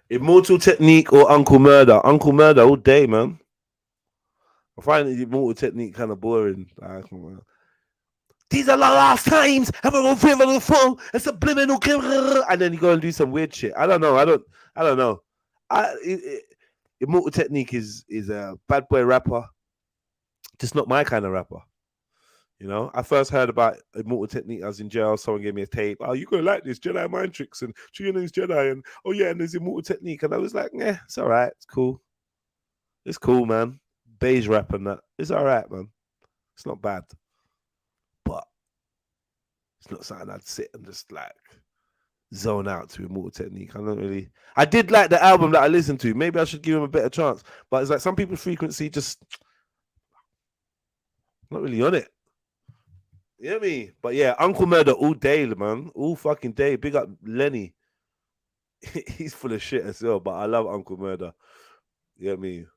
Immortal Technique or Uncle Murder? Uncle Murder all day, man. I find the Immortal Technique kind of boring. Like, these are the last times I'm gonna feel the phone. It's subliminal, and then you go and do some weird shit. I don't know. Immortal Technique is a bad boy rapper. Just not my kind of rapper. You know, I first heard about Immortal Technique. I was in jail. Someone gave me a tape. Oh, you gonna like this Jedi mind tricks and Trillion's Jedi, and oh yeah, and there's Immortal Technique. And I was like, yeah, it's all right. It's cool. It's cool, man. Beige rap and that. It's all right, man. It's not bad, but it's not something I'd sit and just like zone out to Immortal Technique. I don't really. I did like the album that I listened to. Maybe I should give him a better chance. But it's like some people's frequency just not really on it. You know what I mean? But yeah, Uncle Murder all day, man. All fucking day. Big up Lenny. He's full of shit as well, but I love Uncle Murder. You know what I mean?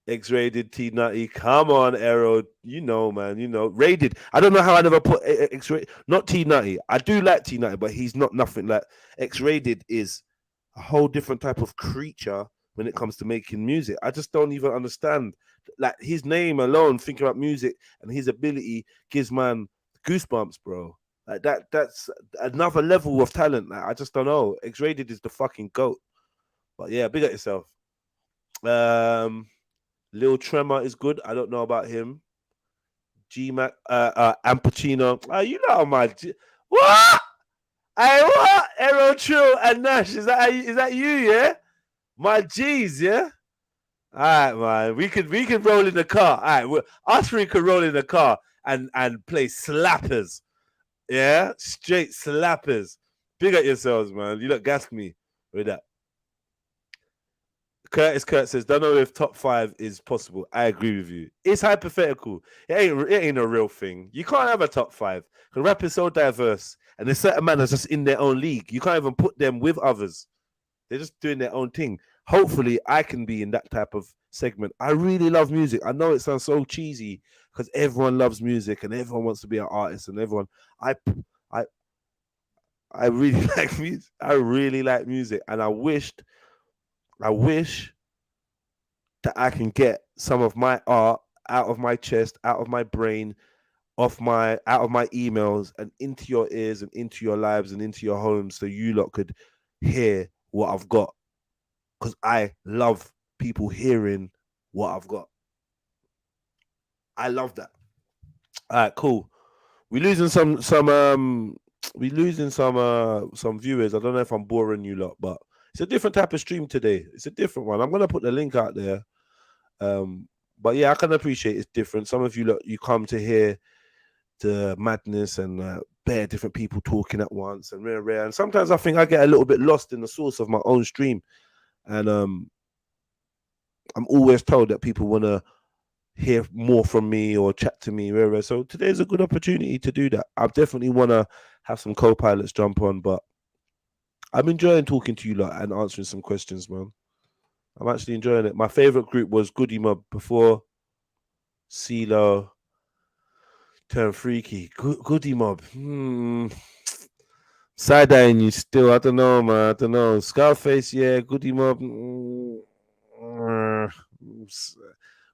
X-rated, T-Nutty. Come on, Arrow. You know, man. You know, rated. I don't know how I never put X-rated. Not T-Nutty. I do like T-Nutty, but he's not nothing like X-rated is a whole different type of creature when it comes to making music. I just don't even understand. Like his name alone, thinking about music and his ability gives man goosebumps, bro. Like that's another level of talent. Like, I just don't know. X-rated is the fucking goat. But yeah, big up yourself. Lil Tremor is good. I don't know about him. G-Mac, Ampachino. You know my what? Hey, what? Aero Trill and Nash. Is that you? Yeah, my G's. Yeah. All right, man. We could roll in the car. All right, us three could roll in the car and play slappers. Yeah, straight slappers. Big up yourselves, man. You look gassed me with that. Kurt says, don't know if top 5 is possible. I agree with you. It's hypothetical. It ain't a real thing. You can't have a top 5. Because rap is so diverse. And there's certain man that's just in their own league. You can't even put them with others. They're just doing their own thing. Hopefully, I can be in that type of segment. I really love music. I know it sounds so cheesy because everyone loves music and everyone wants to be an artist and everyone. I really like music. I really like music. And I wish that I can get some of my art out of my chest, out of my brain, out of my emails and into your ears and into your lives and into your homes so you lot could hear what I've got. Because I love people hearing what I've got. I love that. All right, cool. We're losing some viewers. I don't know if I'm boring you lot, but it's a different type of stream today. It's a different one. I'm gonna put the link out there. But yeah, I can appreciate it's different. Some of you lot, you come to hear the madness and bare different people talking at once and rare. And sometimes I think I get a little bit lost in the source of my own stream. And I'm always told that people want to hear more from me or chat to me, rare. So today's a good opportunity to do that. I definitely want to have some co-pilots jump on, but I'm enjoying talking to you lot and answering some questions, man. I'm actually enjoying it. My favorite group was Goody Mob before CeeLo turned Freaky. Goody Mob. Side-eyeing you still. I don't know, man. I don't know. Scarface, yeah. Goody Mob.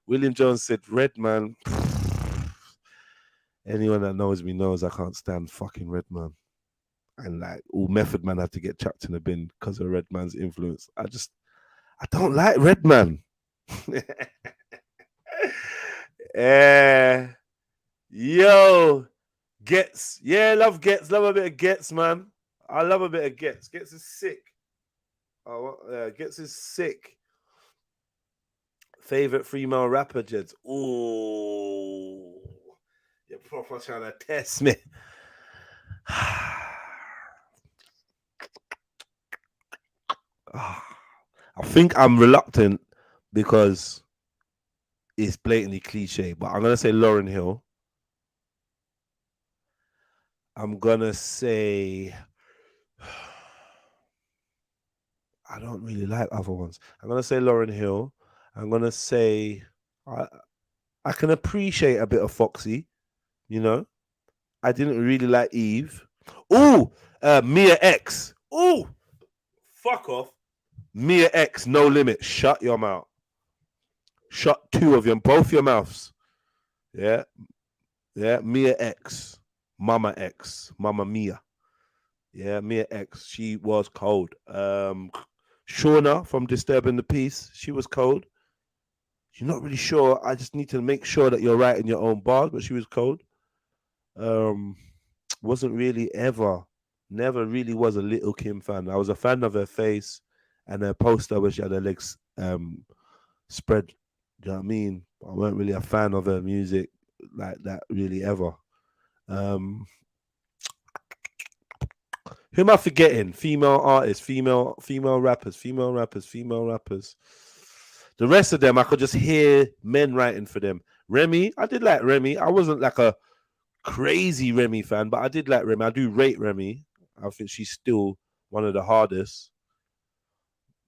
William Jones said, Redman. Anyone that knows me knows I can't stand fucking Redman. And like all Method Man had to get chucked in the bin because of Redman's influence. I don't like Redman. Yo, Gets. Yeah, love Gets. Love a bit of Gets, man. I love a bit of Gets. Gets is sick. Gets is sick. Favorite female rapper, Jeds. Ooh. You're proper trying to test me. I think I'm reluctant because it's blatantly cliche, but I'm going to say Lauryn Hill. I'm going to say... I don't really like other ones. I'm going to say Lauryn Hill. I'm going to say... I can appreciate a bit of Foxy, you know. I didn't really like Eve. Ooh, Mia X. Ooh, fuck off. Mia X, No Limit. Shut your mouth. Shut both your mouths. Yeah. Mia X. Mama X. Mama Mia. Yeah, Mia X. She was cold. Shauna from Disturbing the Peace. She was cold. You're not really sure. I just need to make sure that you're writing your own bars, but she was cold. Wasn't really never really was a Little Kim fan. I was a fan of her face and her poster where she had her legs spread. Do you know what I mean? I weren't really a fan of her music like that really ever. Who am I forgetting? Female artists, female rappers. The rest of them, I could just hear men writing for them. Remy, I did like Remy. I wasn't like a crazy Remy fan, but I did like Remy. I do rate Remy. I think she's still one of the hardest.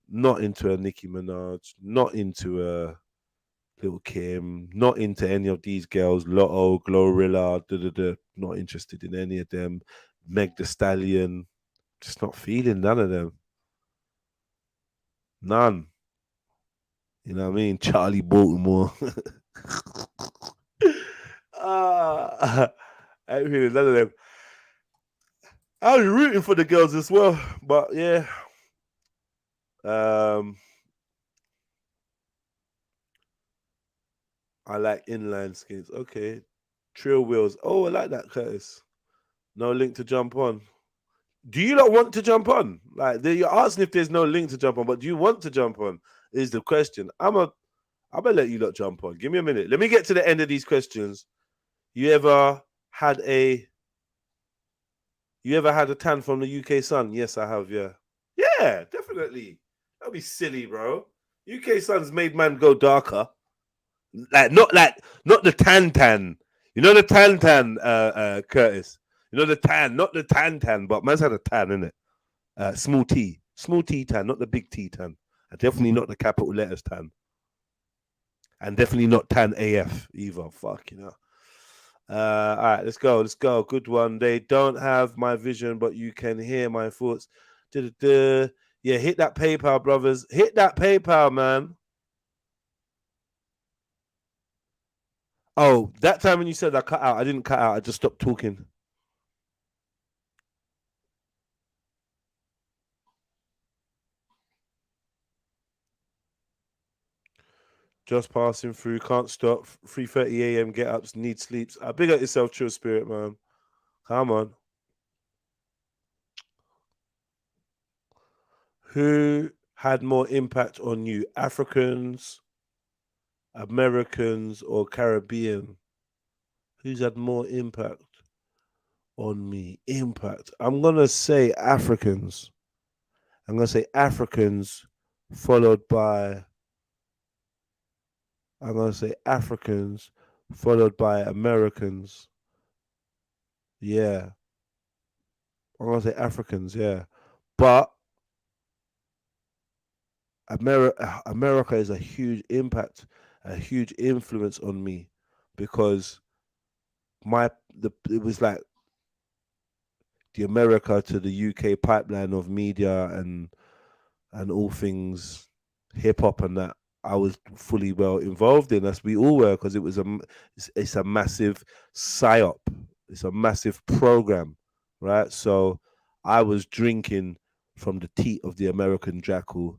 Not into a Nicki Minaj. Not into a Lil Kim, not into any of these girls. Lotto, Glorilla, not interested in any of them. Meg the Stallion, just not feeling none of them. None. You know what I mean? Charlie Baltimore. I ain't feeling none of them. I was rooting for the girls as well, but yeah. I like inline skates. Okay. Trill wheels. Oh, I like that, Curtis. No link to jump on. Do you not want to jump on? Like you're asking if there's no link to jump on, but do you want to jump on? Is the question. I'm gonna let you lot jump on. Give me a minute. Let me get to the end of these questions. You ever had a tan from the UK sun? Yes, I have, yeah. Yeah, definitely. That'd be silly, bro. UK sun's made man go darker. Not the tan. You know the tan, Curtis. You know the tan, not the tan, but man's had a tan, innit? Small T tan, not the big T tan. And definitely not the capital letters tan. And definitely not tan AF either. Fuck, you know. All right, let's go. Good one. They don't have my vision, but you can hear my thoughts. Yeah, hit that PayPal, brothers. Hit that PayPal, man. Oh, that time when you said I cut out, I didn't cut out. I just stopped talking. Just passing through, can't stop. 3:30 a.m. get ups, need sleeps. Big up yourself, True Spirit, man. Come on. Who had more impact on you, Africans, Americans, or Caribbean? Who's had more impact on me? I'm gonna say Africans. Followed by. I'm gonna say Africans, followed by Americans. Yeah. I'm gonna say Africans, yeah. But America is a huge impact, a huge influence on me, because it was like the America to the UK pipeline of media and all things hip hop and that I was fully well involved in, as we all were, because it's a massive psyop, it's a massive program, right? So I was drinking from the teat of the American jackal,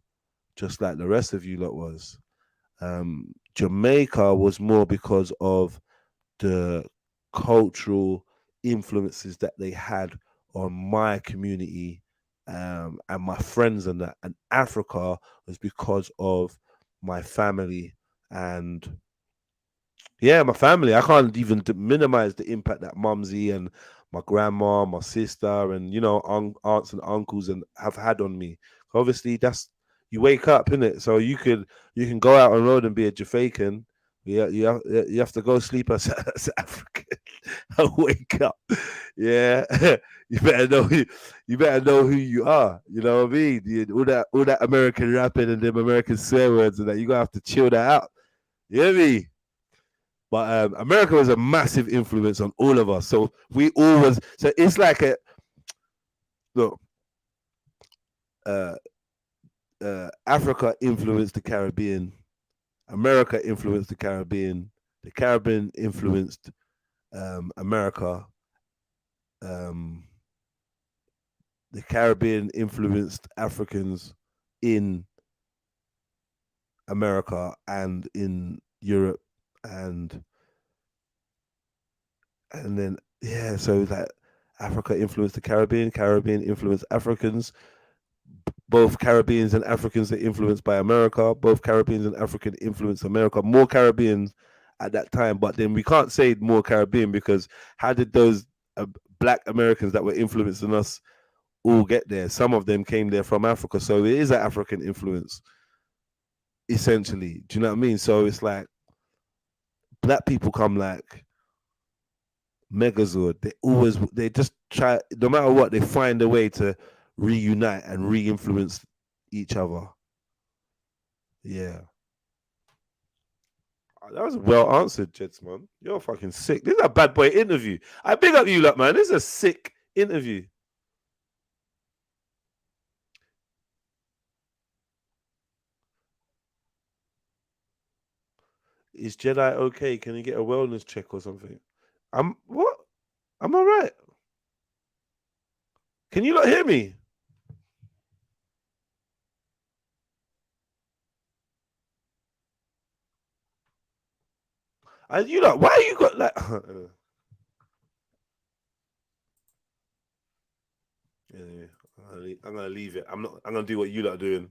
just like the rest of you lot was. Jamaica was more because of the cultural influences that they had on my community and my friends and that. And Africa was because of my family and my family. I can't even minimize the impact that Mumsy and my grandma, my sister, and aunts and uncles and have had on me. Obviously, that's you wake up, innit? So you can go out on the road and be a Jamaican. You have to go sleep as African and wake up. Yeah, you better know who you are. You know what I mean? All that American rapping and them American swear words and that, you gonna have to chill that out. You hear me? But America was a massive influence on all of us. So it's like look, Africa influenced the Caribbean. America influenced the Caribbean. The Caribbean influenced America. The Caribbean influenced Africans in America and in Europe, and then so that Africa influenced the Caribbean influenced Africans. Both Caribbeans and Africans are influenced by America. Both Caribbeans and African influence America. More Caribbeans at that time, but then we can't say more Caribbean, because how did those Black Americans that were influencing us all get there? Some of them came there from Africa, so it is an African influence, essentially. Do you know what I mean? So it's like Black people come like Megazord. They just try, no matter what, they find a way to reunite and re-influence each other. Yeah. That was well answered, Jets, man. You're fucking sick. This is a bad boy interview. I big up you lot, man. This is a sick interview. Is Jedi okay? Can you get a wellness check or something? What? I'm all right. Can you not hear me? And you lot, why you got like? Anyway, I'm gonna leave it. I'm gonna do what you lot are doing.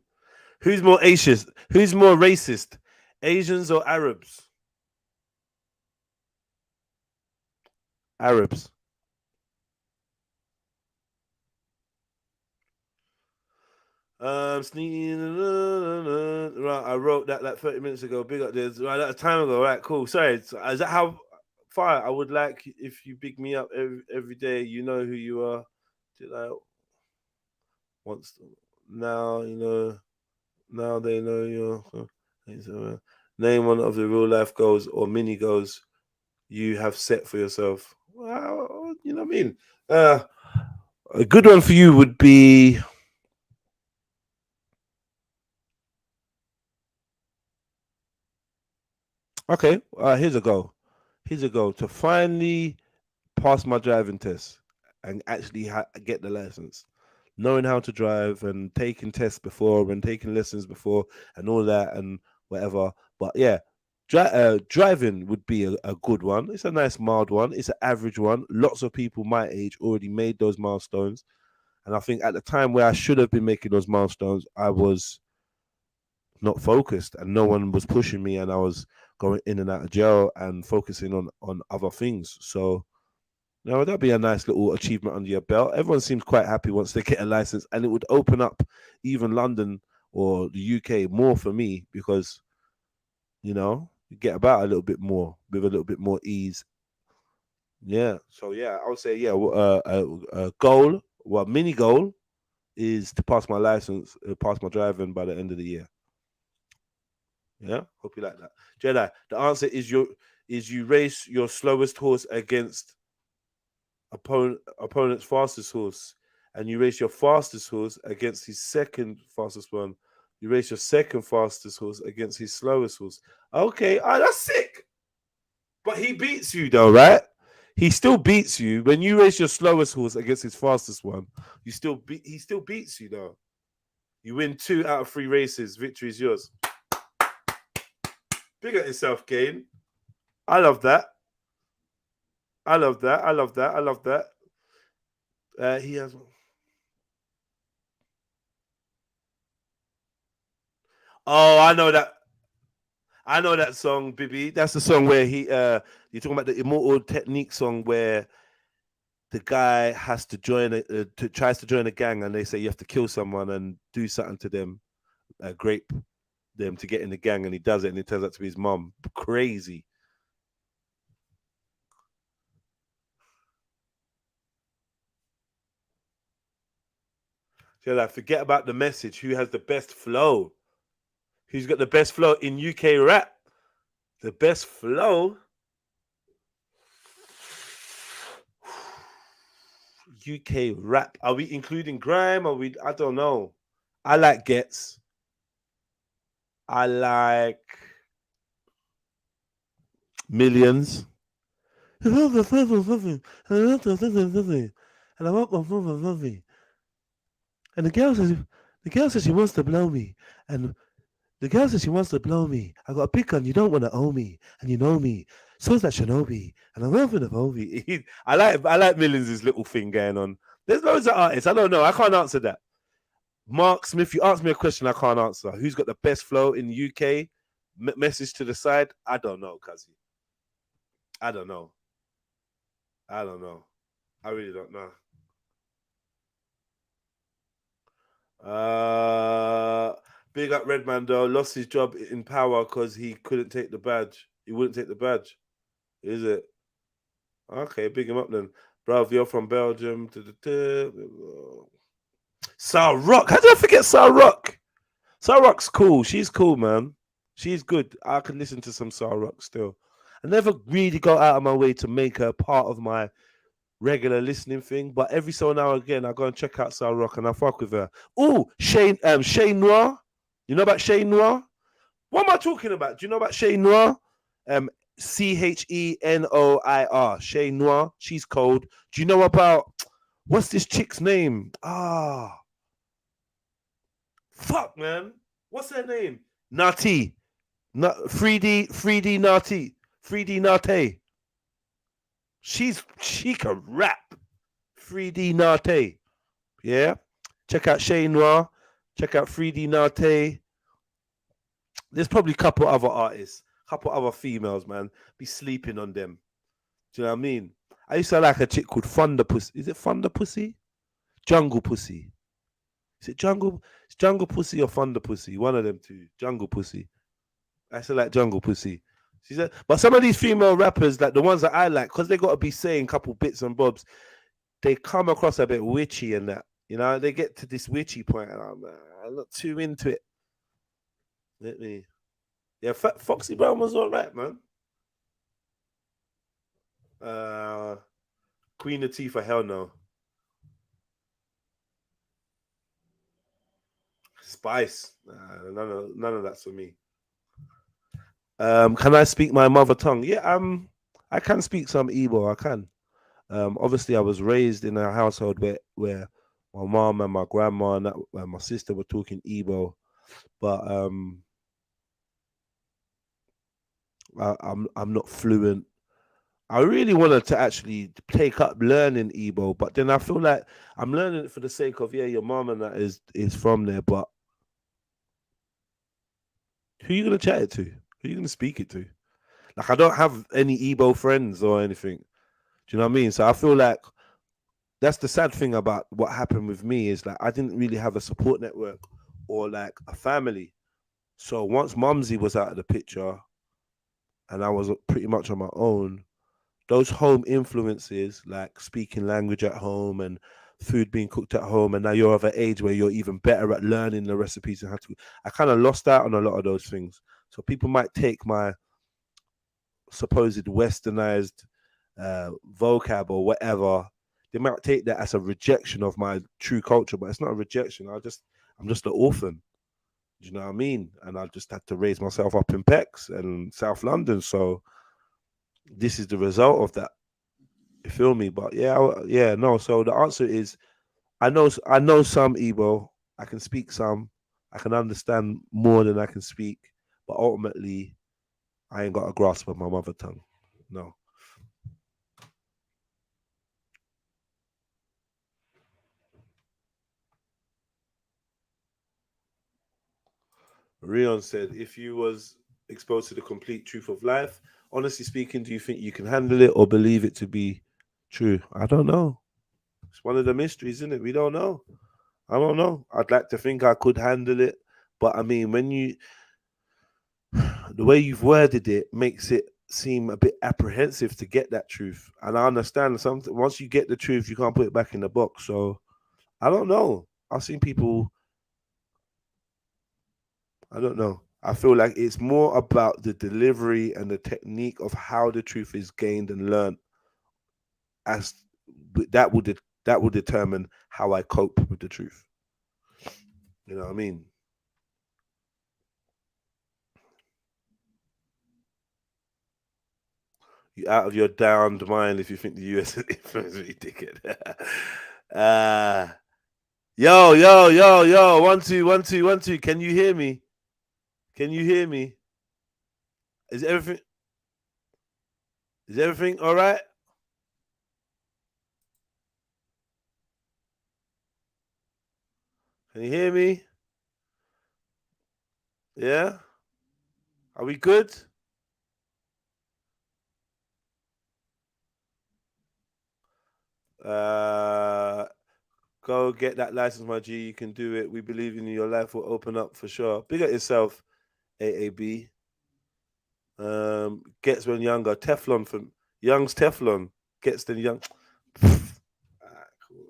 Who's more Asian? Who's more racist? Asians or Arabs? Arabs. Sneaking. Right, I wrote that like 30 minutes ago. Big up this. Right, that's time ago. Right, cool. Sorry. Is that how far I would like if you big me up every day? You know who you are. Did I once now you know now they know you. Name one of the real life goals or mini goals you have set for yourself. Well, you know what I mean. A good one for you would be. Okay, here's a goal. Here's a goal to finally pass my driving test and actually get the license. Knowing how to drive and taking tests before and taking lessons before and all that and whatever. But yeah, driving would be a good one. It's a nice mild one. It's an average one. Lots of people my age already made those milestones. And I think at the time where I should have been making those milestones, I was not focused and no one was pushing me and I was going in and out of jail and focusing on other things. So that'd be a nice little achievement under your belt. Everyone seems quite happy once they get a license, and it would open up even London or the UK more for me because you get about a little bit more with a little bit more ease. Yeah. So yeah, I would say a goal, mini goal is to pass my license, pass my driving by the end of the year. Yeah, hope you like that. Jedi, the answer is you race your slowest horse against opponent's fastest horse, and you race your fastest horse against his second fastest one. You race your second fastest horse against his slowest horse. Okay, that's sick. But he beats you though, right? He still beats you when you race your slowest horse against his fastest one. He still beats you though. You win 2 out of 3 races. Victory is yours. Big at yourself, Kane. I love that. I love that. I love that. I love that. He has. Oh, I know that. I know that song, Bibi. That's the song where you're talking about the Immortal Technique song where the guy has to tries to join a gang and they say you have to kill someone and do something to them, grape them to get in the gang, and he does it and it turns out to be his mom. Crazy. So forget about the message. Who has the best flow? Who's got the best flow in UK rap? The best flow? UK rap. Are we including grime? I don't know. I like Gets. I like Millions. And I want and the girl says she wants to blow me. And the girl says she wants to blow me. I got a big gun, you don't want to own me. And you know me. So's that Shinobi. And I'm working the movie. I like Millions' little thing going on. There's loads of artists. I don't know. I can't answer that. Mark Smith, you asked me a question I can't answer. Who's got the best flow in the UK? Message to the side? I don't know, Kazi. I don't know. I really don't know. Big up Redman though. Lost his job in power because he couldn't take the badge. He wouldn't take the badge. Is it? Okay, big him up then. Bruv, you're from Belgium. Sar Rock. How did I forget Sar Rock? Sar Rock's cool. She's cool, man. She's good. I can listen to some Soul Rock still. I never really go out of my way to make her part of my regular listening thing, but every so now and again I go and check out Soul Rock and I fuck with her. Oh, Shane Noir. You know about Shane Noir? What am I talking about? Do you know about Shane Noir? CHENOIR. Shane Noir. She's cold. Do you know about what's this chick's name? Fuck, man. What's her name? Nati. 3D Nati. 3D Nate. She can rap. 3D Nate. Yeah. Check out Shane Noir. Check out 3D Nate. There's probably a couple other artists, a couple other females, man. Be sleeping on them. Do you know what I mean? I used to like a chick called Thunder Pussy. Is it Thunder Pussy? Jungle Pussy. Is it Jungle? It's Jungle Pussy or Thunder Pussy? One of them two. Jungle Pussy. I used to like Jungle Pussy. She said, but some of these female rappers, like the ones that I like, because they got to be saying a couple bits and bobs, they come across a bit witchy and that. You know, they get to this witchy point, and I'm not too into it. Let me. Yeah, Foxy Brown was all right, man. Queen Latifah, hell no. Spice, none of that's for me. Can I speak my mother tongue? Yeah, I can speak some Igbo. I can. Obviously, I was raised in a household where my mom and my grandma and my sister were talking Igbo, but I'm not fluent. I really wanted to actually take up learning Igbo, but then I feel like I'm learning it for the sake of your mom and that is from there, but who are you gonna chat it to? Who are you gonna speak it to? Like I don't have any Igbo friends or anything. Do you know what I mean? So I feel like that's the sad thing about what happened with me is like I didn't really have a support network or like a family. So once Mumsy was out of the picture and I was pretty much on my own, those home influences like speaking language at home and food being cooked at home, and now you're of an age where you're even better at learning the recipes and how to, I kind of lost out on a lot of those things. So people might take my supposed westernized vocab or whatever, they might take that as a rejection of my true culture, but it's not a rejection. I'm just an orphan. Do you know what I mean? And I just had to raise myself up in Pecs and South London. So this is the result of that. You feel me? But yeah, no. So the answer is I know some Igbo. I can speak some. I can understand more than I can speak. But ultimately, I ain't got a grasp of my mother tongue. No. Rion said, if you was exposed to the complete truth of life, honestly speaking, do you think you can handle it or believe it to be true? I don't know. It's one of the mysteries, isn't it? We don't know. I don't know. I'd like to think I could handle it. But I mean, the way you've worded it makes it seem a bit apprehensive to get that truth. And I understand something. Once you get the truth, you can't put it back in the box. So I don't know. I've seen people. I don't know. I feel like it's more about the delivery and the technique of how the truth is gained and learned. As that will determine how I cope with the truth. You know what I mean? You out of your downed mind if you think the US is influencing ticket. Yo. 1 2 1 2 1 2. Can you hear me? Can you hear me? Is everything all right? Can you hear me? Yeah? Are we good? Go get that license, my G. You can do it. We believe in you. Your life will open up for sure. Big up yourself, AAB. Gets when younger. Teflon from Young's Teflon. Gets the young.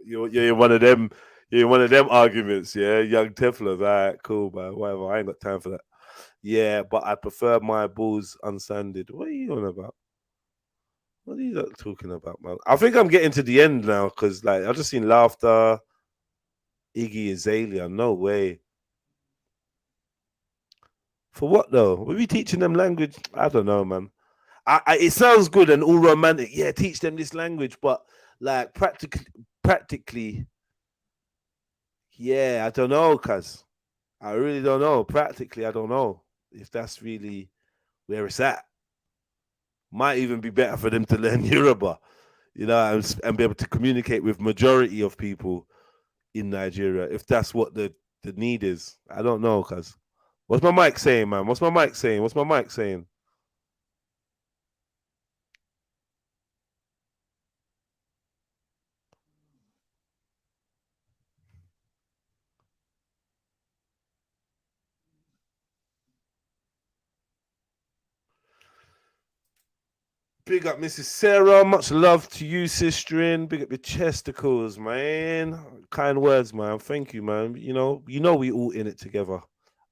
You're in one of them. You're in one of them arguments, yeah. Young Teflon. All right, cool, man. Whatever. I ain't got time for that. Yeah, but I prefer my balls unsanded. What are you on about? What are you talking about, man? I think I'm getting to the end now because, like, I've just seen Laughter, Iggy Azalea. No way. For what though? Were we teaching them language? I don't know, man. It sounds good and all romantic. Yeah, teach them this language, but like practically, yeah, I don't know, cuz I really don't know. Practically, I don't know if that's really where it's at. Might even be better for them to learn Yoruba, you know, and be able to communicate with majority of people in Nigeria if that's what the need is. I don't know, cuz. What's my mic saying, man? What's my mic saying? What's my mic saying? Big up Mrs. Sarah. Much love to you, sisterin. Big up your chesticles, man. Kind words, man. Thank you, man. You know we all in it together.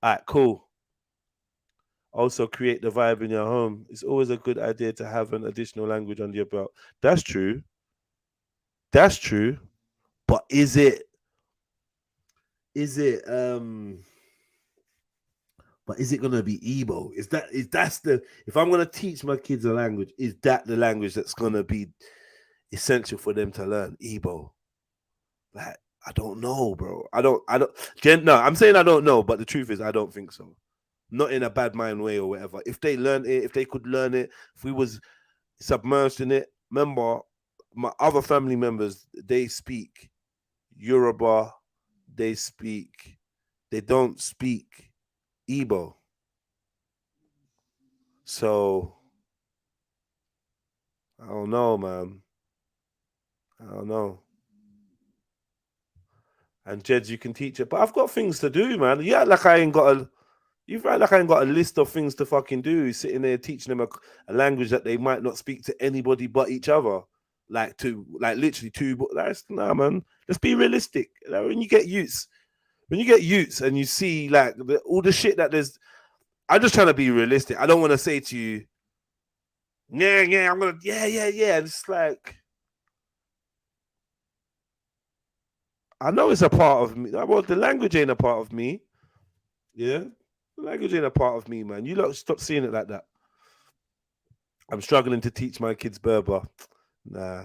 All right, cool. Also create the vibe in your home. It's always a good idea to have an additional language under your belt. That's true. That's true. But is it but is it gonna be Igbo? If I'm gonna teach my kids a language, is that the language that's gonna be essential for them to learn Igbo? Like, I don't know, bro. No, I'm saying I don't know, but the truth is I don't think so. Not in a bad mind way or whatever. If they learn it, if they could learn it, if we was submerged in it, remember my other family members, they speak Yoruba, they don't speak Igbo. So I don't know, man. I don't know. And Jeds, you can teach it, but I've got things to do, man. Yeah, like I ain't got a. You feel like I ain't got a list of things to fucking do. Sitting there teaching them a language that they might not speak to anybody but each other. Literally two. That's nah, man. Let's be realistic. Like, when you get youths and you see like all the shit that there's. I'm just trying to be realistic. I don't want to say to you, yeah, I'm gonna, yeah. It's like, I know it's a part of me. Well, the language ain't a part of me. Yeah, the language ain't a part of me, man. You lot stop seeing it like that. I'm struggling to teach my kids Berber. Nah,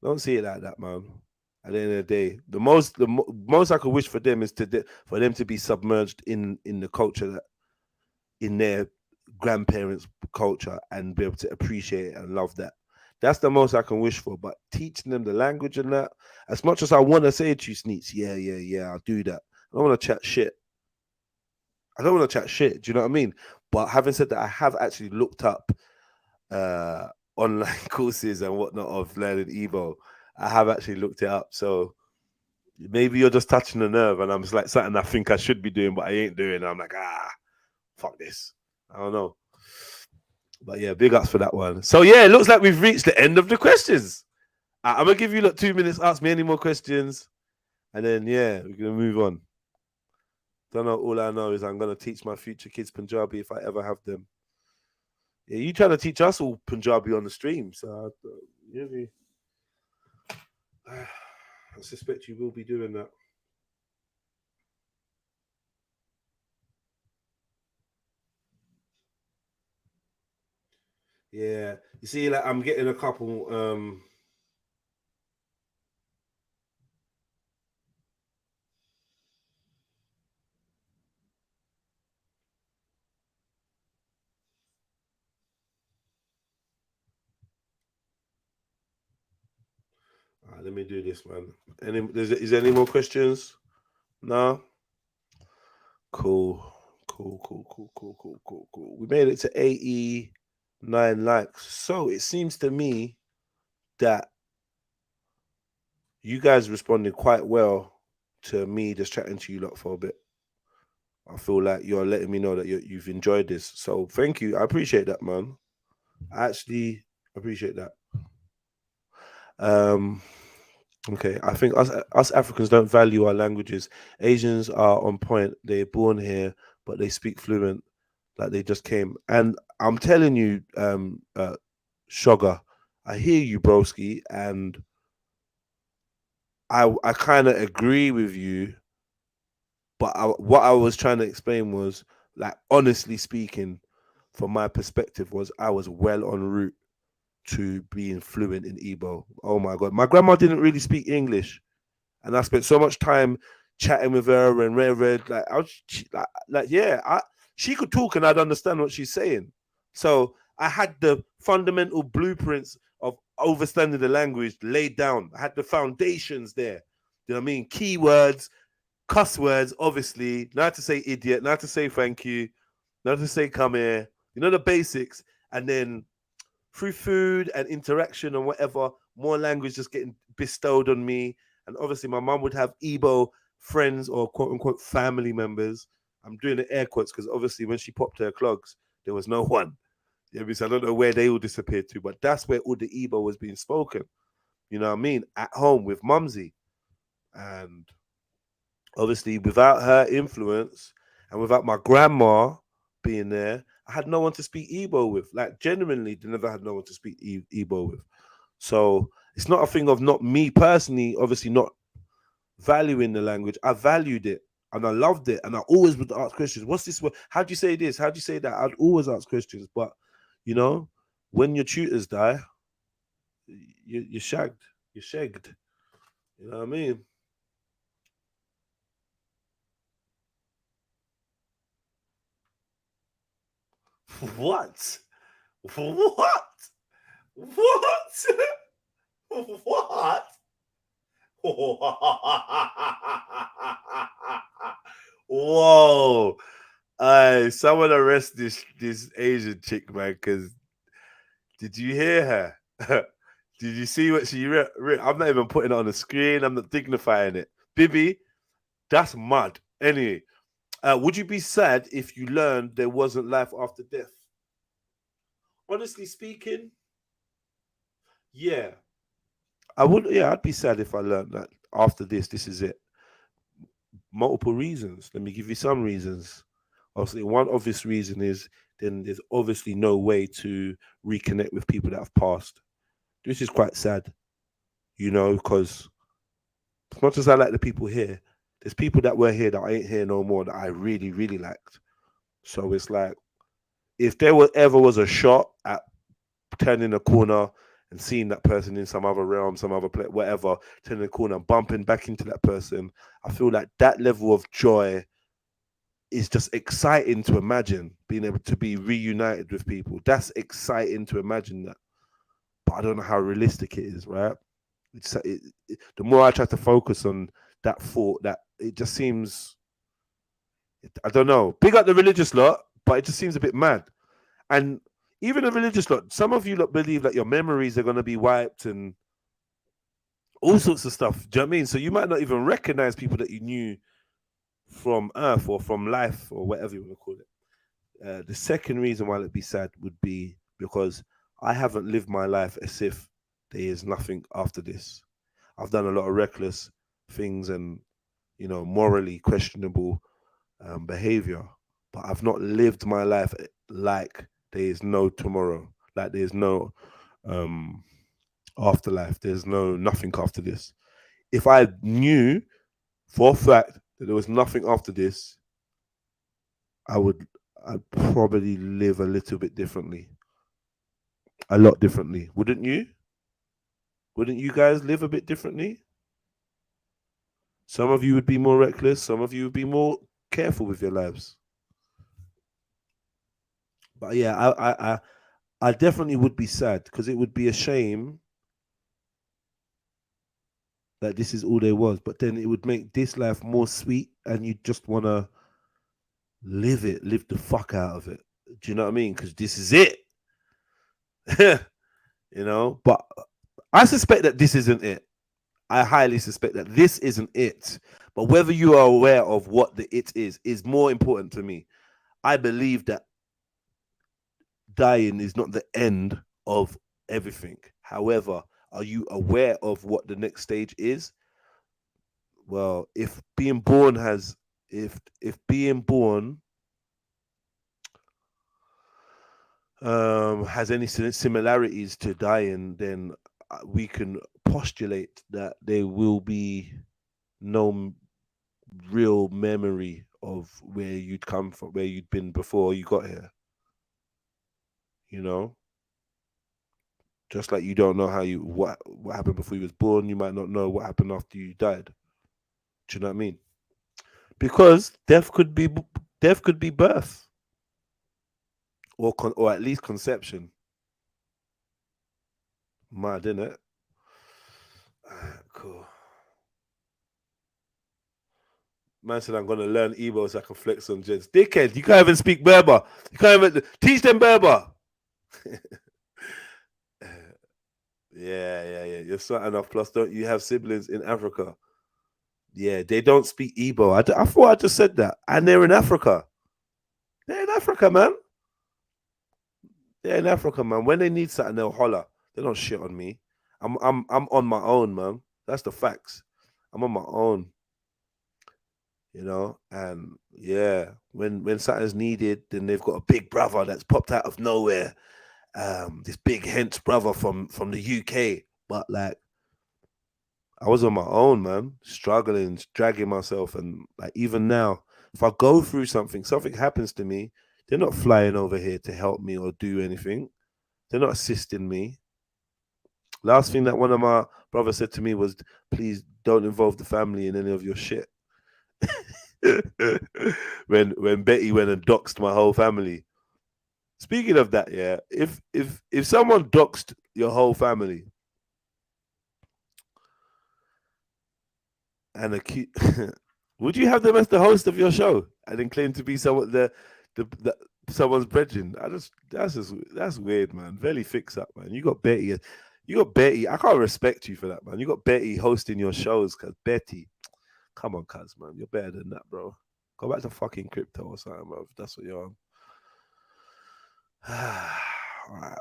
don't see it like that, man. At the end of the day, the most I could wish for them is for them to be submerged in the culture that in their grandparents' culture and be able to appreciate it and love that. That's the most I can wish for. But teaching them the language and that, as much as I want to say to you, Sneets, yeah, I'll do that. I don't want to chat shit. Do you know what I mean? But having said that, I have actually looked up online courses and whatnot of learning Igbo. I have actually looked it up. So maybe you're just touching the nerve, and I'm just like something I think I should be doing, but I ain't doing. I'm like, fuck this. I don't know. But yeah, big ups for that one. So yeah, it looks like we've reached the end of the questions. I'm gonna give you 2 minutes, ask me any more questions, and then yeah, we're gonna move on. Don't know. All I know is I'm gonna teach my future kids Punjabi if I ever have them. Yeah, you trying to teach us all Punjabi on the stream, so I suspect you will be doing that. Yeah, you see, like I'm getting a couple. All right, let me do this, man. Is there any more questions? No. Cool. We made it to 89 likes. So it seems to me that you guys responded quite well to me just chatting to you lot for a bit. I feel like you're letting me know that you've enjoyed this. So thank you. I appreciate that, man. I actually appreciate that. Okay, I think us Africans don't value our languages. Asians are on point. They're born here, but they speak fluent like they just came. And I'm telling you, Sugar, I hear you, broski, and I kind of agree with you. But what I was trying to explain was, like, honestly speaking, from my perspective, was I was well en route to being fluent in Igbo. Oh my God. My grandma didn't really speak English. And I spent so much time chatting with her and like, she could talk and I'd understand what she's saying. So I had the fundamental blueprints of understanding the language laid down. I had the foundations there. You know what I mean? Keywords, cuss words, obviously, not to say idiot, not to say thank you, not to say come here, you know, the basics. And then through food and interaction and whatever, more language just getting bestowed on me. And obviously, my mum would have Igbo friends or quote unquote family members. I'm doing the air quotes because obviously, when she popped her clogs, there was no one. Yeah, because I don't know where they all disappeared to, but that's where all the Igbo was being spoken. You know what I mean? At home with Mumsy. And obviously, without her influence and without my grandma being there, I had no one to speak Igbo with. Like, genuinely, never had no one to speak Igbo with. So it's not a thing of not me personally, obviously not valuing the language. I valued it and I loved it. And I always would ask questions. What's this word? How do you say this? How do you say that? I'd always ask questions. But, you know, when your tutors die, you're shagged. You're shagged. You know what I mean? What? What? What? What? Whoa. Someone arrest this Asian chick, man, because did you hear her? Did you see what she I'm not even putting it on the screen. I'm not dignifying it. Bibi, that's mud. Anyway, would you be sad if you learned there wasn't life after death? Honestly speaking, yeah. I would, yeah, I'd be sad if I learned that after this is it. Multiple reasons. Let me give you some reasons. Obviously, one obvious reason is then there's obviously no way to reconnect with people that have passed. This is quite sad, you know, because as much as I like the people here, there's people that were here that ain't here no more that I really, really liked. So it's like, if there ever was a shot at turning a corner and seeing that person in some other realm, some other place, whatever, turning the corner, bumping back into that person, I feel like that level of joy is just exciting to imagine, being able to be reunited with people. That's exciting to imagine that. But I don't know how realistic it is, right? The more I try to focus on that thought, that it just seems, I don't know, big up the religious lot, but it just seems a bit mad. And even the religious lot, some of you lot believe that your memories are going to be wiped and all sorts of stuff. Do you know what I mean? So you might not even recognize people that you knew from Earth or from life or whatever you want to call it. The second reason why it'd be sad would be because I haven't lived my life as if there is nothing after this. I've done a lot of reckless things and, you know, morally questionable behavior, but I've not lived my life like there is no tomorrow, like there's no afterlife, there's nothing after this. If I knew for a fact that there was nothing after this, I'd probably live a little bit differently. A lot differently. Wouldn't you? Wouldn't you guys live a bit differently? Some of you would be more reckless, some of you would be more careful with your lives. But yeah, I definitely would be sad because it would be a shame that this is all there was. But then it would make this life more sweet and you just want to live the fuck out of it. Do you know what I mean? Because this is it. You know, but I suspect that this isn't it. I highly suspect that this isn't it. But whether you are aware of what the it is more important to me. I believe that dying is not the end of everything. However, are you aware of what the next stage is? Well, if being born has any similarities to dying, then we can postulate that there will be no real memory of where you'd come from, where you'd been before you got here. You know, just like you don't know how you what happened before you was born, you might not know what happened after you died. Do you know what I mean? Because death could be birth, or at least conception. Mad, innit? Cool. Man said I'm gonna learn Igbo so I can flex on Jeds. Dickhead, you can't even speak Berber. You can't even teach them Berber. Yeah. You're smart enough. Plus, don't you have siblings in Africa? Yeah, they don't speak Igbo. I thought I just said that. And they're in Africa. They're in Africa, man. They're in Africa, man. When they need something, they'll holler. They don't shit on me. I'm on my own, man. That's the facts. I'm on my own. You know, and yeah, when something's needed, then they've got a big brother that's popped out of nowhere. This big hench brother from the UK. But like, I was on my own, man, struggling, dragging myself, and like even now, if I go through something happens to me, they're not flying over here to help me or do anything. They're not assisting me. Last thing that one of my brothers said to me was, please don't involve the family in any of your shit. when Betty went and doxed my whole family. Speaking of that, yeah, if someone doxed your whole family and would you have them as the host of your show and then claim to be someone someone's brethren? That's weird, man. Very fix up, man. You got Betty. I can't respect you for that, man. You got Betty hosting your shows, cause Betty. Come on, cuz, man. You're better than that, bro. Go back to fucking crypto or something, bro. If that's what you're on. All right.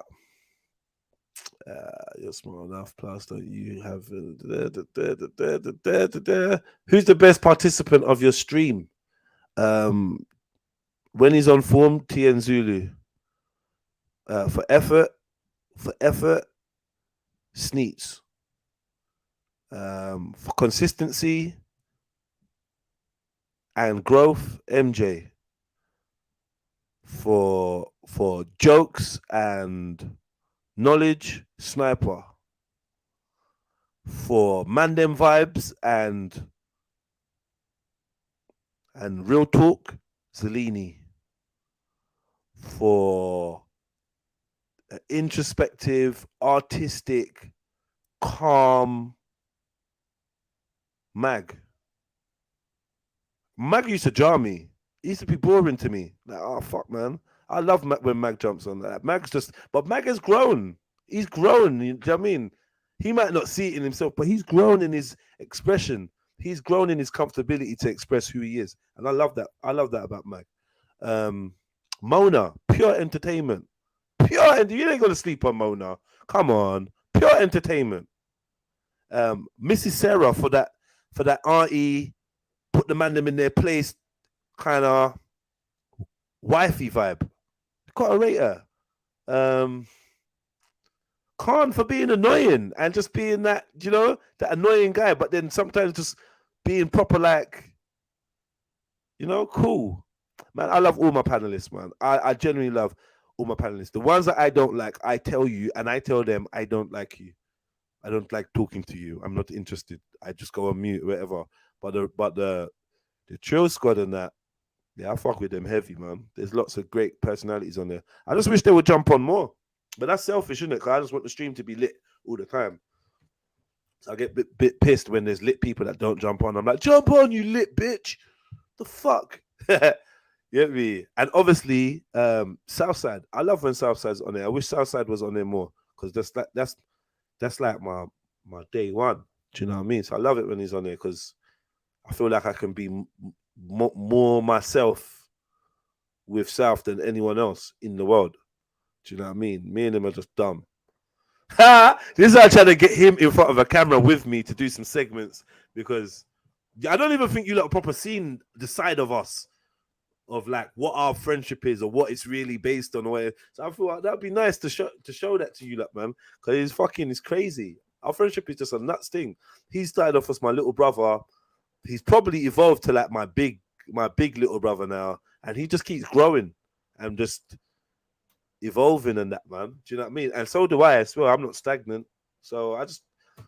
You're smart enough. Plus, don't you have... Who's the best participant of your stream? When he's on form, TN Zulu. For effort, Sneets. For consistency and growth, MJ. For jokes and knowledge, Sniper. For Mandem vibes and real talk, Zellini. For introspective, artistic, calm, Mag used to jar me. He used to be boring to me. Like, oh fuck, man. I love when Mag jumps on that. But Mag has grown. He's grown. You know what I mean? He might not see it in himself, but he's grown in his expression. He's grown in his comfortability to express who he is, and I love that. I love that about Mag. Mona, pure entertainment. You ain't gonna sleep on Mona. Come on, pure entertainment. Mrs. Sarah for that auntie, put the man them in their place, kind of wifey vibe. Got to rate her. Khan for being annoying and just being that, you know, that annoying guy, but then sometimes just being proper, like, you know, cool. Man, I love all my panelists, man. I genuinely love all my panelists. The ones that I don't like, I tell you, and I tell them I don't like you. I don't like talking to you. I'm not interested. I just go on mute, whatever. But the Trill squad and that, yeah, I fuck with them heavy, man. There's lots of great personalities on there. I just wish they would jump on more. But that's selfish, isn't it? Because I just want the stream to be lit all the time. So I get a bit pissed when there's lit people that don't jump on. I'm like, jump on, you lit bitch. The fuck? You get me? And obviously, Southside. I love when Southside's on there. I wish Southside was on there more. Because that's like my day one. Do you know what I mean? So I love it when he's on there because I feel like I can be more myself with South than anyone else in the world. Do you know what I mean? Me and him are just dumb. This is why I try to get him in front of a camera with me to do some segments because I don't even think you lot have proper seen the side of us of like what our friendship is or what it's really based on. Or so I thought that'd be nice to show that to you, like, man, because it's crazy. Our friendship is just a nuts thing. He started off as my little brother. He's probably evolved to like my big little brother now, and he just keeps growing and just evolving and that, man. Do you know what I mean? And so do I as well. I'm not stagnant. So I just,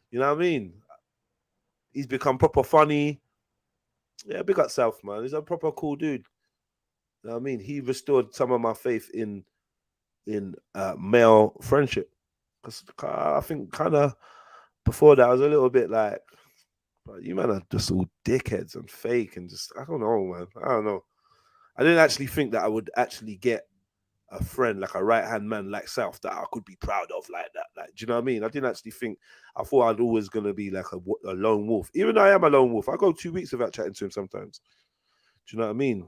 you know what I mean? He's become proper funny. Yeah, big up South, man. He's a proper cool dude. You know what I mean? He restored some of my faith in male friendship. Because I think kind of before that I was a little bit like, you man are just all dickheads and fake and just, I don't know, man. I don't know. I didn't actually think that I would actually get a friend, like a right-hand man like South, that I could be proud of like that. Like, do you know what I mean? I didn't actually think, I thought I'd always going to be like a lone wolf. Even though I am a lone wolf, I go 2 weeks without chatting to him sometimes. Do you know what I mean?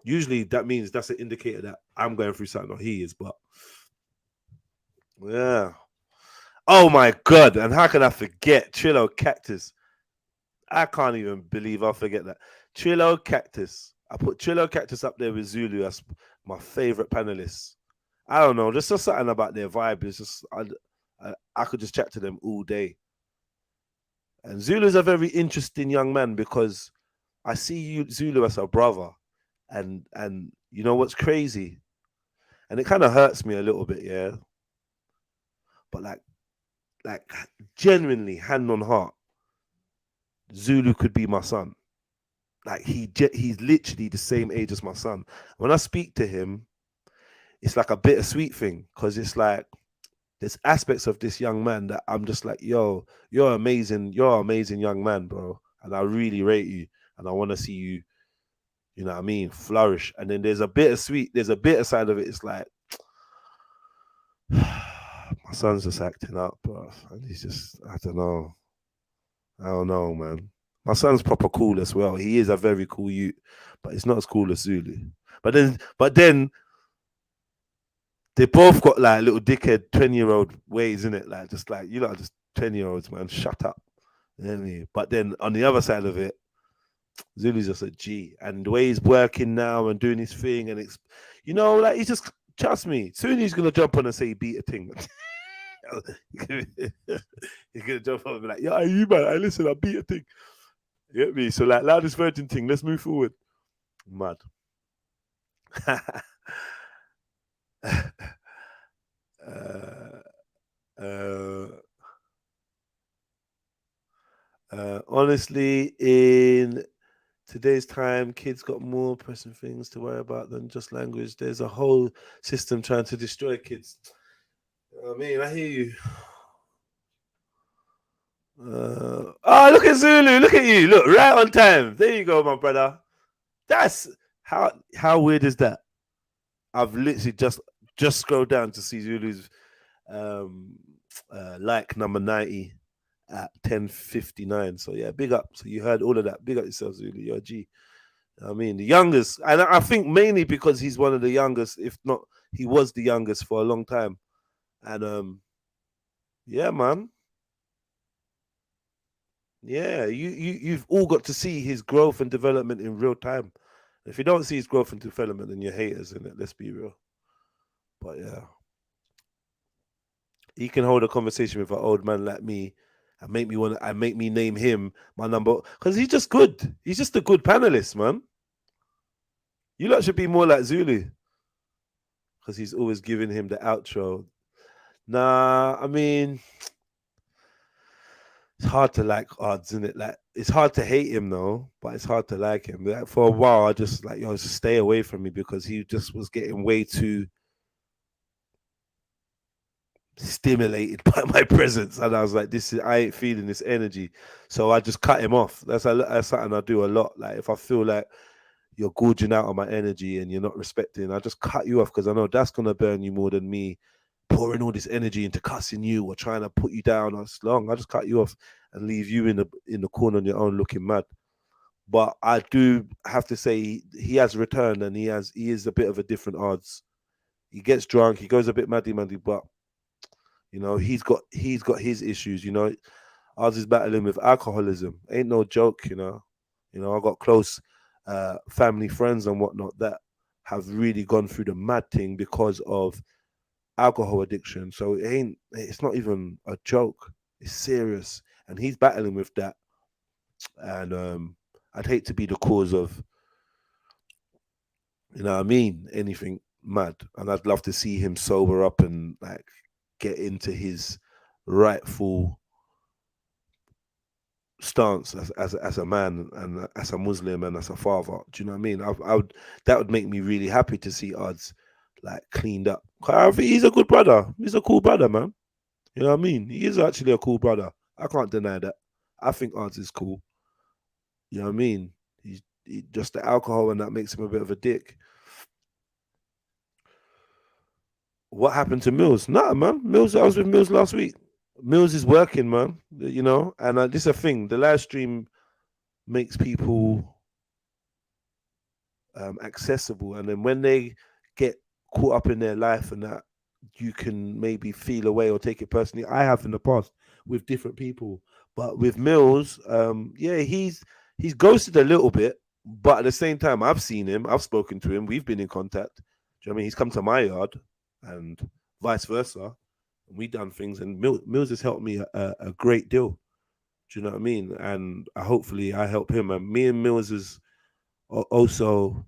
Usually that means that's an indicator that I'm going through something, or he is, but yeah. Oh my God. And how can I forget Trillo Cactus? I can't even believe I forget that. Trillo Cactus. I put Trillo Cactus up there with Zulu as my favorite panelists. I don't know, there's just something about their vibe. It's just I could just chat to them all day. And Zulu's a very interesting young man because I see Zulu as a brother, and you know what's crazy, and it kind of hurts me a little bit, yeah. But like genuinely, hand on heart, Zulu could be my son. Like he's literally the same age as my son. When I speak to him, it's like a bittersweet thing because it's like there's aspects of this young man that I'm just like, yo, you're amazing. You're an amazing young man, bro. And I really rate you. And I want to see you, you know what I mean, flourish. And then there's a bitter side of it. It's like, my son's just acting up, bro. And he's just, I don't know, man. My son's proper cool as well. He is a very cool youth, but it's not as cool as Zulu. But then they both got like little dickhead 20-year-old ways, in it. Like just like, you know, just 20-year-olds, man. Shut up. You know what I mean? But then on the other side of it, Zulu's just a G. And the way he's working now and doing his thing, and it's, you know, like he's just, trust me, soon he's gonna jump on and say he beat a thing. He's gonna jump on and be like, yeah, you man, listen, I beat a thing. You get me? So like loudest virgin thing, let's move forward. Mad. Honestly, in today's time, kids got more pressing things to worry about than just language. There's a whole system trying to destroy kids. I mean, I hear you. Oh, look at Zulu. Look at you. Look, right on time. There you go, my brother. That's how weird is that? I've literally just scrolled down to see Zulu's like number 90 at 10:59. So yeah, big up. So you heard all of that. Big up yourself, Zulu. You're a G. I mean, the youngest, and I think mainly because he's one of the youngest, if not, he was the youngest for a long time. And yeah, man. Yeah, you've all got to see his growth and development in real time. If you don't see his growth and development, then you're haters, in it. Let's be real. But yeah, he can hold a conversation with an old man like me and make me name him my number, because he's just good. He's just a good panelist, man. You lot should be more like Zulu, because he's always giving him the outro. Nah, I mean, it's hard to like odds, isn't it? Like, it's hard to hate him though, but it's hard to like him. Like, for a while, I just like, just stay away from me, because he just was getting way too stimulated by my presence, and I was like, I ain't feeling this energy, so I just cut him off. That's something I do a lot. Like, if I feel like you're gorging out on my energy and you're not respecting, I just cut you off, because I know that's gonna burn you more than me pouring all this energy into cussing you or trying to put you down. Or long, I just cut you off and leave you in the corner on your own looking mad. But I do have to say he has returned, and he is a bit of a different odds. He gets drunk, he goes a bit maddy, but you know, he's got his issues. You know, ours is battling with alcoholism. Ain't no joke. You know, I got close family, friends, and whatnot that have really gone through the mad thing because of alcohol addiction. So it's not even a joke. It's serious, and he's battling with that. And I'd hate to be the cause of, you know what I mean, anything mad. And I'd love to see him sober up and like get into his rightful stance as a man and as a Muslim and as a father. Do you know what I mean? I would, that would make me really happy to see odds like cleaned up. I think he's a good brother. He's a cool brother, man. You know what I mean? He is actually a cool brother. I can't deny that. I think odds is cool. You know what I mean? He just the alcohol and that makes him a bit of a dick. What happened to Mills? Nah, man. Mills. I was with Mills last week. Mills is working, man. You know, and this is a thing. The live stream makes people accessible, and then when they get caught up in their life and that, you can maybe feel away or take it personally. I have in the past with different people, but with Mills, yeah, he's ghosted a little bit, but at the same time, I've seen him, I've spoken to him, we've been in contact. Do you know what I mean? He's come to my yard, and vice versa. And we done things, and Mills has helped me a great deal. Do you know what I mean? And hopefully, I help him. And me and Mills is also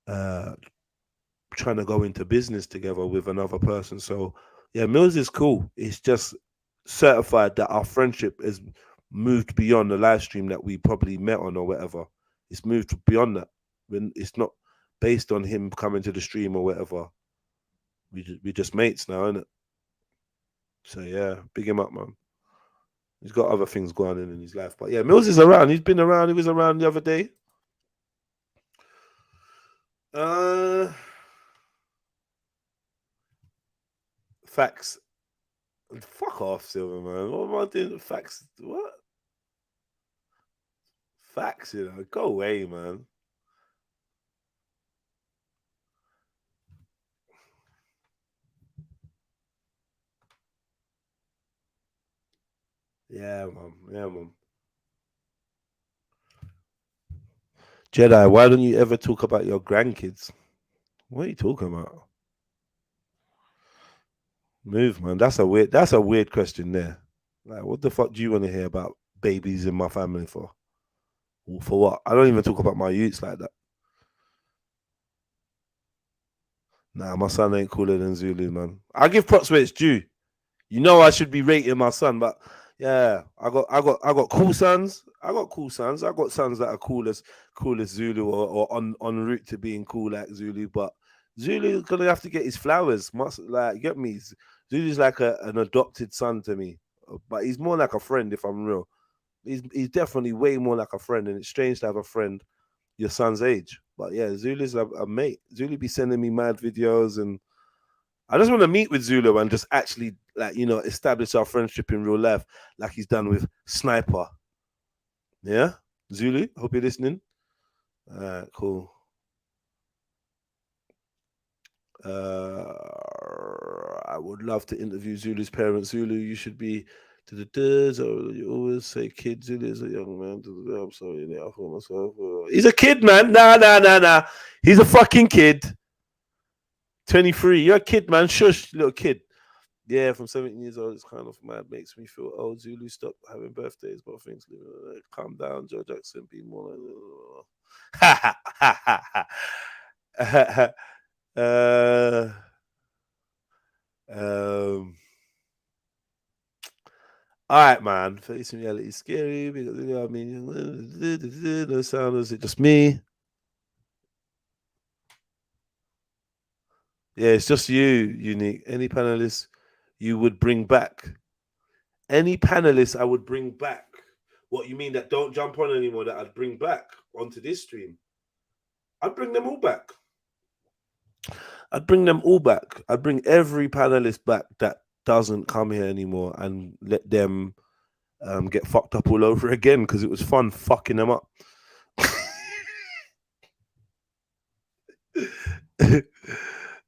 trying to go into business together with another person. So yeah, Mills is cool. It's just certified that our friendship has moved beyond the live stream that we probably met on or whatever. It's moved beyond that. When it's not based on him coming to the stream or whatever. We just mates now, innit? So yeah, big him up, man. He's got other things going on in his life. But yeah, Mills is around. He's been around. He was around the other day. Facts. Fuck off, Silver, man. What am I doing? Facts. What? Facts, you know. Go away, man. Yeah, man. Yeah, man. Jedi, why don't you ever talk about your grandkids? What are you talking about? Move, man. That's a weird question there. Like, what the fuck do you want to hear about babies in my family for? For what? I don't even talk about my youths like that. Nah, my son ain't cooler than Zulu, man. I give props where it's due. You know I should be rating my son, but yeah, I got cool sons. I got cool sons. I got sons that are cool as Zulu or on route to being cool like Zulu. But Zulu's gonna have to get his flowers. Must like get me. Zulu's like an adopted son to me, but he's more like a friend. If I'm real, he's definitely way more like a friend. And it's strange to have a friend your son's age. But yeah, Zulu's a mate. Zulu be sending me mad videos, and I just want to meet with Zulu and just actually, like, you know, establish our friendship in real life, like he's done with Sniper. Yeah, Zulu, hope you're listening. Cool. I would love to interview Zulu's parents. Zulu, you should be to the dirs, or you always say kid. Zulu is a young man. I'm sorry, I for myself. He's a kid, man. Nah. He's a fucking kid. 23. You're a kid, man. Shush, little kid. Yeah, from 17 years old, it's kind of mad. Makes me feel old. Zulu, stop having birthdays, but things. Calm down, Joe Jackson. Be more like. All right, man. Facing reality is scary because, you know what I mean, no sound. Is it just me? Yeah, it's just you, Unique. Any panelists you would bring back? Any panelists I would bring back? What you mean that don't jump on anymore that I'd bring back onto this stream? I'd bring them all back. I'd bring them all back. I'd bring every panelist back that doesn't come here anymore and let them get fucked up all over again because it was fun fucking them up.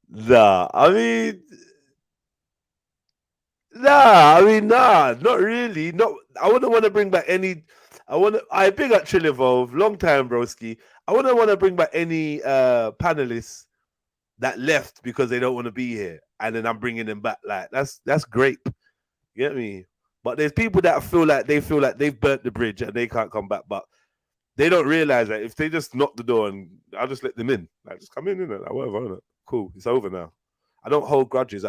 Nah, I mean, Nah, I mean, nah, not really. Not. I wouldn't want to bring back any. I big up Trill Evolve, long time, broski. I wouldn't want to bring back any panelists that left because they don't want to be here, and then I'm bringing them back. Like that's great. You get me? But there's people that feel like they've burnt the bridge and they can't come back. But they don't realize that if they just knock the door and I'll just let them in, like just come in, innit? Like whatever, innit? Cool, it's over now. I don't hold grudges.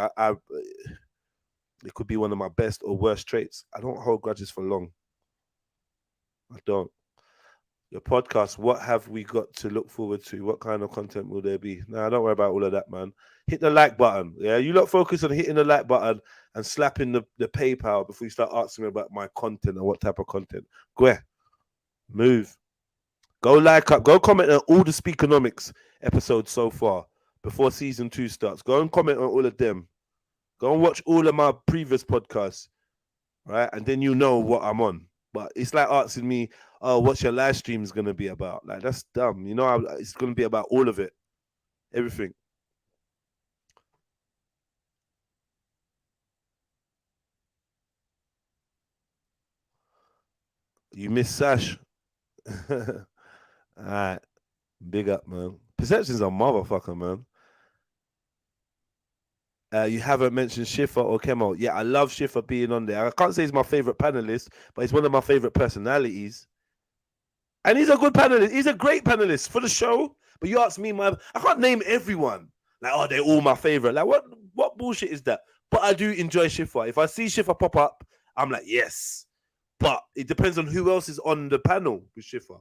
It could be one of my best or worst traits. I don't hold grudges for long. I don't. Your podcast, what have we got to look forward to? What kind of content will there be? Nah, don't worry about all of that, man. Hit the like button. Yeah, you lot focus on hitting the like button and slapping the PayPal before you start asking me about my content and what type of content. Go ahead. Move. Go like up. Go comment on all the Speakonomics episodes so far before season 2 starts. Go and comment on all of them. Go and watch all of my previous podcasts, right? And then you know what I'm on. But it's like asking me, oh, what's your live stream is going to be about? Like, that's dumb. You know, it's going to be about all of it. Everything. You miss Sash. All right. Big up, man. Perception's a motherfucker, man. You haven't mentioned Schiffer or Kemo. Yeah, I love Schiffer being on there. I can't say he's my favorite panelist, but he's one of my favorite personalities. And he's a good panelist. He's a great panelist for the show. But you ask me, I can't name everyone. Like, oh, they're all my favorite. Like, what bullshit is that? But I do enjoy Schiffer. If I see Schiffer pop up, I'm like, yes. But it depends on who else is on the panel with Schiffer.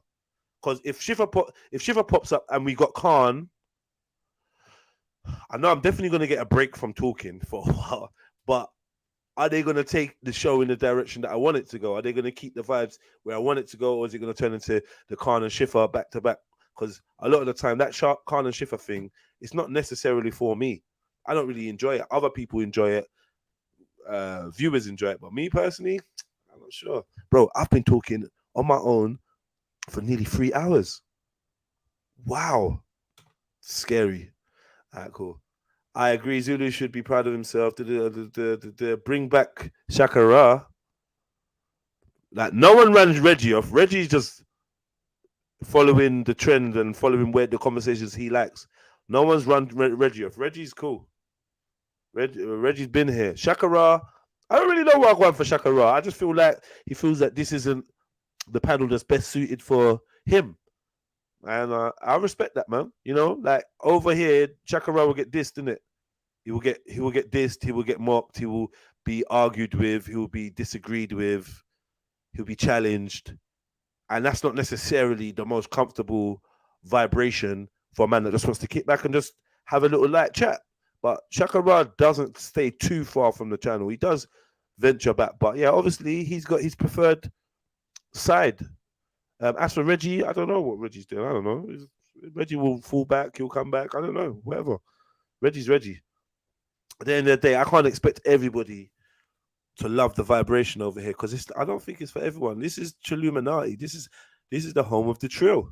Because if Schiffer pops up and we got Khan, I know I'm definitely going to get a break from talking for a while, but are they going to take the show in the direction that I want it to go? Are they going to keep the vibes where I want it to go, or is it going to turn into the Khan and Schiffer back to back? Because a lot of the time, that Khan and Schiffer thing, it's not necessarily for me. I don't really enjoy it. Other people enjoy it. Viewers enjoy it. But me personally, I'm not sure. Bro, I've been talking on my own for nearly 3 hours. Wow. Scary. All right, cool. I agree. Zulu should be proud of himself. To bring back Shakara. Like, no one ran Reggie off. Reggie's just following the trend and following where the conversations he likes. No one's run Reggie off. Reggie's cool. Reggie's been here. Shakara, I don't really know what I want for Shakara. I just feel like he feels that this isn't the panel that's best suited for him. And I respect that, man. You know, like over here, Shakara will get dissed, innit? He will get dissed, he will get mocked, he will be argued with, he will be disagreed with, he'll be challenged. And that's not necessarily the most comfortable vibration for a man that just wants to kick back and just have a little light chat. But Shakara doesn't stay too far from the channel. He does venture back. But yeah, obviously he's got his preferred side. As for Reggie, I don't know what Reggie's doing. I don't know. Reggie will fall back, he'll come back. I don't know. Whatever. Reggie's Reggie. At the end of the day, I can't expect everybody to love the vibration over here because I don't think it's for everyone. This is Trilluminati. This is the home of the trill.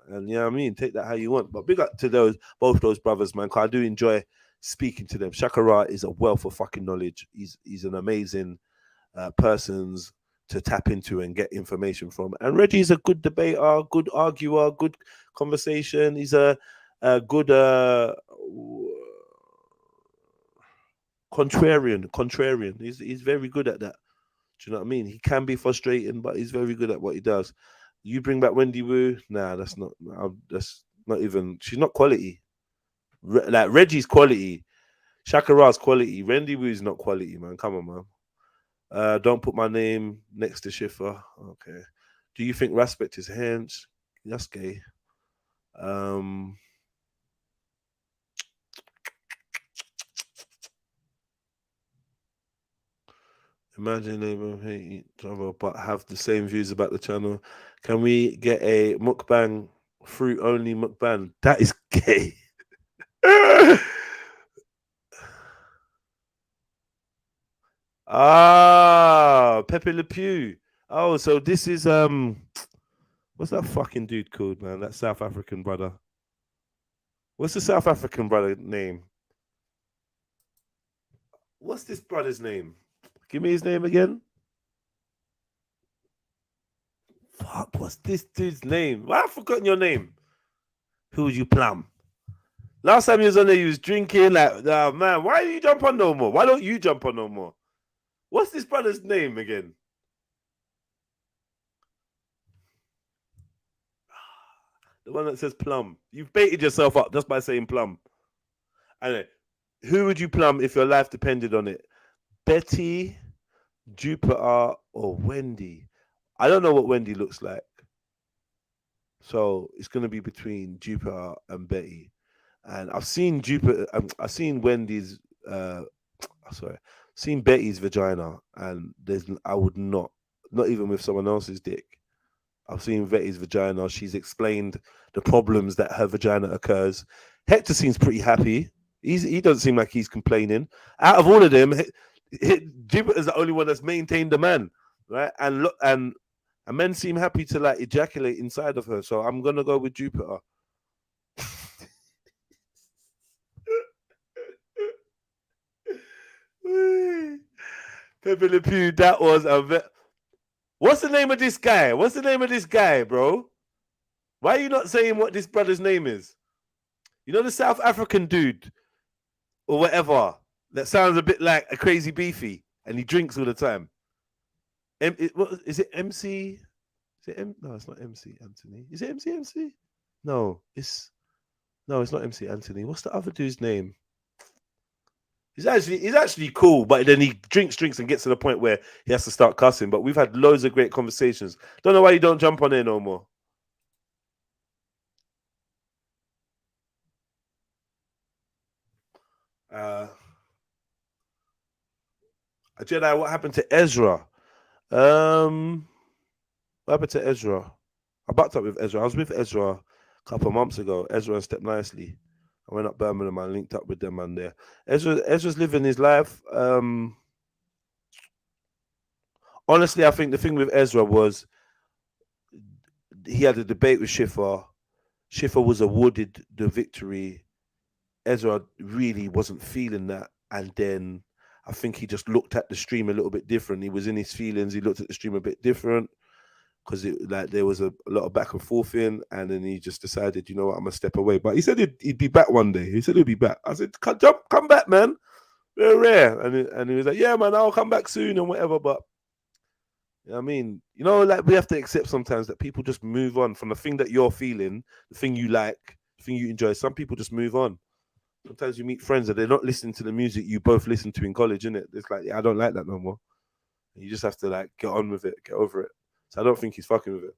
And yeah, I mean, take that how you want. But big up to both those brothers, man. Cause I do enjoy speaking to them. Shakara is a wealth of fucking knowledge. He's an amazing persons to tap into and get information from. And Reggie's a good debater, good arguer, good conversation. He's a good contrarian. He's very good at that. Do you know what I mean? He can be frustrating, but he's very good at what he does. You bring back Wendy Wu? Nah, that's not even. She's not quality. Like Reggie's quality, Shakara's quality. Wendy Wu's not quality, man. Come on, man. Don't put my name next to Schiffer. Okay. Do you think Respect is hench? That's gay. Imagine they both hate each other but have the same views about the channel. Can we get a mukbang, fruit only mukbang? That is gay. Pepe Le Pew. Oh, so this is what's that fucking dude called, man? That South African brother. What's the South African brother name? What's this brother's name? Give me his name again. Fuck, what's this dude's name? Why I've forgotten your name? Who would you plum? Last time you was on there, you was drinking. Like, man, why do you jump on no more? Why don't you jump on no more? What's this brother's name again? The one that says plum. You've baited yourself up just by saying plum. Anyway, who would you plum if your life depended on it? Betty, Jupiter, or Wendy? I don't know what Wendy looks like. So it's going to be between Jupiter and Betty. And I've seen Jupiter, I've seen Wendy's, seen Betty's vagina, and I would not even with someone else's dick. I've seen Betty's vagina. She's explained the problems that her vagina occurs. Hector seems pretty happy. He doesn't seem like he's complaining. Out of all of them, Jupiter's the only one that's maintained the man, right? And look, and men seem happy to like ejaculate inside of her. So I'm gonna go with Jupiter. Pepe Le Pew, that was a What's the name of this guy? What's the name of this guy, bro? Why are you not saying what this brother's name is? You know the South African dude or whatever that sounds a bit like a crazy beefy and he drinks all the time. What, is it MC? Is it no, it's not MC Anthony. Is it MC? No, it's not MC Anthony. What's the other dude's name? He's actually cool, but then he drinks and gets to the point where he has to start cussing. But we've had loads of great conversations. Don't know why you don't jump on there no more. Jedi, what happened to Ezra? What happened to Ezra? I backed up with Ezra. I was with Ezra a couple of months ago. Ezra and Step Nicely. I went up Birmingham and linked up with them man there. Ezra's living his life. Honestly, I think the thing with Ezra was he had a debate with Schiffer. Schiffer was awarded the victory. Ezra really wasn't feeling that. And then I think he just looked at the stream a little bit different. He was in his feelings. He looked at the stream a bit different because there was a lot of back and forth in. And then he just decided, you know what, I'm going to step away. But he said he'd be back one day. He said he'd be back. I said, come back, man. Very rare. And he was like, yeah, man, I'll come back soon and whatever. But I mean, you know, like we have to accept sometimes that people just move on from the thing that you're feeling, the thing you like, the thing you enjoy. Some people just move on. Sometimes you meet friends that they're not listening to the music you both listened to in college, innit? It's like, yeah, I don't like that no more. And you just have to like get on with it, get over it. So I don't think he's fucking with it.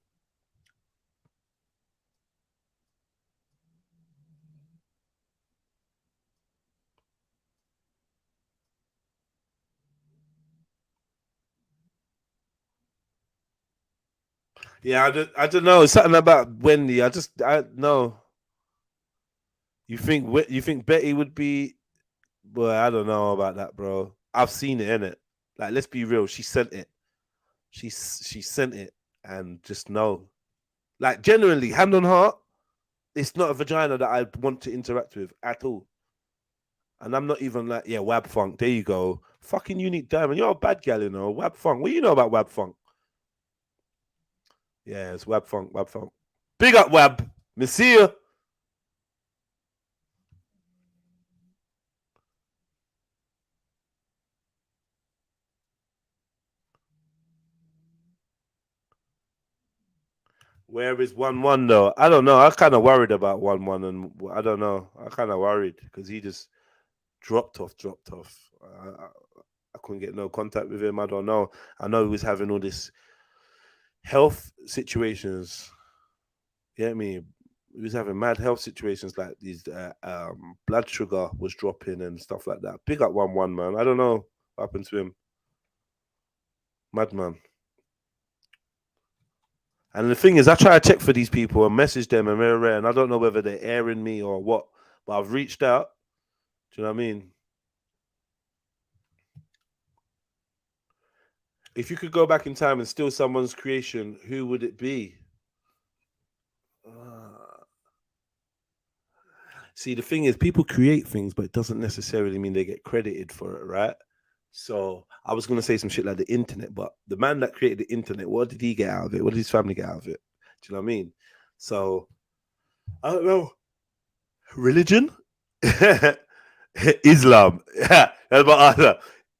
Yeah, I don't know. Something about Wendy. I know. You think Betty would be? Boy, I don't know about that, bro. I've seen it, innit? Like, let's be real. She sent it. She sent it, and just know, like, genuinely, hand on heart, it's not a vagina that I want to interact with at all. And I'm not even like, yeah, Wab Funk. There you go. Fucking Unique Diamond. You're a bad gal, you know. Wab Funk. What do you know about Wab Funk? Yeah, it's Wab Funk. Wab Funk. Big up, Wab. Monsieur. Where is 1-1 though? I don't know. I kind of worried about 1-1, and I don't know. I kind of worried because he just dropped off. I couldn't get no contact with him. I don't know. I know he was having all this health situations. You get me? He was having mad health situations, like these blood sugar was dropping and stuff like that. Big up 1-1, man. I don't know what happened to him. Madman. And the thing is, I try to check for these people and message them and I don't know whether they're airing me or what, but I've reached out. Do you know what I mean? If you could go back in time and steal someone's creation, who would it be? See, the thing is, people create things, but it doesn't necessarily mean they get credited for it, right? So I was gonna say some shit like the internet, but the man that created the internet, what did he get out of it? What did his family get out of it? Do you know what I mean? So I don't know. Religion? Islam. That's my answer.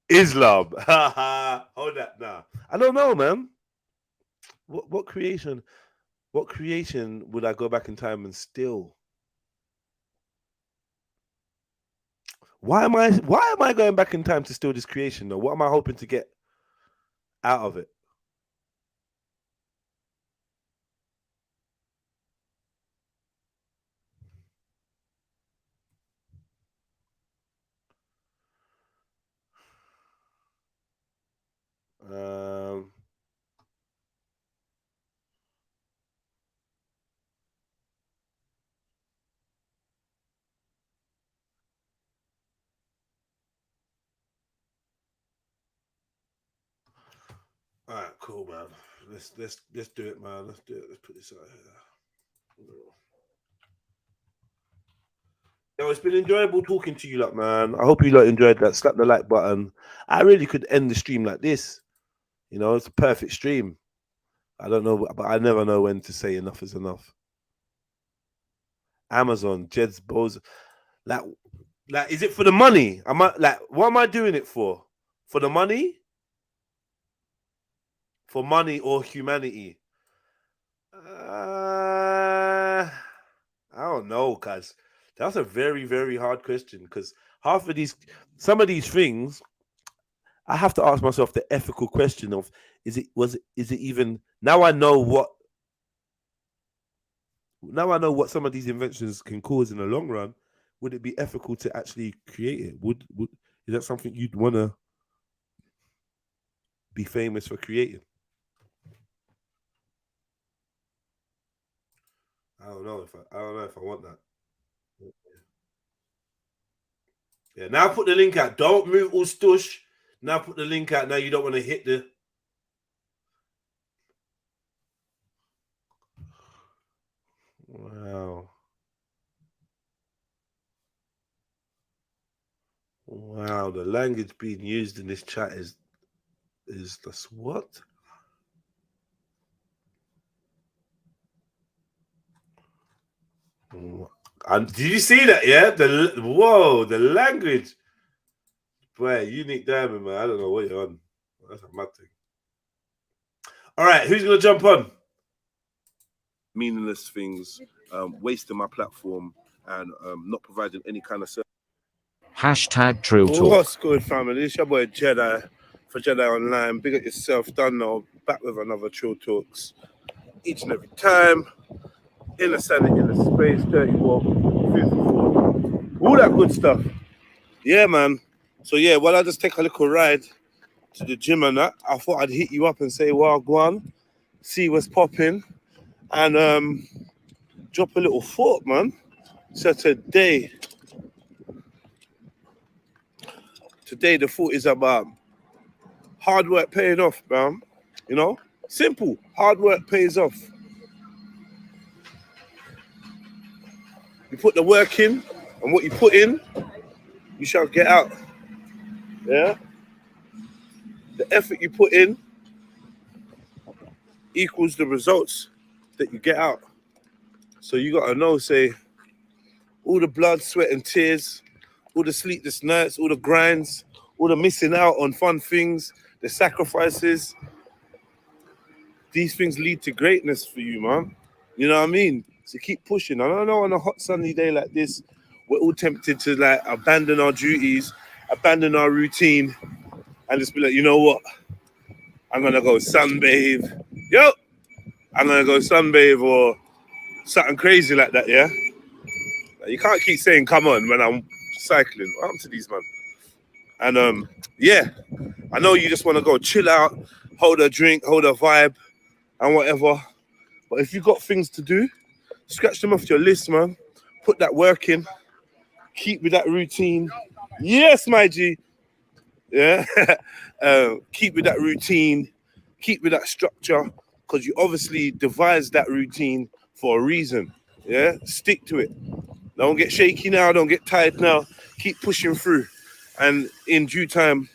Islam. Hold that now. I don't know, man. What creation? What creation would I go back in time and steal? Why am I going back in time to steal this creation though? What am I hoping to get out of it? Um All right, cool, man. Let's do it, man. Let's do it. Let's put this out here. Yo, it's been enjoyable talking to you, lot, man. I hope you lot enjoyed that. Slap the like button. I really could end the stream like this. You know, it's a perfect stream. I don't know, but I never know when to say enough is enough. Amazon, Jed's Bose. Like, is it for the money? What am I doing it for? For the money? For money or humanity? I don't know, cuz that's a very, very hard question. Because some of these things, I have to ask myself the ethical question of: is it even? Now I know what some of these inventions can cause in the long run. Would it be ethical to actually create it? Is that something you'd want to be famous for creating? I don't know if I want that. Yeah, now put the link out. Don't move all stush. Now put the link out. Now you don't want to hit the. Wow. Wow, the language being used in this chat is this what? And did you see that? Yeah, the language. Boy, unique diamond, man. I don't know what you're on. That's a mad thing. All right, who's gonna jump on? Meaningless things, wasting my platform, and not providing any kind of service. Hashtag Trill Talk. What's good, family? It's your boy Jedi for Jedi Online. Big up yourself, done now. Back with another Trill Talks. Each and every time. In the sanity, in the space, 30 walk, 54. All that good stuff. Yeah, man. So, yeah, while I just take a little ride to the gym and that, I thought I'd hit you up and say, well, go on, see what's popping, and drop a little thought, man. So today the thought is about hard work paying off, man. You know, simple. Hard work pays off. You put the work in, and what you put in, you shall get out. Yeah? The effort you put in equals the results that you get out. So you got to know, say, all the blood, sweat, and tears, all the sleepless nights, all the grinds, all the missing out on fun things, the sacrifices, these things lead to greatness for you, man. You know what I mean? So keep pushing. I don't know, on a hot sunny day like this, we're all tempted to like abandon our duties, abandon our routine, and just be like, you know what? I'm gonna go sunbathe. Yo, I'm gonna go sunbathe or something crazy like that, yeah? Like, you can't keep saying, come on, when I'm cycling. What happened to these, man? And yeah, I know you just want to go chill out, hold a drink, hold a vibe, and whatever. But if you got things to do, scratch them off your list, man. Put that work in. Keep with that routine. Yes, my G. Yeah. Keep with that routine. Keep with that structure. Because you obviously devised that routine for a reason. Yeah. Stick to it. Don't get shaky now. Don't get tired now. Keep pushing through. And in due time,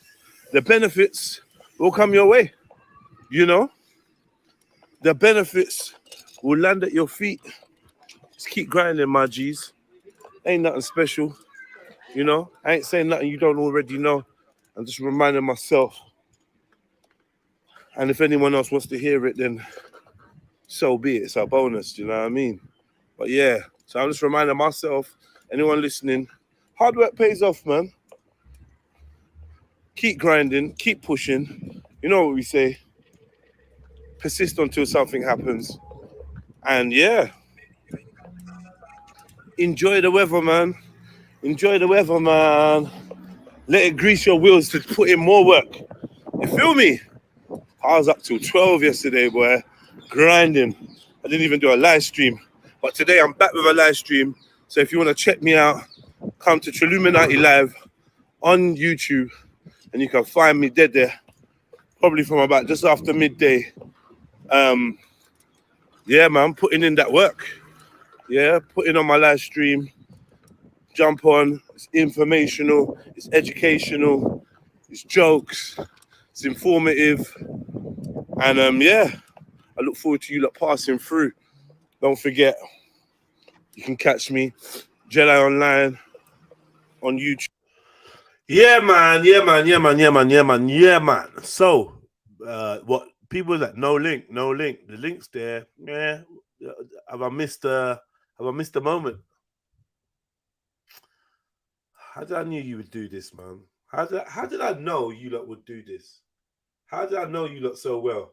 the benefits will come your way. You know, the benefits will land at your feet. Just keep grinding, my G's. Ain't nothing special. You know, I ain't saying nothing you don't already know. I'm just reminding myself. And if anyone else wants to hear it, then so be it. It's a bonus, do you know what I mean? But yeah, so I'm just reminding myself, anyone listening, hard work pays off, man. Keep grinding, keep pushing. You know what we say? Persist until something happens. And yeah, enjoy the weather, man. Enjoy the weather, man. Let it grease your wheels to put in more work. You feel me? I was up till 12 yesterday, boy, grinding. I didn't even do a live stream. But today I'm back with a live stream. So if you want to check me out, come to Trilluminati Live on YouTube. And you can find me dead there. Probably from about just after midday. Yeah, man, putting in that work. Yeah, putting on my live stream. Jump on. It's informational. It's educational. It's jokes. It's informative. And yeah, I look forward to you lot passing through. Don't forget, you can catch me, JEDI Online, on YouTube. Yeah, man. Yeah, man. Yeah, man. Yeah, man. Yeah, man. Yeah, man. So, what people like? No link. No link. The link's there. Yeah. Have I missed the moment? How did I knew you would do this, man? How did I know you lot would do this? How did I know you lot so well?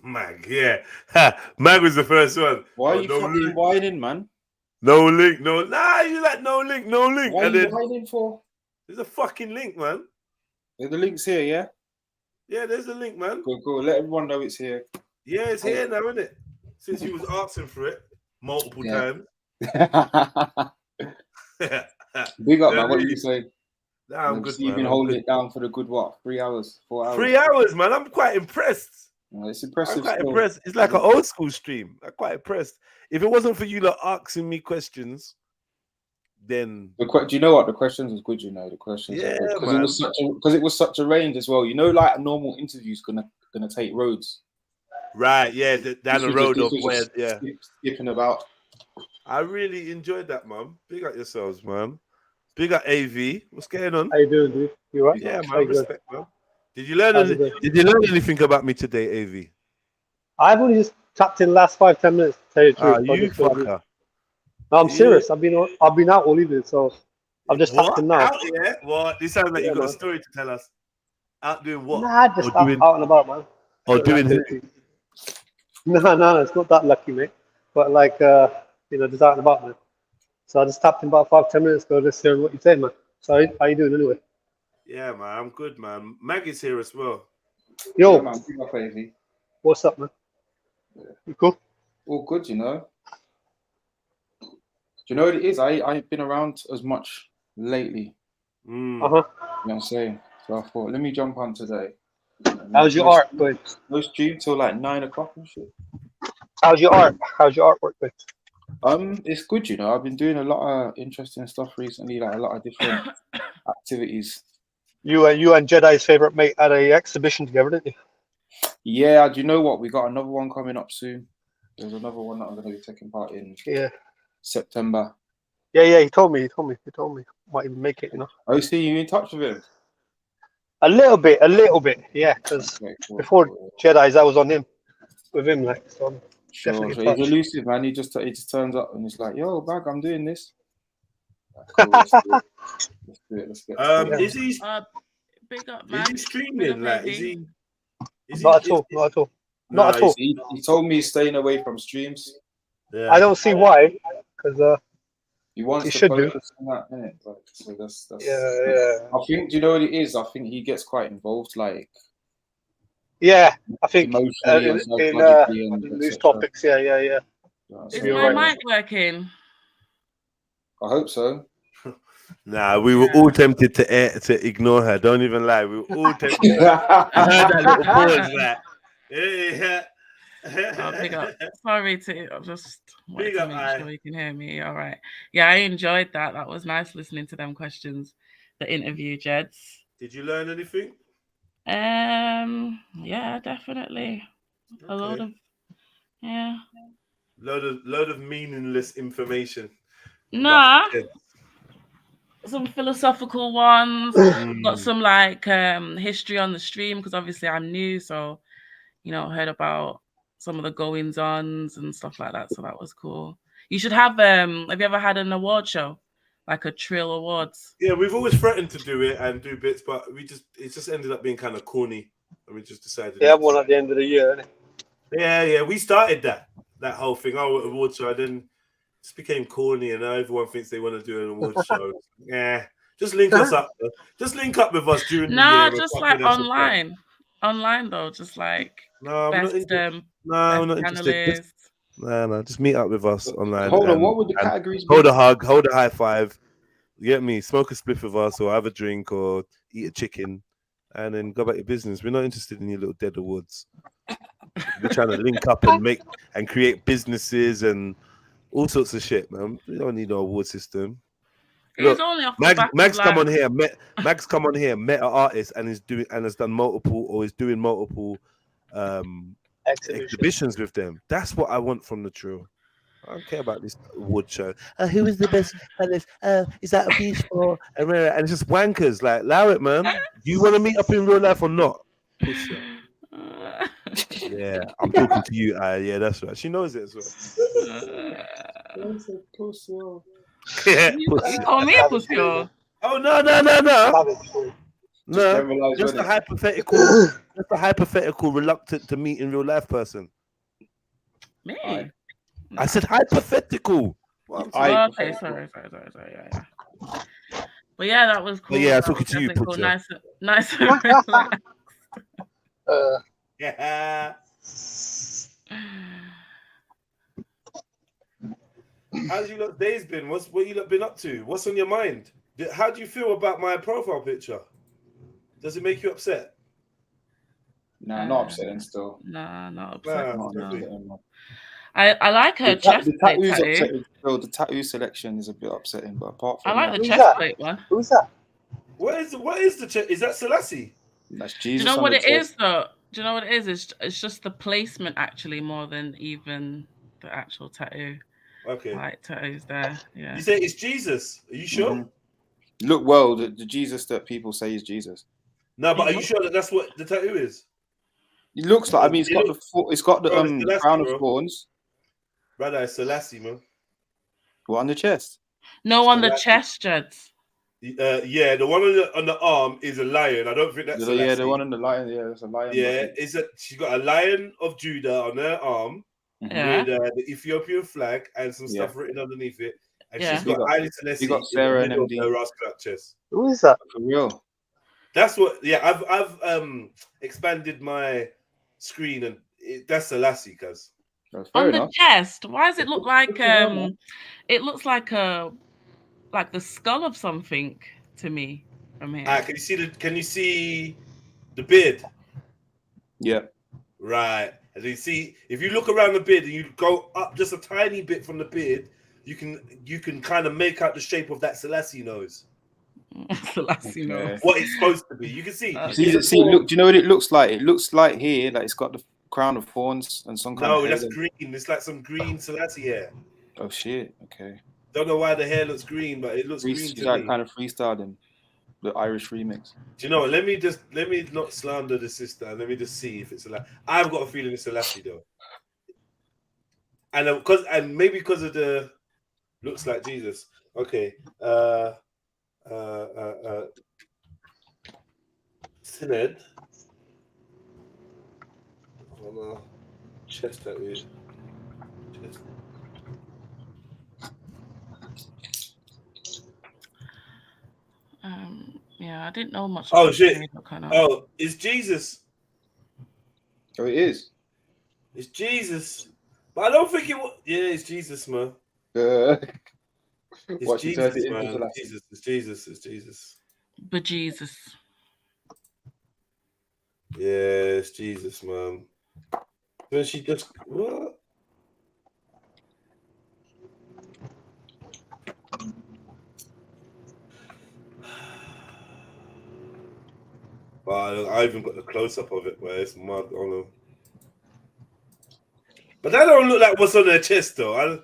Mag, yeah. Mag was the first one. Why are you fucking whining, man? No link, no. Nah, you like no link, no link. What are you whining for? There's a fucking link, man. The link's here, yeah? Yeah, there's a link, man. Go. Let everyone know it's here. Yeah, it's here now, isn't it? Since you was asking for it multiple times. Big up, man. What did you say? Nah, I'm good, You've been holding it down for the good, what? 3 hours? 4 hours? 3 hours, man. I'm quite impressed. It's impressive. I'm quite impressed. It's like an old school stream. I'm quite impressed. If it wasn't for you lot asking me questions, then do you know what? The questions was good, you know. The questions, yeah, because it was such a range as well. You know, like a normal interview's gonna take roads. Right, yeah, down the road of where, yeah, skipping about. I really enjoyed that, man. Big up yourselves, man. Big up AV. What's going on? How you doing, dude? You right? Yeah, man. Respect, man. Did you learn anything about me today, AV? I've only just tapped in the last 5-10 minutes. To tell you the truth. You fucker. No, I'm serious. I've been out all evening, so I've just tapped in now. Out, yeah? What? This sounds like you got a story to tell us. Out doing what? Nah, just out and about, man. Or doing who? No, it's not that lucky, mate. But like, just out and about, man. So I just tapped in about 5-10 minutes ago, just hearing what you're saying, man. So how you doing anyway? Yeah, man, I'm good, man. Maggie's here as well. Yo, yeah, man, what's up, man? Yeah. You cool? All good, you know. Do you know what it is? I ain't been around as much lately. Uh-huh. You know what I'm saying? So I thought, let me jump on today. How's your art going? No stream till like 9 o'clock and shit. How's your artwork going? It's good, you know. I've been doing a lot of interesting stuff recently, like a lot of different activities. You and Jedi's favorite mate had a exhibition together, didn't you? Yeah, do you know what? We got another one coming up soon. There's another one that I'm going to be taking part in. Yeah. September. Yeah. He told me. Might even make it, you know. Oh, see, you in touch with him? A little bit. Yeah, because before Jedi's, I was on him, with him, like. So sure. So he's elusive, man. He just turns up and he's like, "Yo, bag, I'm doing this." Cool, let's do it. Let's get it. Is he? Big up, man. Is he streaming? Like, is he? Not at all. He told me he's staying away from streams. Yeah. I don't see why, because he wants he to should do. that, innit? Like, so that's yeah. I think. Do you know what it is? I think he gets quite involved, like. Yeah, I think emotionally in these topics. Yeah. Is my mic working? I hope so. Nah, we were all tempted to ignore her. Don't even lie. We were all tempted. I heard that little pause, like, yeah. Big up. Sorry to just wanted Big to up, make aye. sure you can hear me. All right. Yeah, I enjoyed that. That was nice listening to them questions. The interview, Jeds. Did you learn anything? Yeah, definitely. A load Okay. of Load of meaningless information. Nah. Right. Some philosophical ones. Got Mm. some like history on the stream because obviously I'm new, so heard about some of the goings ons and stuff like that. So that was cool. You should have you ever had an award show? Like a TRILL Awards? Yeah, we've always threatened to do it and do bits, but it just ended up being kind of corny. And we just decided. They have one at the end of the year, innit? Yeah, we started that whole thing. Oh, award show, then it just became corny, and now everyone thinks they want to do an award show. Yeah, just link us up. Just link up with us during the year. No, just like online. Online though, just like no, I'm best, I'm not interested. No, just meet up with us online. Hold on, what would the categories be? Hold a hug, hold a high five. You get me? Smoke a spliff with us, or have a drink, or eat a chicken, and then go about your business. We're not interested in your little dead awards. We're trying to link up and create businesses and all sorts of shit, man. We don't need no award system. Look, Max come on here. Max come on here. Met an artist and has done multiple or is doing multiple exhibitions with them. That's what I want from the TRILL. I don't care about this award show. Who is the best? Is that a beach for? And it's just wankers. Like, allow it, man. Do you want to meet up in real life or not? Pussy. Yeah, I'm talking to you. Yeah, that's right. She knows it as well. Yeah, you call me a pussy. Oh no. No, just a hypothetical. Just a hypothetical, reluctant to meet in real life person. Me? I said hypothetical. Okay, sorry. Yeah. But yeah, that was cool. But yeah, I took it to you, cool. Putja. Nice and relaxed. Yeah. How's you lot days been? What you lot been up to? What's on your mind? How do you feel about my profile picture? Does it make you upset? No, not upsetting still. No, not upset. No. I like her chest plate tattoo. The tattoo selection is a bit upsetting, but apart from I like the chest plate one. Who's that? What is the chest? Is that Selassie? That's Jesus. Do you know what it is though? Do you know what it is? It's just the placement actually more than even the actual tattoo. Okay. Like tattoos there. Yeah. You say it's Jesus. Are you sure? Mm-hmm. Look, well, the Jesus that people say is Jesus. No, but are you sure that that's what the tattoo is? It looks like. I mean, it's got the crown of thorns. Brother, it's Selassie, man. What, on the chest? No, on the chest, Jeds. Yeah, the one on the arm is a lion. I don't think that's Selassie. Yeah, the one on the lion. Yeah, it's a lion. Yeah, she's got a lion of Judah on her arm with the Ethiopian flag and some stuff written underneath it. And she's got Haile Selassie. You got Sarah and MD. Her rascal chest. Who is that? For real. That's what. Yeah, I've expanded my screen and that's Selassie, cuz. On the chest, why does it look like it looks like the skull of something to me from here. Can you see the beard? Yeah. Right. And you see, if you look around the beard and you go up just a tiny bit from the beard, you can kind of make out the shape of that Selassie nose. Selassie nose. What it's supposed to be. You can see. Look, do you know what it looks like? It looks like here, like it's got the crown of thorns and some kind of. No, that's green. It's like some green Selassie hair. Oh shit! Okay. Don't know why the hair looks green, but it looks green to me. Kind of freestyling the Irish remix. Do you know what? Let me not slander the sister. Let me just see if it's Selassie. I've got a feeling it's Selassie though, and maybe because of the looks like Jesus. Okay. Synod. Chest tattoo. Chest. Yeah, I didn't know much. Oh shit! Oh, it's Jesus. Oh, it is. It's Jesus, but I don't think it was. Yeah, it's Jesus, man. It's Jesus, man. It's Jesus. But Jesus. Yeah, it's Jesus, man. Then she just what? Wow, I even got the close up of it, where it's mad. Oh no. But that don't look like what's on their chest, though.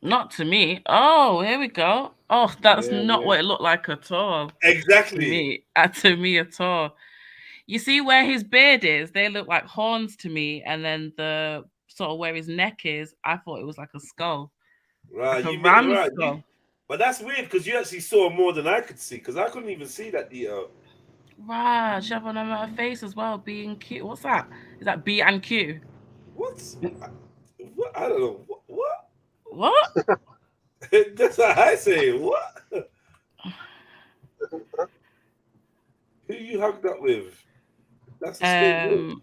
Not to me. Oh, here we go. Oh, that's Yeah, not yeah. what it looked like at all. Exactly. To me at all. You see where his beard is? They look like horns to me, and then the sort of where his neck is, I thought it was like a skull, Right, like a you made ram right. skull. But that's weird because you actually saw more than I could see because I couldn't even see that detail. Right, she have on her face as well. B and Q. What's that? Is that B and Q? What? What? I don't know. What? What? That's how I say it. What? Who you hugged up with? That's a straight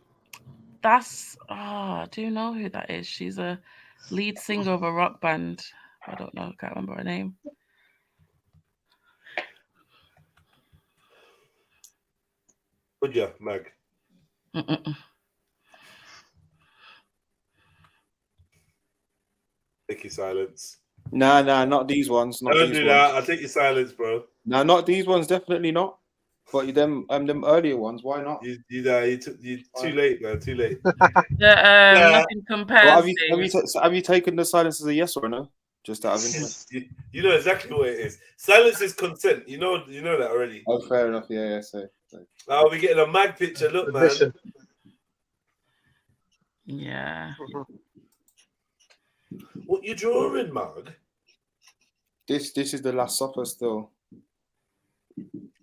That's I do know who that is. She's a lead singer of a rock band. I don't know. I can't remember her name. Would you, Mag? Take your silence. Nah, not these ones. Not Don't these do ones. that. I'll take your silence, bro. Nah, not these ones. Definitely not. But them earlier ones. Why not? You too late, man. Too late. Nothing compares. Well, have you taken the silence as a yes or a no? Just out of interest. You know exactly what it is. Silence is consent. You know that already. Oh, fair enough. Yeah. So. I'll be getting a mag picture. Look, man. Admission. Yeah. What you drawing, Mag? This is the Last Supper still.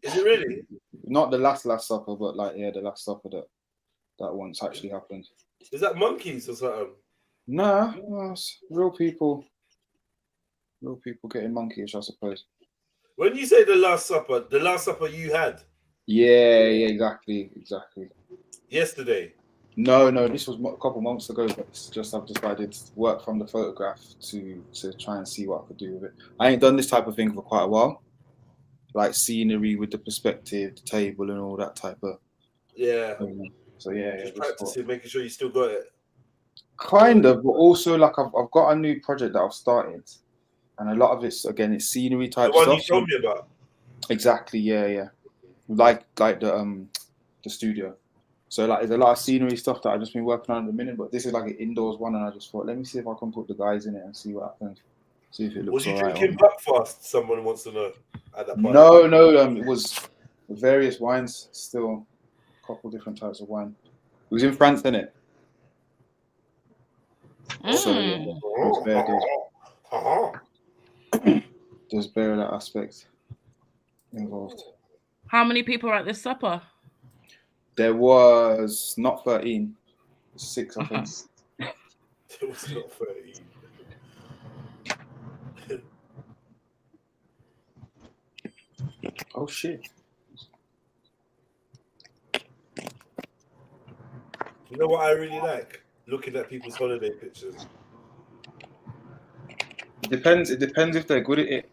Is it really? Not the last Supper, but like the Last Supper that once actually happened. Is that monkeys or something? Nah, it's real people. Real people getting monkeyish, I suppose. When you say the Last Supper you had? Yeah, exactly. Yesterday. No, this was a couple months ago, but it's just I've decided to work from the photograph to try and see what I could do with it. I ain't done this type of thing for quite a while. Like scenery with the perspective, the table and all that type of. Yeah. So yeah. Just practicing, making sure you still got it. Kind of, but also like I've got a new project that I've started. And a lot of it's scenery type stuff. The one stuff. you told me about. Exactly, yeah. Like the studio. So like there's a lot of scenery stuff that I've just been working on at the minute, but this is like an indoors one, and I just thought, let me see if I can put the guys in it and see what happens. See if it looks. Was you right drinking Buckfast? Someone wants to know at that point. No, it was various wines, still a couple different types of wine. It was in France, innit? So there's very that aspect involved. How many people are at this supper? There was not 13, 6, I think. It was not 13. Oh shit! You know what I really like? Looking at people's holiday pictures. It depends if they're good at it.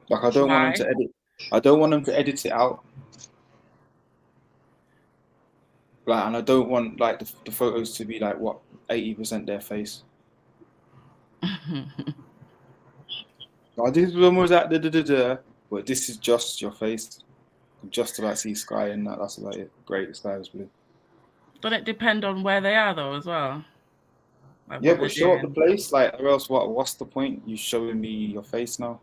Like I don't want them to edit. I don't want them to edit it out. Like, and I don't want like the photos to be like 80% their face. Like, this one was at but this is just your face. You just about see sky and that's about it. Great, the sky was blue. Doesn't it depend on where they are though as well? Like yeah, but show up the place. Like, or else what's the point? You showing me your face now?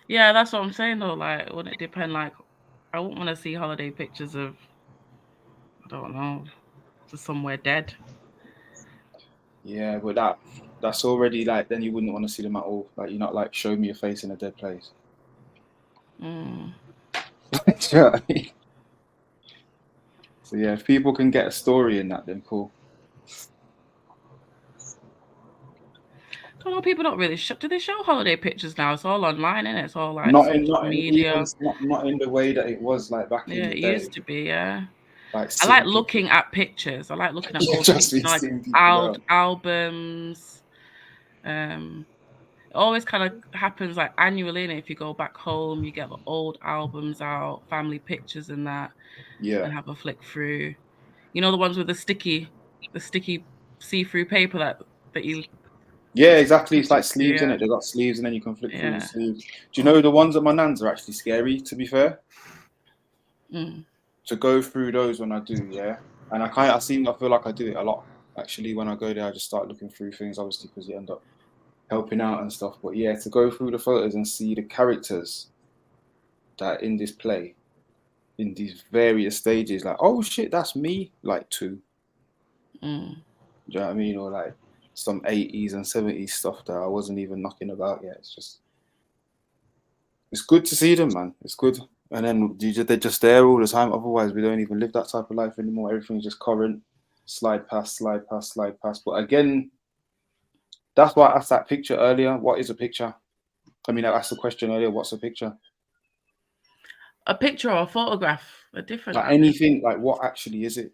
Yeah, that's what I'm saying though. Like, wouldn't it depend? Like, I wouldn't want to see holiday pictures of, I don't know, just somewhere dead. Yeah, but that's already like, then you wouldn't want to see them at all. Like, you're not like, show me your face in a dead place. Do you know what I mean? So yeah, if people can get a story in that, then cool. I don't know, people don't really do they show holiday pictures now? It's all online, isn't it? It's all like not media. Not in the way that it was like back in the day. Yeah, it used to be, yeah. Like, I like looking at pictures. I like looking at old pictures, like albums. always kind of happens like annually. And if you go back home, you get the old albums out, family pictures and that, and have a flick through. You know, the ones with the sticky see-through paper that you. Yeah, exactly. It's like sleeves, Yeah. innit? They've got sleeves, and then you can flick through Yeah. the sleeves. Do you know the ones at my nan's are actually scary? To be fair, to go through those when I do, yeah. And I feel like I do it a lot actually. When I go there, I just start looking through things, obviously, because you end up helping out and stuff. But yeah, to go through the photos and see the characters that are in this play, in these various stages, like, oh shit, that's me, like two. Do you know what I mean? Or like some 80s and 70s stuff that I wasn't even knocking about yet. It's good to see them, man. It's good. And then they're just there all the time. Otherwise, we don't even live that type of life anymore. Everything's just current, slide past, slide past, slide past. But again, that's why I asked that picture earlier. What is a picture? I mean, I asked the question earlier. What's a picture? A picture or a photograph, a different. Like anything. Like what actually is it?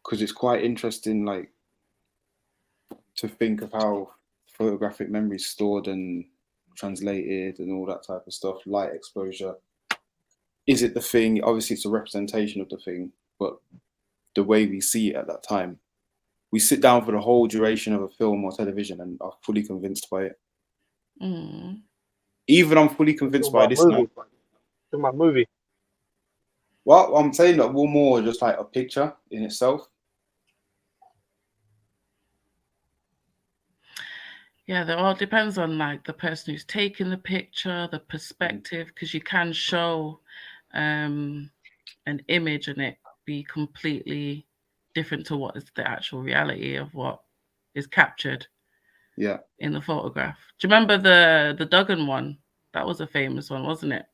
Because it's quite interesting, like, to think of how photographic memory is stored and translated and all that type of stuff. Light exposure. Is it the thing? Obviously, it's a representation of the thing, but the way we see it at that time, we sit down for the whole duration of a film or television and are fully convinced by it. Even I'm fully convinced by this now. In my movie. Well, I'm saying that we're more just like a picture in itself. Yeah, that all depends on like the person who's taking the picture, the perspective, because you can show an image and it be completely different to what is the actual reality of what is captured. Yeah. In the photograph. Do you remember the Duggan one? That was a famous one, wasn't it?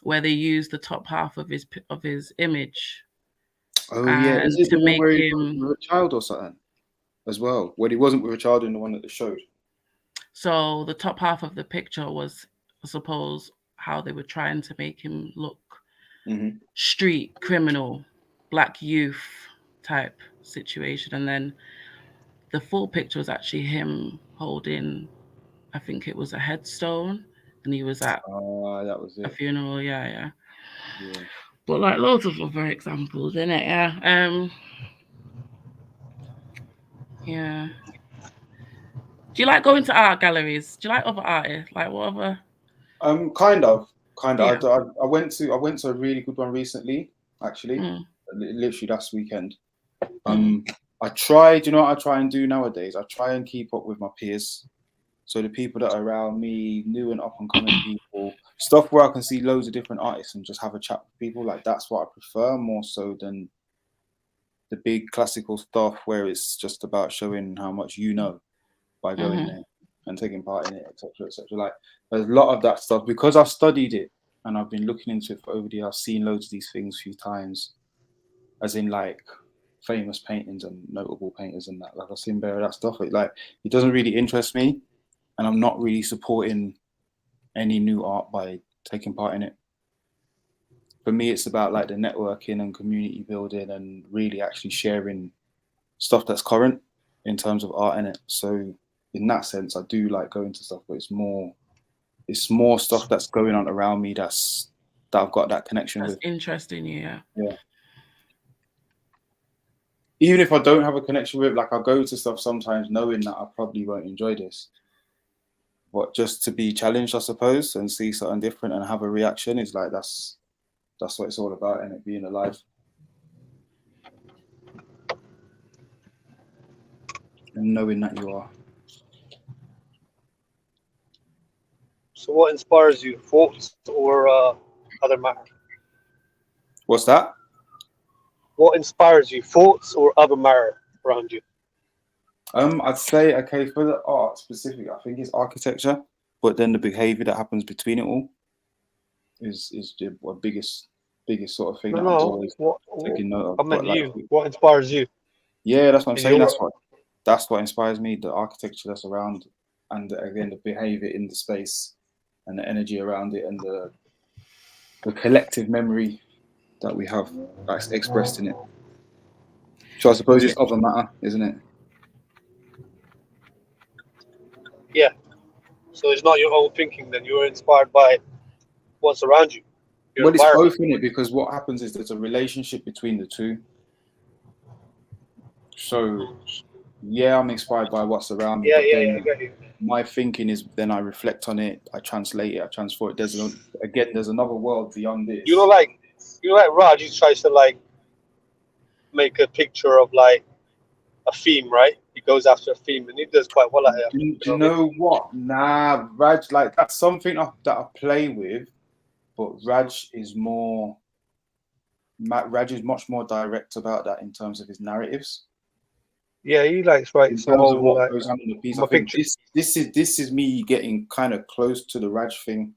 Where they used the top half of his image. Oh yeah, is it the one where he was with a child or something as well? When he wasn't with a child in the one that they showed. So the top half of the picture was, I suppose, how they were trying to make him look street criminal, black youth type situation, and then the full picture was actually him holding, I think it was a headstone, and he was at that was it. A funeral. Yeah. But like loads of other examples, innit? Yeah. Yeah. Do you like going to art galleries? Do you like other artists? Like what other? Kind of. Yeah. I went to a really good one recently, actually. Literally last weekend. I tried, you know what I try and do nowadays? I try and keep up with my peers. So the people that are around me, new and up and coming people, stuff where I can see loads of different artists and just have a chat with people. Like that's what I prefer more so than the big classical stuff where it's just about showing how much you know by going there and taking part in it, etc., etc. Like there's a lot of that stuff because I've studied it and I've been looking into it for over the years. I've seen loads of these things a few times, as in like famous paintings and notable painters and that. Like I've seen bare of that stuff. It doesn't really interest me, and I'm not really supporting any new art by taking part in it. For me, it's about like the networking and community building and really actually sharing stuff that's current in terms of art in it. So in that sense, I do like going to stuff, but it's more stuff that's going on around me that I've got that connection with. Interesting, yeah. Even if I don't have a connection with, like I go to stuff sometimes knowing that I probably won't enjoy this. But just to be challenged, I suppose, and see something different and have a reaction is like that's what it's all about, and it being alive. And knowing that you are. So what inspires you, thoughts or other matter? What's that? What inspires you, thoughts or other matter around you? I'd say, okay, for the art specific, I think it's architecture, but then the behavior that happens between it all is the biggest sort of thing that I'm always taking note of. I meant you. What inspires you? Yeah, that's what I'm saying. That's what inspires me, the architecture that's around, and again the behavior in the space and the energy around it and the collective memory that we have that's expressed in it. So I suppose it's other matter, isn't it? Yeah. So it's not your own thinking. Then you're inspired by what's around you. Your Well, it's environment. both in it, because what happens is there's a relationship between the two. So, yeah, I'm inspired by what's around me, Yeah, but yeah, then yeah, I get you. my thinking is, then I reflect on it, I translate it, I transform it. There's another world beyond this. You know, like Raj, he tries to like make a picture of like a theme, right? He goes after a theme, and he does quite well at it. Do you know what? Nah, Raj, like that's something that I play with, but Raj is much more direct about that in terms of his narratives. Yeah, he likes writing In some terms of whole what like goes on in the piece, my I think picture. this is me getting kind of close to the Raj thing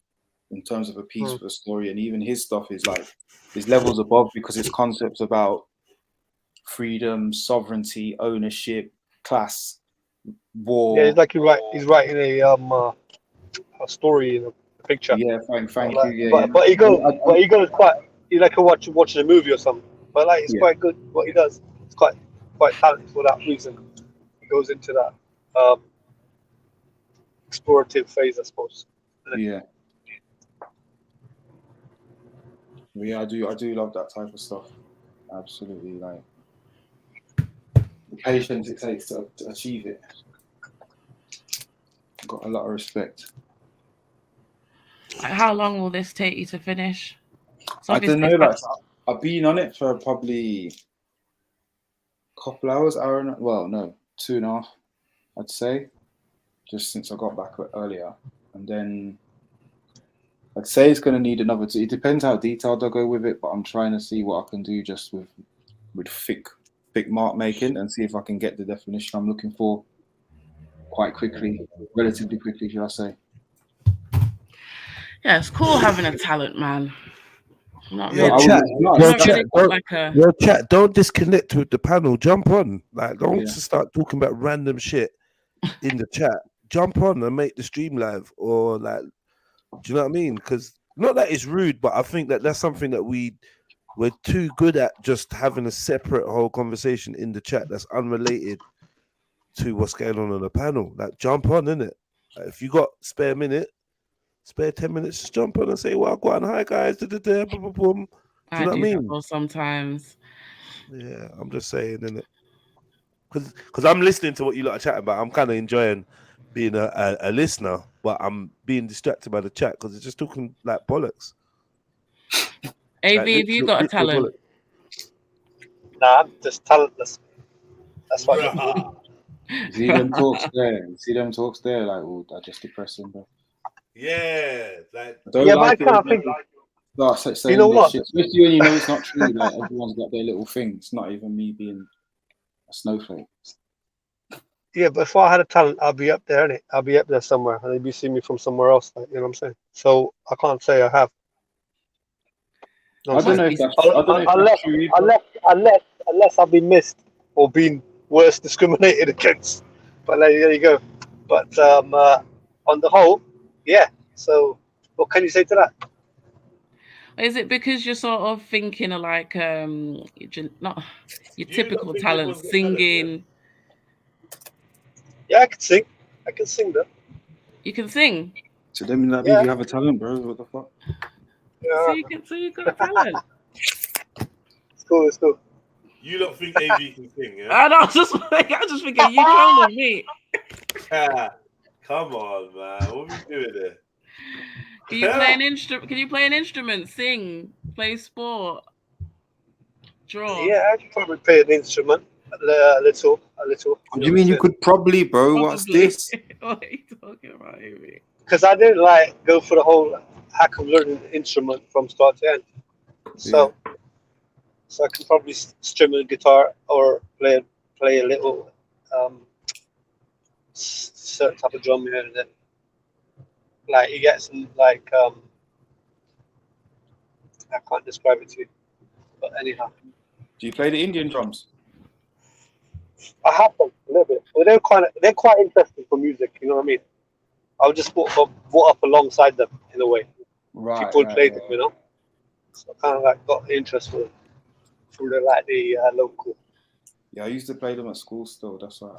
in terms of a piece of a story, and even his stuff is like his levels above, because it's concepts about freedom, sovereignty, ownership, class, war. Yeah, it's like he's writing a story in a picture. Yeah, thank Like, you. Yeah, but he goes quite. You like watching a movie or something. But like it's quite good what he does. It's quite talented for that reason. He goes into that explorative phase, I suppose. Yeah. Yeah, I do love that type of stuff. Absolutely, like the patience it takes to achieve it. Got a lot of respect. Like, how long will this take you to finish? So I don't know. Like I've been on it for probably a couple hours, 2.5, I'd say, just since I got back earlier, and then I'd say it's going to need another. It depends how detailed I go with it, but I'm trying to see what I can do just with thick mark making, and see if I can get the definition I'm looking for quite quickly, relatively quickly, should I say? Yeah, it's cool having a talent, man. Not Your really. Chat, don't disconnect with the panel. Jump on. Like, don't just start talking about random shit in the chat. Jump on and make the stream live, or like, do you know what I mean? Because not that it's rude, but I think that that's something that we're too good at, just having a separate whole conversation in the chat that's unrelated to what's going on the panel. Like, jump on, innit? Like, if you got spare 10 minutes, just jump on and say, well, go on, hi guys, do you know what I mean? Sometimes. Yeah, I'm just saying, innit? Because I'm listening to what you lot are chatting about. I'm kind of enjoying being a listener, but I'm being distracted by the chat because it's just talking like bollocks. AV, have you got a talent? Nah, I'm just talentless. That's what. See them talks there, like, oh, that's just depressing, bro. Yeah, like but I can't think. You know what? Shit, especially when you know it's not true. Like, everyone's got their little thing. It's not even me being a snowflake. Yeah, but if I had a talent, I'd be up there, innit? I'd be up there somewhere, and they'd be seeing me from somewhere else. Like, you know what I'm saying? So I can't say I have. I don't know if that's true. Unless I've been missed or been worse discriminated against. But there you go. But on the whole, yeah. So what can you say to that? Is it because you're sort of thinking of like not your typical talent, singing? Yeah, I can sing. I can sing though. You can sing. So that means that means you have a talent, bro. What the fuck? Yeah. So you got a talent. It's cool. You don't think AV can sing, yeah? I know. I just thinking you trolling me. Come on, man. What are you doing there? Can you play an instrument? Can you play an instrument? Sing, play sport, draw. Yeah, I could probably play an instrument. A little. What do you mean you could probably, bro? Probably. What's this? What are you talking about, Amy? Because I didn't like go for the whole hack of learning an instrument from start to end. So I can probably strum a guitar or play a little certain type of drum here and then. Like you get some like I can't describe it to you, but anyhow. Do you play the Indian drums? I have them a little bit. But they're quite interesting for music. You know what I mean? I was just brought up alongside them in a way. Right. People played them, you know. So I kind of like got interest for the local. Yeah, I used to play them at school still. That's why.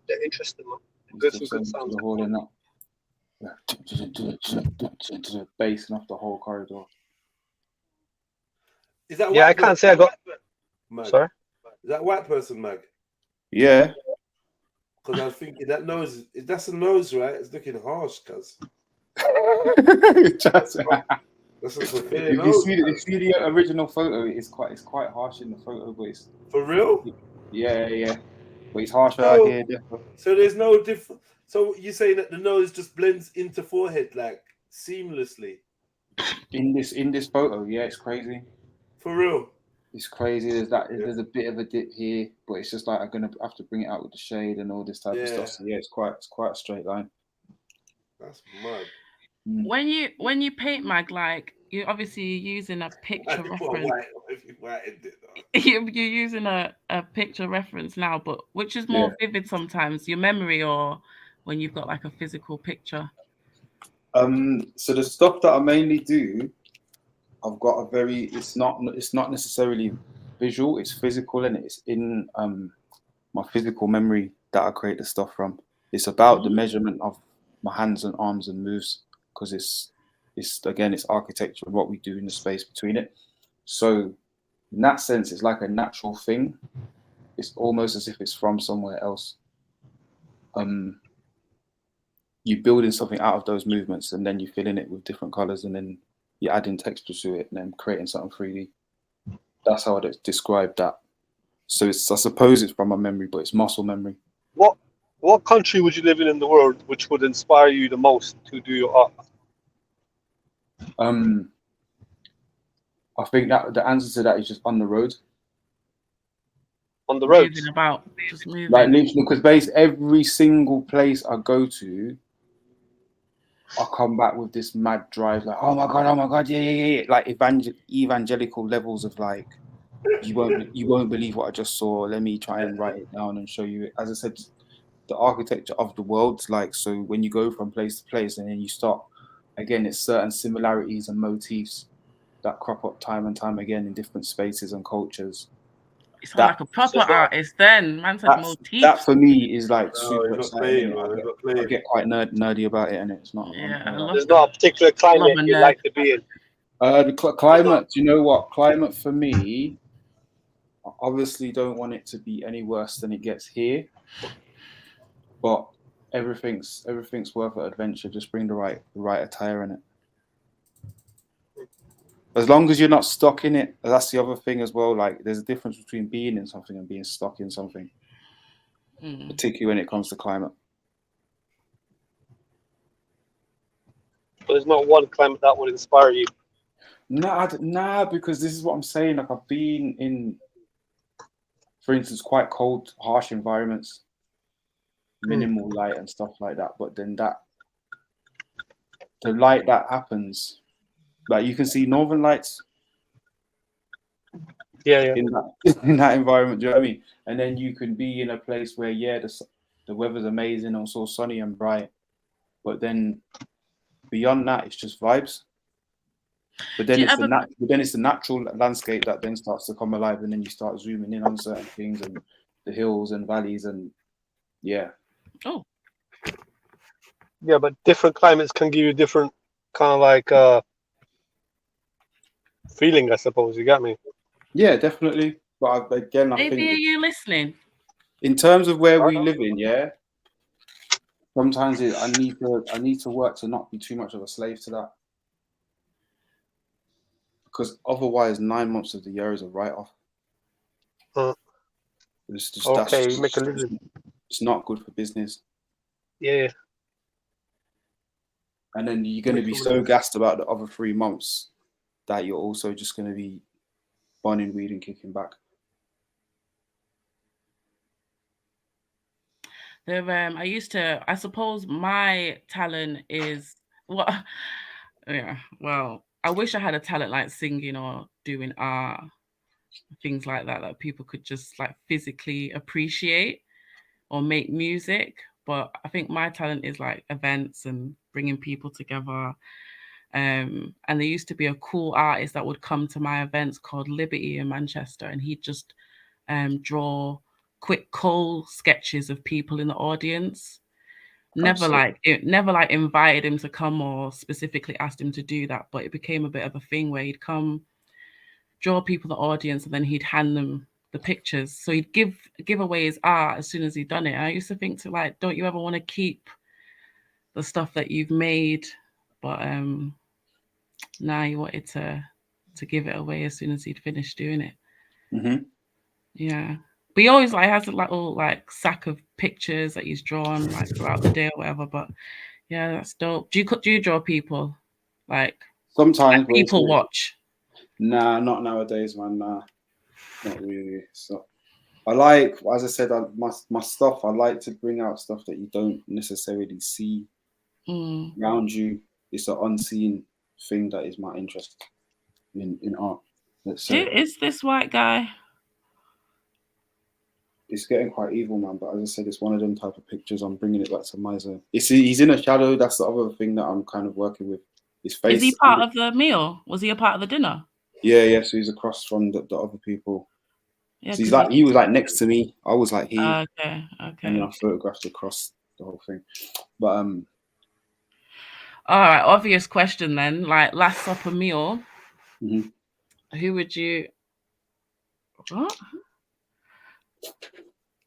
They're interesting, man. There's Instead some of good sending sounds. to the hall in that bassing off the whole corridor. Is that Yeah, I white can't say I got. Mag? Sorry. Is that white person, Mag? Yeah. Because I was thinking that nose, that's a nose, right? It's looking harsh, cuz. Just- That's a severe if you nose. see the original photo, it's quite harsh in the photo, but it's For real? yeah. But it's harsher So- out here. Definitely. So there's no difference. So you're saying that the nose just blends into forehead like seamlessly? In this photo, yeah, it's crazy. For real? It's crazy. There's a bit of a dip here, but it's just like I'm gonna have to bring it out with the shade and all this type of stuff. So yeah, it's quite a straight line. That's mad. When you paint, Mag, like you're obviously using a picture reference. You're using a picture reference now, but which is more vivid sometimes, your memory or when you've got like a physical picture? So the stuff that I mainly do, I've got a very. It's not necessarily visual. It's physical, and it's in my physical memory that I create the stuff from. It's about the measurement of my hands and arms and moves, because it's again, it's architecture and what we do in the space between it. So in that sense, it's like a natural thing. It's almost as if it's from somewhere else. You're building something out of those movements, and then you're filling it with different colors, and then you're adding texture to it, and then creating something 3D. That's how I'd describe that. So I suppose it's from my memory, but it's muscle memory. What country would you live in the world which would inspire you the most to do your art? I think that the answer to that is just on the road. On the roads? Moving about, just moving. Like literally, because every single place I go to, I come back with this mad drive, like, oh my god, yeah. Like evangelical levels of like, you won't believe what I just saw. Let me try and write it down and show you it. As I said, the architecture of the world, like, so when you go from place to place and then you start, again, it's certain similarities and motifs that crop up time and time again in different spaces and cultures. It's like a proper artist then. Man said motifs. That for me is like super not exciting. playing, I get quite nerdy about it, and it's not. There's not a particular climate you like to be in. The climate. Do you know what? Climate for me, I obviously don't want it to be any worse than it gets here. But everything's worth an adventure. Just bring the right attire in it. As long as you're not stuck in it, that's the other thing as well. Like, there's a difference between being in something and being stuck in something, particularly when it comes to climate. But there's not one climate that would inspire you. Nah, because this is what I'm saying. Like, I've been in, for instance, quite cold, harsh environments, minimal light and stuff like that. But then the light that happens, like you can see northern lights. Yeah. In that environment, do you know what I mean? And then you can be in a place where the weather's amazing and so sunny and bright, but then beyond that, it's just vibes. But then it's the natural landscape that then starts to come alive, and then you start zooming in on certain things and the hills and valleys and yeah. Oh. Yeah, but different climates can give you different kind of like feeling, I suppose. You got me? Yeah, definitely. But again, I Maybe think are you listening? in terms of where we live in, yeah. Sometimes I need to work to not be too much of a slave to that, because otherwise 9 months of the year is a write-off. Okay, you make a living. It's not good for business. Yeah. And then you're going to be so gassed about the other 3 months that you're also just going to be burning weed and kicking back. I suppose my talent is what? Yeah, well, I wish I had a talent like singing or doing art, things like that people could just like physically appreciate or make music. But I think my talent is like events and bringing people together. And there used to be a cool artist that would come to my events called Liberty in Manchester, and he'd just draw quick coal sketches of people in the audience. never like invited him to come or specifically asked him to do that, but it became a bit of a thing where he'd come, draw people the audience, and then he'd hand them the pictures. So he'd give away his art as soon as he'd done it. And I used to think to like, don't you ever want to keep the stuff that you've made? But now he wanted to give it away as soon as he'd finished doing it. Mm-hmm. Yeah. But he always like has a little like sack of pictures that he's drawn like throughout the day or whatever. But yeah, that's dope. Do you draw people? Like Sometimes people watch? Nah, not nowadays, man. Nah, not really. So I like, as I said, my stuff. I like to bring out stuff that you don't necessarily see around you. It's an unseen thing that is my interest in art. Let's say. Is this white guy? It's getting quite evil, man. But as I said, it's one of them type of pictures. I'm bringing it back to my zone. He's in a shadow. That's the other thing that I'm kind of working with. His face. Is he part of the meal? Was he a part of the dinner? Yeah. So he's across from the other people. Yeah, so he was like next to me. I was like here. Okay. And then I photographed across the whole thing. But all right, obvious question then. Like Last Supper meal. Mm-hmm. Who would you? What?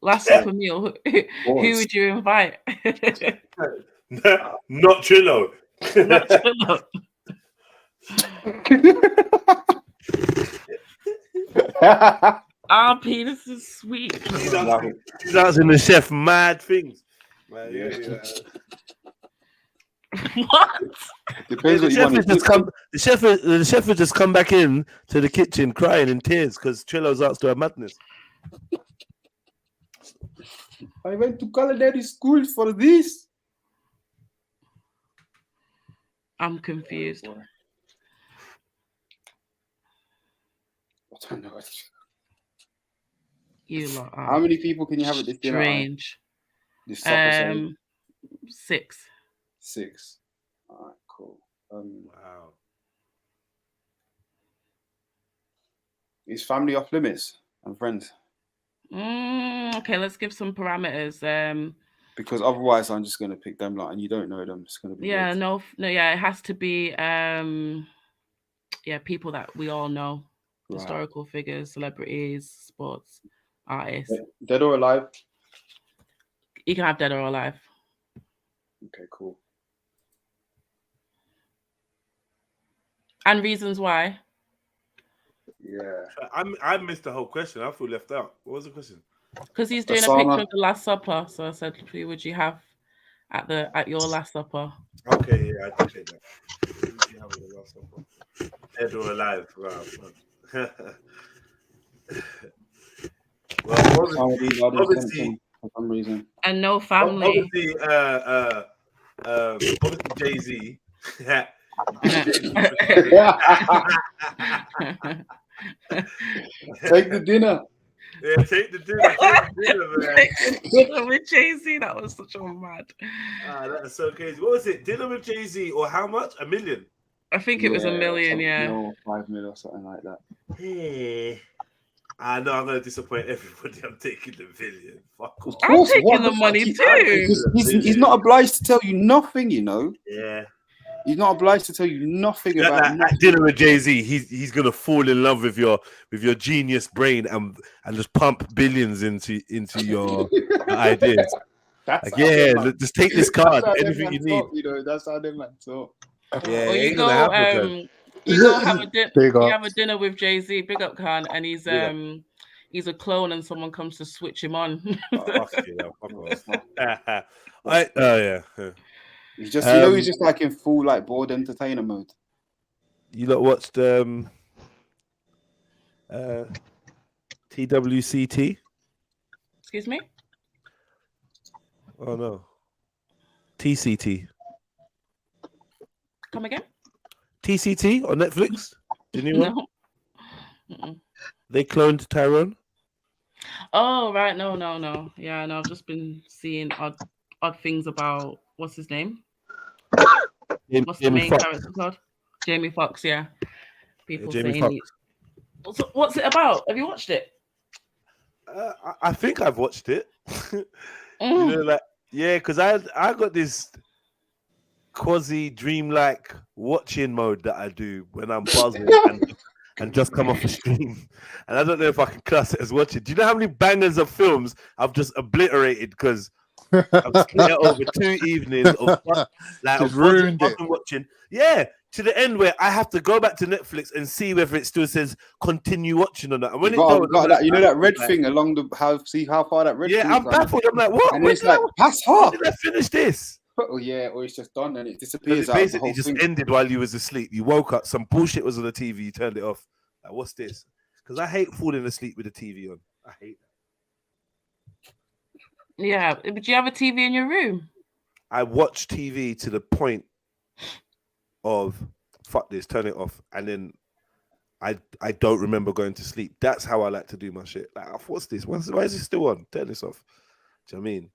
Last Supper meal. Who would you invite? Not Trillo. Not Trillo. Our penis is sweet. He's asking the chef mad things. Man, yeah. What? Depends what you want. The chef has just come back in to the kitchen crying in tears because Trillo's asked to her madness. I went to culinary school for this. I'm confused. I don't know. You lot are How many people can you have at this dinner? strange. This supper, 6. 6. All right, cool. Wow. Is family off limits and friends? Okay, let's give some parameters. Because otherwise, I'm just gonna pick them lot, and you don't know them. It's gonna be weird. No, it has to be people that we all know, Right. Historical figures, celebrities, sports, artists. Dead or alive? You can have dead or alive. Okay, cool. And reasons why? Yeah. I missed the whole question. I feel left out. What was the question? Because he's doing a picture of the Last Supper, so I said, who would you have at your Last Supper? Okay, yeah, I did say that. Who would you have at the Last Supper? Dead or alive? Wow. Well, obviously, for some reason. And no family. Obviously, Jay-Z. Take the dinner. Yeah, take the dinner. Man. Take the dinner with Jay-Z. That was such a mad. That's so crazy. What was it? Dinner with Jay-Z or how much? $1 million? I think it was $1 million, yeah. Or 5 million or something like that. Hey. I know I'm going to disappoint everybody. I'm taking the $1 million. Fuck off. I'm taking the money too. He's not obliged to tell you nothing, you know. Yeah. He's not obliged to tell you nothing about that dinner with Jay-Z. He's gonna fall in love with your genius brain and just pump billions into your ideas. Like, just take this card. Anything you need. Talk, you know, that's how they man talk. Yeah, or you go have a dinner with Jay-Z, big up Khan, and he's a clone and someone comes to switch him on. He's just, he's just like in full like bored entertainer mode. You lot watched TWCT? Excuse me? Oh no. TCT. Come again? TCT on Netflix? The new one? No. They cloned Tyrone? Oh right, no. Yeah, no, I've just been seeing odd things about what's his name? What's the main character called? Jamie Foxx, yeah. People saying Foxx. What's it about? Have you watched it? I think I've watched it. You know, like Yeah, because I got this quasi dreamlike watching mode that I do when I'm buzzing and just come off a stream. And I don't know if I can class it as watching. Do you know how many bangers of films I've just obliterated because I've split it over 2 evenings of Just ruined it. watching. Yeah, to the end where I have to go back to Netflix and see whether it still says continue watching or not. And when got that, you know that red thing along the see how far that red. Yeah, I'm baffled. I'm like, what? And it's like past half. Did I finish this? Oh yeah, or it's just done and it disappears. It basically just ended while you was asleep. You woke up, some bullshit was on the TV, you turned it off. Like, what's this? Because I hate falling asleep with the TV on. I hate that. Yeah, but do you have a TV in your room? I watch TV to the point of fuck this, turn it off, and then I don't remember going to sleep. That's how I like to do my shit. Like, what's this? Why is it still on? Turn this off. Do you know what I mean?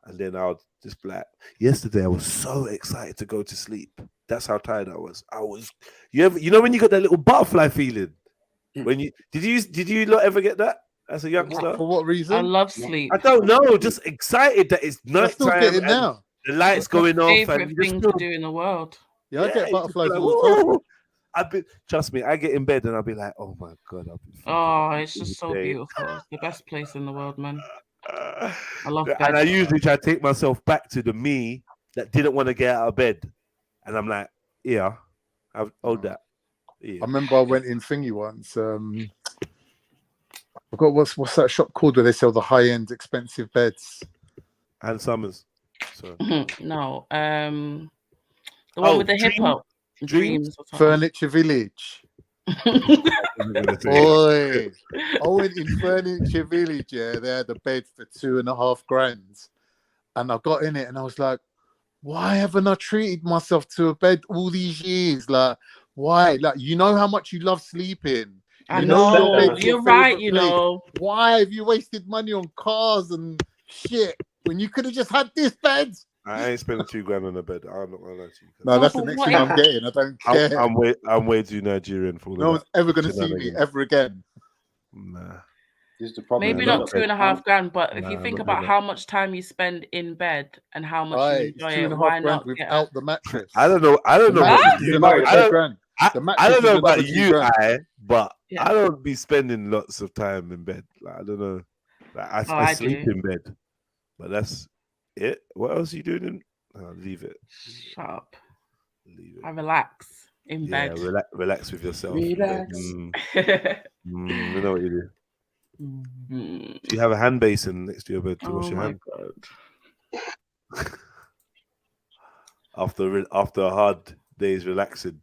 And then I'll just be like, yesterday I was so excited to go to sleep. That's how tired I was. You know when you got that little butterfly feeling? When you did you not ever get that as a youngster? For what reason? I love sleep. I don't know, just excited that it's I still night get time it now. the lights going off. Favorite And thing to do in the world. Yeah, I get you butterflies just be all the time. "Whoa." Trust me, I get in bed and I'll be like, oh my god, I'll be Oh, it's just this so day. beautiful. It's the best place in the world, man. I love bed. And I usually try to take myself back to the me that didn't want to get out of bed. And I'm like, yeah, I've owed that. Yeah. I remember I went in thingy once. I forgot what's that shop called where they sell the high-end expensive beds? And Summers. So. No, the one with the hip hop. Dreams or something. Furniture Village. Boy, I went in Furniture Village. Yeah, they had a bed for $2,500, and I got in it, and I was like, "Why haven't I treated myself to a bed all these years? Like, why? Like, you know how much you love sleeping. I You know, your bed's your you're right. favourite You place. know, Why have you wasted money on cars and shit when you could have just had this bed?" I ain't spending $2,000 on a bed. I'm not gonna lie to you. No, that's the but next what thing I'm if- getting. I don't care. I'm way too Nigerian for all No of one's that. ever going to see me ever again. Nah. This is the problem. maybe no, not no, $2,500, but if Nah, you think not about that. how much time you spend in bed and how much Right, you it's enjoy it, why $2,500 not get without the mattress. I don't know. I don't The know. mattress What is you another do. I don't- $2,000. The I mattress don't is know about another you, $2,000. but Yeah. I don't be spending lots of time in bed. Like, I don't know. Like, I I sleep do. in bed, but that's it. What else are you doing? Leave it. Shut up. Leave I it. relax in Yeah, bed. relax with yourself. Relax. You know what you do. Mm. Do you have a hand basin next to your bed to Oh wash your my hand god. after a hard day's relaxing?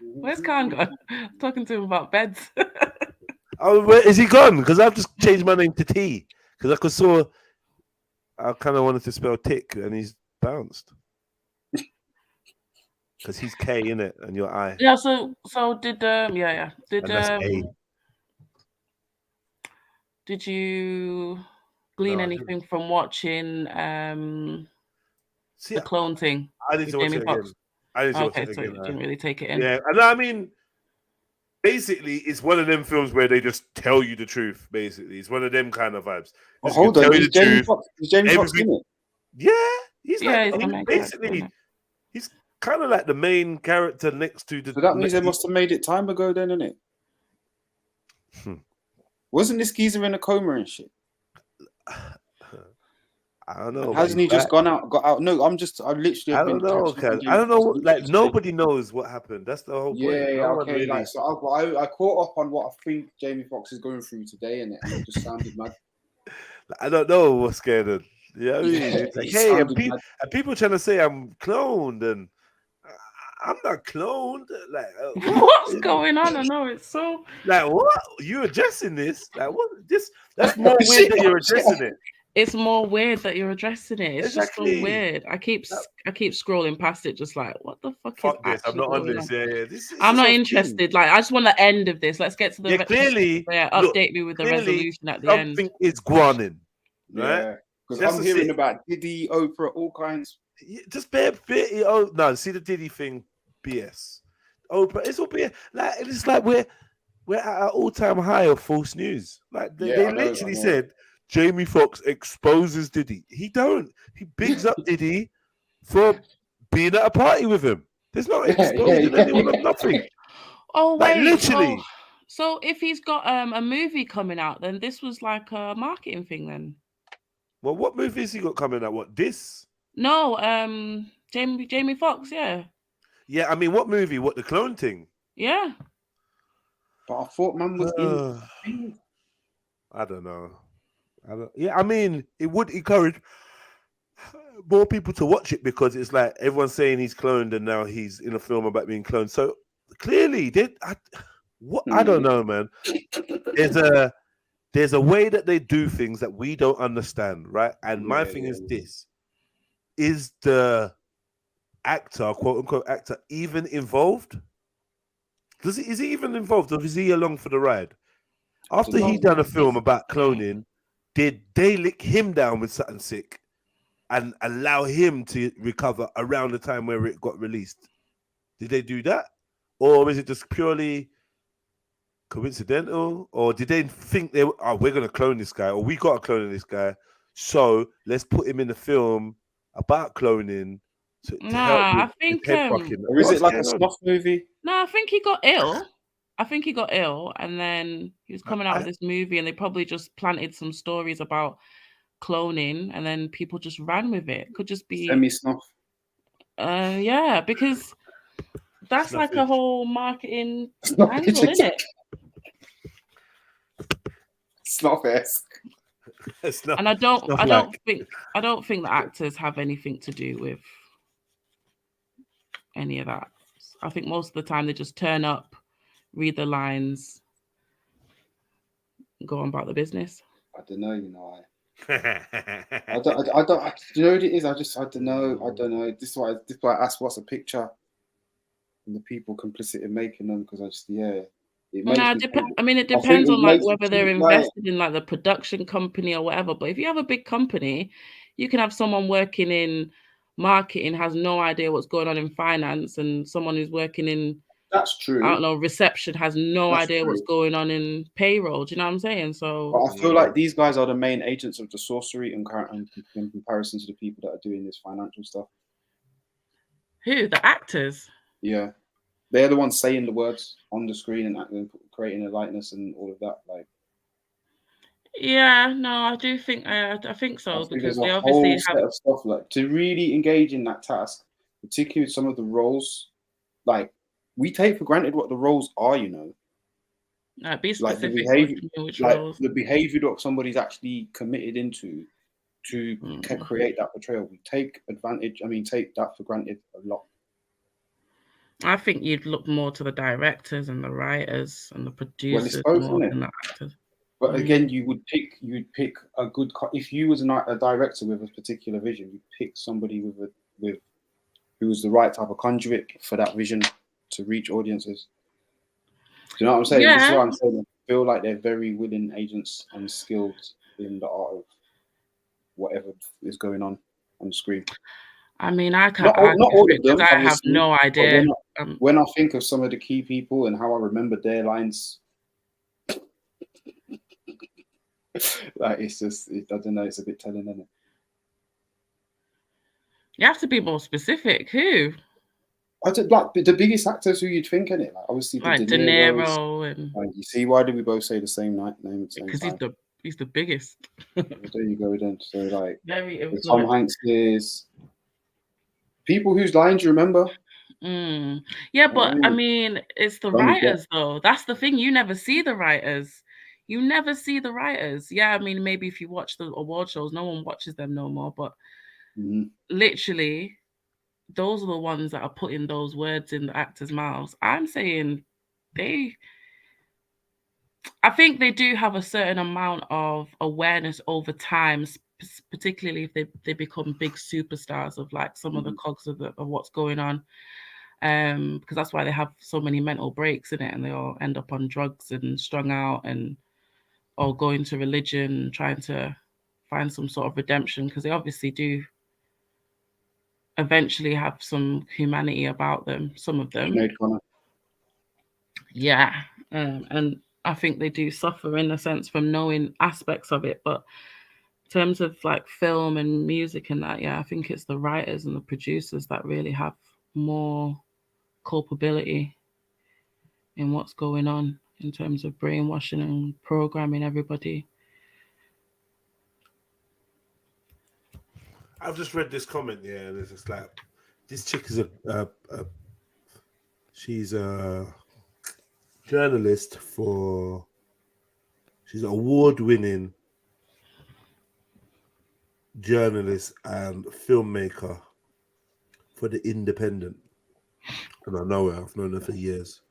Where's Khan gone? Talking to him about beds. Oh, where is he gone? Because I've just changed my name to T. Because I kind of wanted to spell tick, and he's bounced. Because he's K in it, and you're I. Yeah, so did did And that's A. did you glean No, I anything from watching See, the clone thing? I need with to watch Jamie it again. Foxx? I need to watch Okay, it so again. you didn't really take it in. Yeah, and I mean, basically, it's one of them films where they just tell you the truth. Basically, it's one of them kind of vibes. Oh, It's hold gonna on, tell you is the Jamie truth. Foxx in it? Yeah, he's Yeah, like, he's the he's main character, basically, isn't he's kind of like the main character next to the. So that means they must have made it time ago then, innit? Wasn't this geezer in a coma and shit? I don't know. Hasn't he just got out? No, I literally. I don't know, Kaz. I don't know. Like, nobody knows what happened. That's the whole point. Yeah, No one okay. really- Like, so I caught up on what I think Jamie Foxx is going through today, and it just sounded mad. I don't know what's going on. You know what I mean? It's like, It hey, and, sounded mad. and people trying to say I'm cloned, and I'm not cloned. Like, What's going on? I know it's so. like what? You addressing this? Like, what? That's more weird that you're addressing it. It's more weird that you're addressing it. It's just Exactly. so weird. I keep scrolling past it, just like, what the fuck Fuck is this. I'm actually not on going this. on? Yeah. This I'm is not a interested. thing. Like, I just want the end of this. Let's get to the Yeah, clearly. update look, me with the clearly resolution at the end. Something is growing, right? Yeah, because That's I'm the hearing shit. about Diddy, Oprah, all kinds. Just bare. Oh no! See the Diddy thing, BS. Oprah, it's all BS. Like it's like we're at our all-time high of false news. Like they I know, literally I know. said Jamie Foxx exposes Diddy. He don't. He bigs up Diddy for being at a party with him. There's no exposing anyone of nothing. Oh Like wait, literally. so if he's got a movie coming out, then this was like a marketing thing then. Well, what movie has he got coming out? What, this? No, Jamie Foxx, yeah. Yeah, I mean, what movie? What, the clone thing? Yeah. But I thought man was in. I don't know. Yeah, I mean, it would encourage more people to watch it because it's like everyone's saying he's cloned and now he's in a film about being cloned. So clearly, I don't know, man. There's a way that they do things that we don't understand, right? And my thing is this: is the actor, quote unquote actor, even involved? Is he even involved, or is he along for the ride? After he done a film about cloning, did they lick him down with something sick and allow him to recover around the time where it got released? Did they do that? Or is it just purely coincidental? Or did they think we're going to clone this guy, or we got to clone this guy, so let's put him in a film about cloning to help with I think head fucking? Or is it like a snuff movie? No, I think he got ill. And then he was coming out with this movie, and they probably just planted some stories about cloning, and then people just ran with it. Could just be semi-snuff. Yeah, because that's like a whole marketing Snuff angle, isn't it? Snuff-esque. And I don't think the actors have anything to do with any of that. I think most of the time they just turn up, read the lines, go on about the business. I don't know, you know. I don't. You know what it is? I don't know. This is why I asked, what's a picture, and the people complicit in making them, because it depends on like whether they're invested in like the production company or whatever. But if you have a big company, you can have someone working in marketing has no idea what's going on in finance, and someone who's working in, that's true, I don't know, reception has no idea what's going on in payroll. Do you know what I'm saying? So but I feel like these guys are the main agents of the sorcery in comparison to the people that are doing this financial stuff. Who? The actors? Yeah, they're the ones saying the words on the screen and creating a likeness and all of that. Like, yeah, no, I do think I think so, because they there's a obviously whole set of stuff like to really engage in that task, particularly with some of the roles. Like, we take for granted what the roles are, you know. Be specific. Like the behavior that somebody's actually committed into to create that portrayal. We take that for granted a lot. I think you'd look more to the directors and the writers and the producers more than the actors. But again, you'd pick a good. If you was a director with a particular vision, you'd pick somebody with who was the right type of conduit for that vision to reach audiences. Do you know what I'm saying? Yeah. This is what I'm saying. I feel like they're very willing agents and skilled in the art of whatever is going on the screen. I mean, I can't. Not all of them. I have no idea. When I think of some of the key people and how I remember their lines, like it's just, I don't know. It's a bit telling, isn't it? You have to be more specific. Who? I don't, like the biggest actors who you'd think in it. Like obviously, like De Niro and. Like, you see, why did we both say the same name? Because he's the biggest. Well, there you go then. So like, very Tom Hanks is people whose lines you remember. Yeah, but I mean, it's the writers though. That's the thing. You never see the writers. Yeah, I mean, maybe if you watch the award shows, no one watches them no more. But literally, those are the ones that are putting those words in the actors' mouths. I'm saying I think they do have a certain amount of awareness over time, particularly if they become big superstars of like some of the cogs of what's going on. Because that's why they have so many mental breaks in it, and they all end up on drugs and strung out or going to religion, trying to find some sort of redemption, because they obviously do eventually have some humanity about them, some of them. Yeah. And I think they do suffer in a sense from knowing aspects of it, but terms of like film and music and that, yeah, I think it's the writers and the producers that really have more culpability in what's going on in terms of brainwashing and programming everybody. I've just read this comment, yeah, and it's just like, this chick is she's a journalist she's an award-winning journalist and filmmaker for The Independent. And I know her, I've known her for years.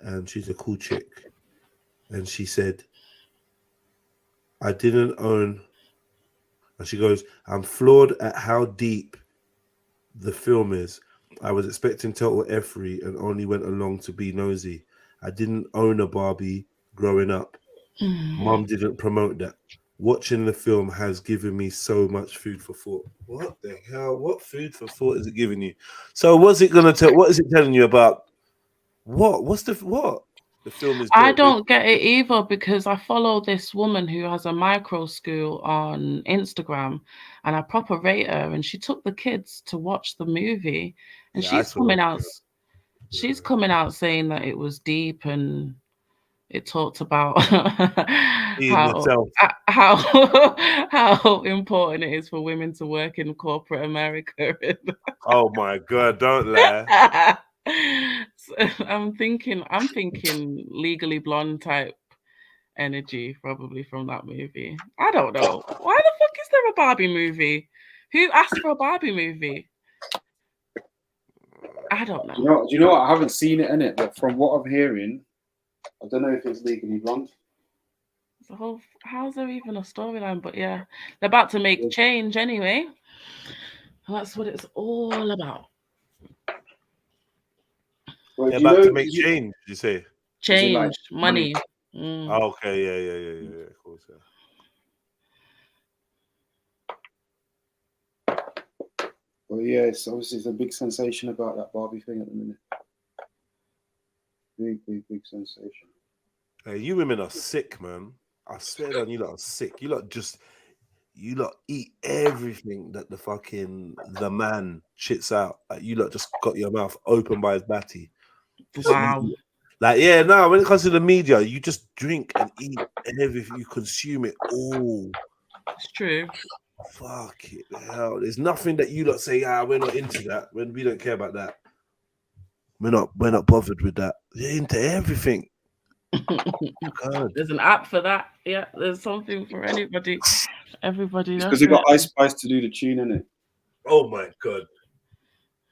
And she's a cool chick. And she said, I didn't own... And she goes, I'm floored at how deep the film is. I was expecting total effery and only went along to be nosy. I didn't own a Barbie growing up. Mom didn't promote that. Watching the film has given me so much food for thought. What the hell? What food for thought is it giving you? So what's it gonna tell? What is it telling you about? What's the film is? I don't get it either, because I follow this woman who has a micro school on Instagram, and I proper rate her. And she took the kids to watch the movie, and she's coming out. She's coming out saying that it was deep and it talked about how important it is for women to work in corporate America. Oh my God! Don't lie. So I'm thinking Legally Blonde type energy probably from that movie. I don't know. Why the fuck is there a Barbie movie? Who asked for a Barbie movie? I don't know. Do you know what? I haven't seen it in it, but from what I'm hearing, I don't know if it's Legally Blonde. How's there even a storyline? But yeah, they're about to make change anyway. That's what it's all about. Well, they're about to make change, did you say? Change, like money. Oh, okay, yeah, of course, yeah. Well, yeah, it's obviously a big sensation about that Barbie thing at the minute. Big sensation. Hey, you women are sick, man. I swear on you lot are sick. You lot eat everything that the man shits out. Like, you lot just got your mouth open by his batty. Wow. Like, yeah, no, when it comes to the media, you just drink and eat everything. You consume it all. It's true. Fuck it, hell. There's nothing that you lot say, we're not into that. When we don't care about that. We're not bothered with that. You're into everything. There's an app for that. Yeah, there's something for anybody. Everybody. Because you got Ice Spice to do the tune, innit? Oh my God.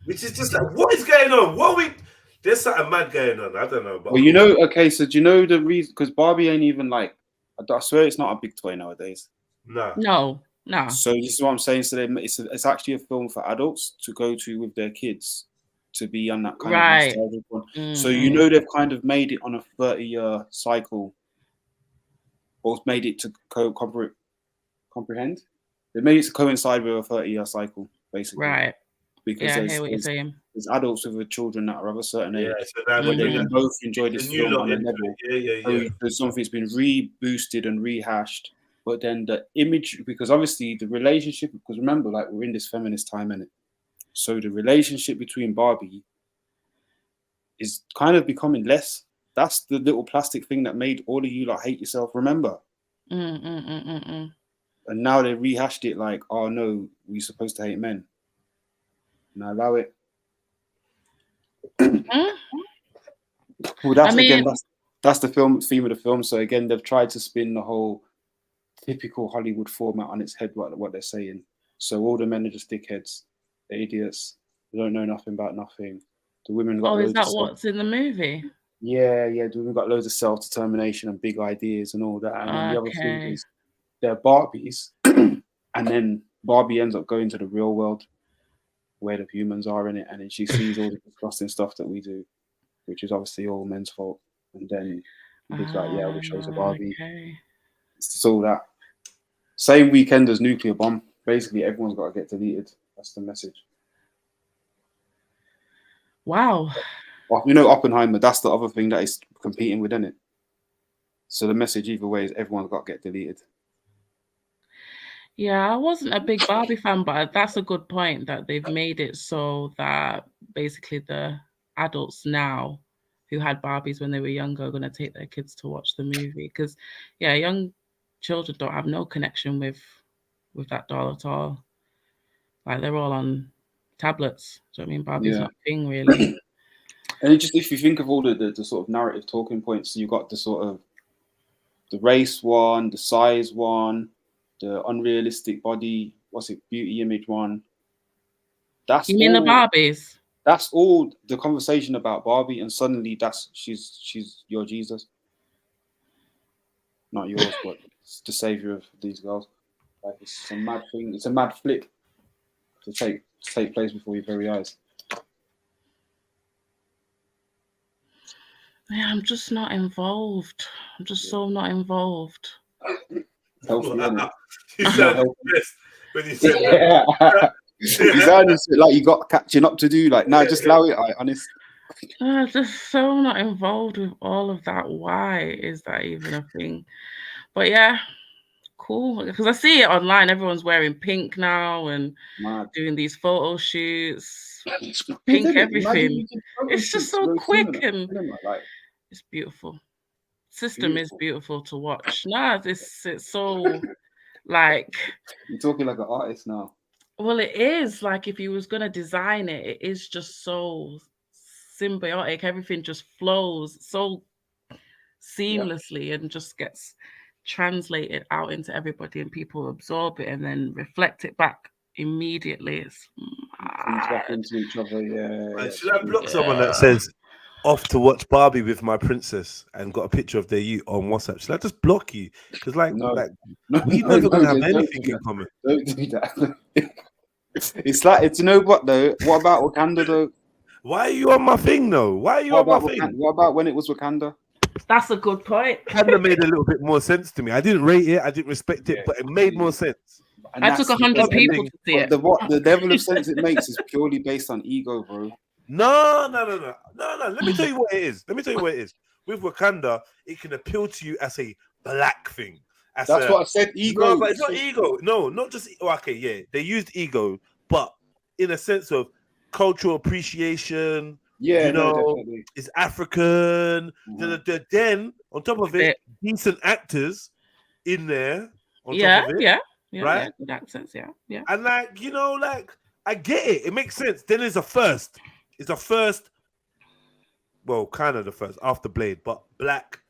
Which is just like, what is going on? There's something mad going on. I don't know. But well, you know, okay, so do you know the reason? Because Barbie ain't even like, I swear it's not a big toy nowadays. No. So this is what I'm saying. So it's actually a film for adults to go to with their kids, to be on that kind of nostalgic one. So you know they've kind of made it on a 30-year cycle, or made it to comprehend. They made it to coincide with a 30-year cycle, basically. Right. Because I hear what you're saying. There's adults with children that are of a certain age. Yeah, so that they can both enjoy this film on a level. Yeah. So something's been reboosted and rehashed. But then the image, because obviously the relationship, because remember, like, we're in this feminist time, innit? So the relationship between Barbie is kind of becoming less. That's the little plastic thing that made all of you like hate yourself, remember? And now they rehashed it like, oh no, we're supposed to hate men. Now allow it. Well, that's the theme of the film. So again, they've tried to spin the whole typical Hollywood format on its head, what they're saying. So all the men are just dickheads, they're idiots, they don't know nothing about nothing. The women got is that what's in the movie? Yeah, the women got loads of self-determination and big ideas and all that. And then the other thing is they're Barbies, and then Barbie ends up going to the real world where the humans are in it, and then she sees all the disgusting stuff that we do, which is obviously all men's fault. And then it's like, yeah, we chose a Barbie. It's just all that. Same weekend as nuclear bomb. Basically, everyone's got to get deleted. That's the message. Wow. Well, you know, Oppenheimer, that's the other thing that is competing within it. So the message either way is everyone's got to get deleted. Yeah, I wasn't a big Barbie fan, but that's a good point that they've made it so that basically the adults now who had Barbies when they were younger are going to take their kids to watch the movie. Because, yeah, young children don't have no connection with that doll at all. Like, they're all on tablets. Do you know what I mean? Barbie's not a thing, really. And just if you think of all the sort of narrative talking points, so you got the sort of the race one, the size one, the unrealistic body, beauty image one. That's you mean all, the Barbies? That's all the conversation about Barbie, and suddenly she's your Jesus. Not yours, but it's the savior of these girls. Like, it's a mad thing. It's a mad flip to take place before your very eyes. Yeah, I'm just not involved. I'm just so not involved. Healthy, You sound pissed when you said that. You sounded like you got catching up to do. Like, no, just allow it. Honest. Just so not involved with all of that. Why is that even a thing? But yeah, cool. Because I see it online. Everyone's wearing pink now and doing these photo shoots. Pink everything. It's just so quick and it's beautiful. System is beautiful to watch. Nah, it's so like. You're talking like an artist now. Well, it is like if you was gonna design it, it is just so symbiotic. Everything just flows so seamlessly and just gets translated out into everybody, and people absorb it and then reflect it back immediately. It's back into each other. Yeah. Should I block someone that says off to watch Barbie with my princess and got a picture of their you on WhatsApp? Should I just block you? Because we're never gonna have anything in common. Don't do that. It's like, you know what though? What about Wakanda though? Why are you on my thing though? Why are you on my thing? What about when it was Wakanda? That's a good point. Wakanda made a little bit more sense to me. I didn't rate it, I didn't respect it, but it made more sense. And I took 100 people to see it. The level of sense it makes is purely based on ego, bro. No. Let me tell you what it is. With Wakanda, it can appeal to you as a black thing. That's what I said. Ego. No, but it's not ego. No, not just. Okay, yeah, they used ego, but in a sense of cultural appreciation. Yeah, you know, it's African. Then on top of it, decent actors in there. On top of it, yeah, right? Yeah, good accents, yeah. And I get it. It makes sense. Then there's a first. It's a first. Well, kind of the first after Blade, but black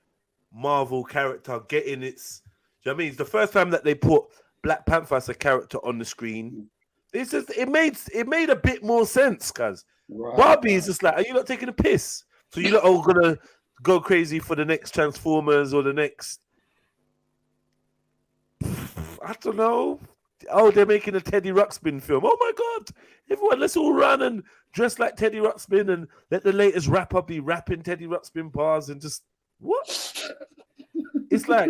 Marvel character getting its. Do you know what I mean? It's the first time that they put Black Panther as a character on the screen. It's just it made a bit more sense, cuz Barbie is just like, are you not taking a piss? So you're not all gonna go crazy for the next Transformers or the next I don't know. Oh, they're making a Teddy Ruxpin film. Oh my god. Everyone, let's all run and dress like Teddy Ruxpin and let the latest rapper be rapping Teddy Ruxpin bars and just what? It's like,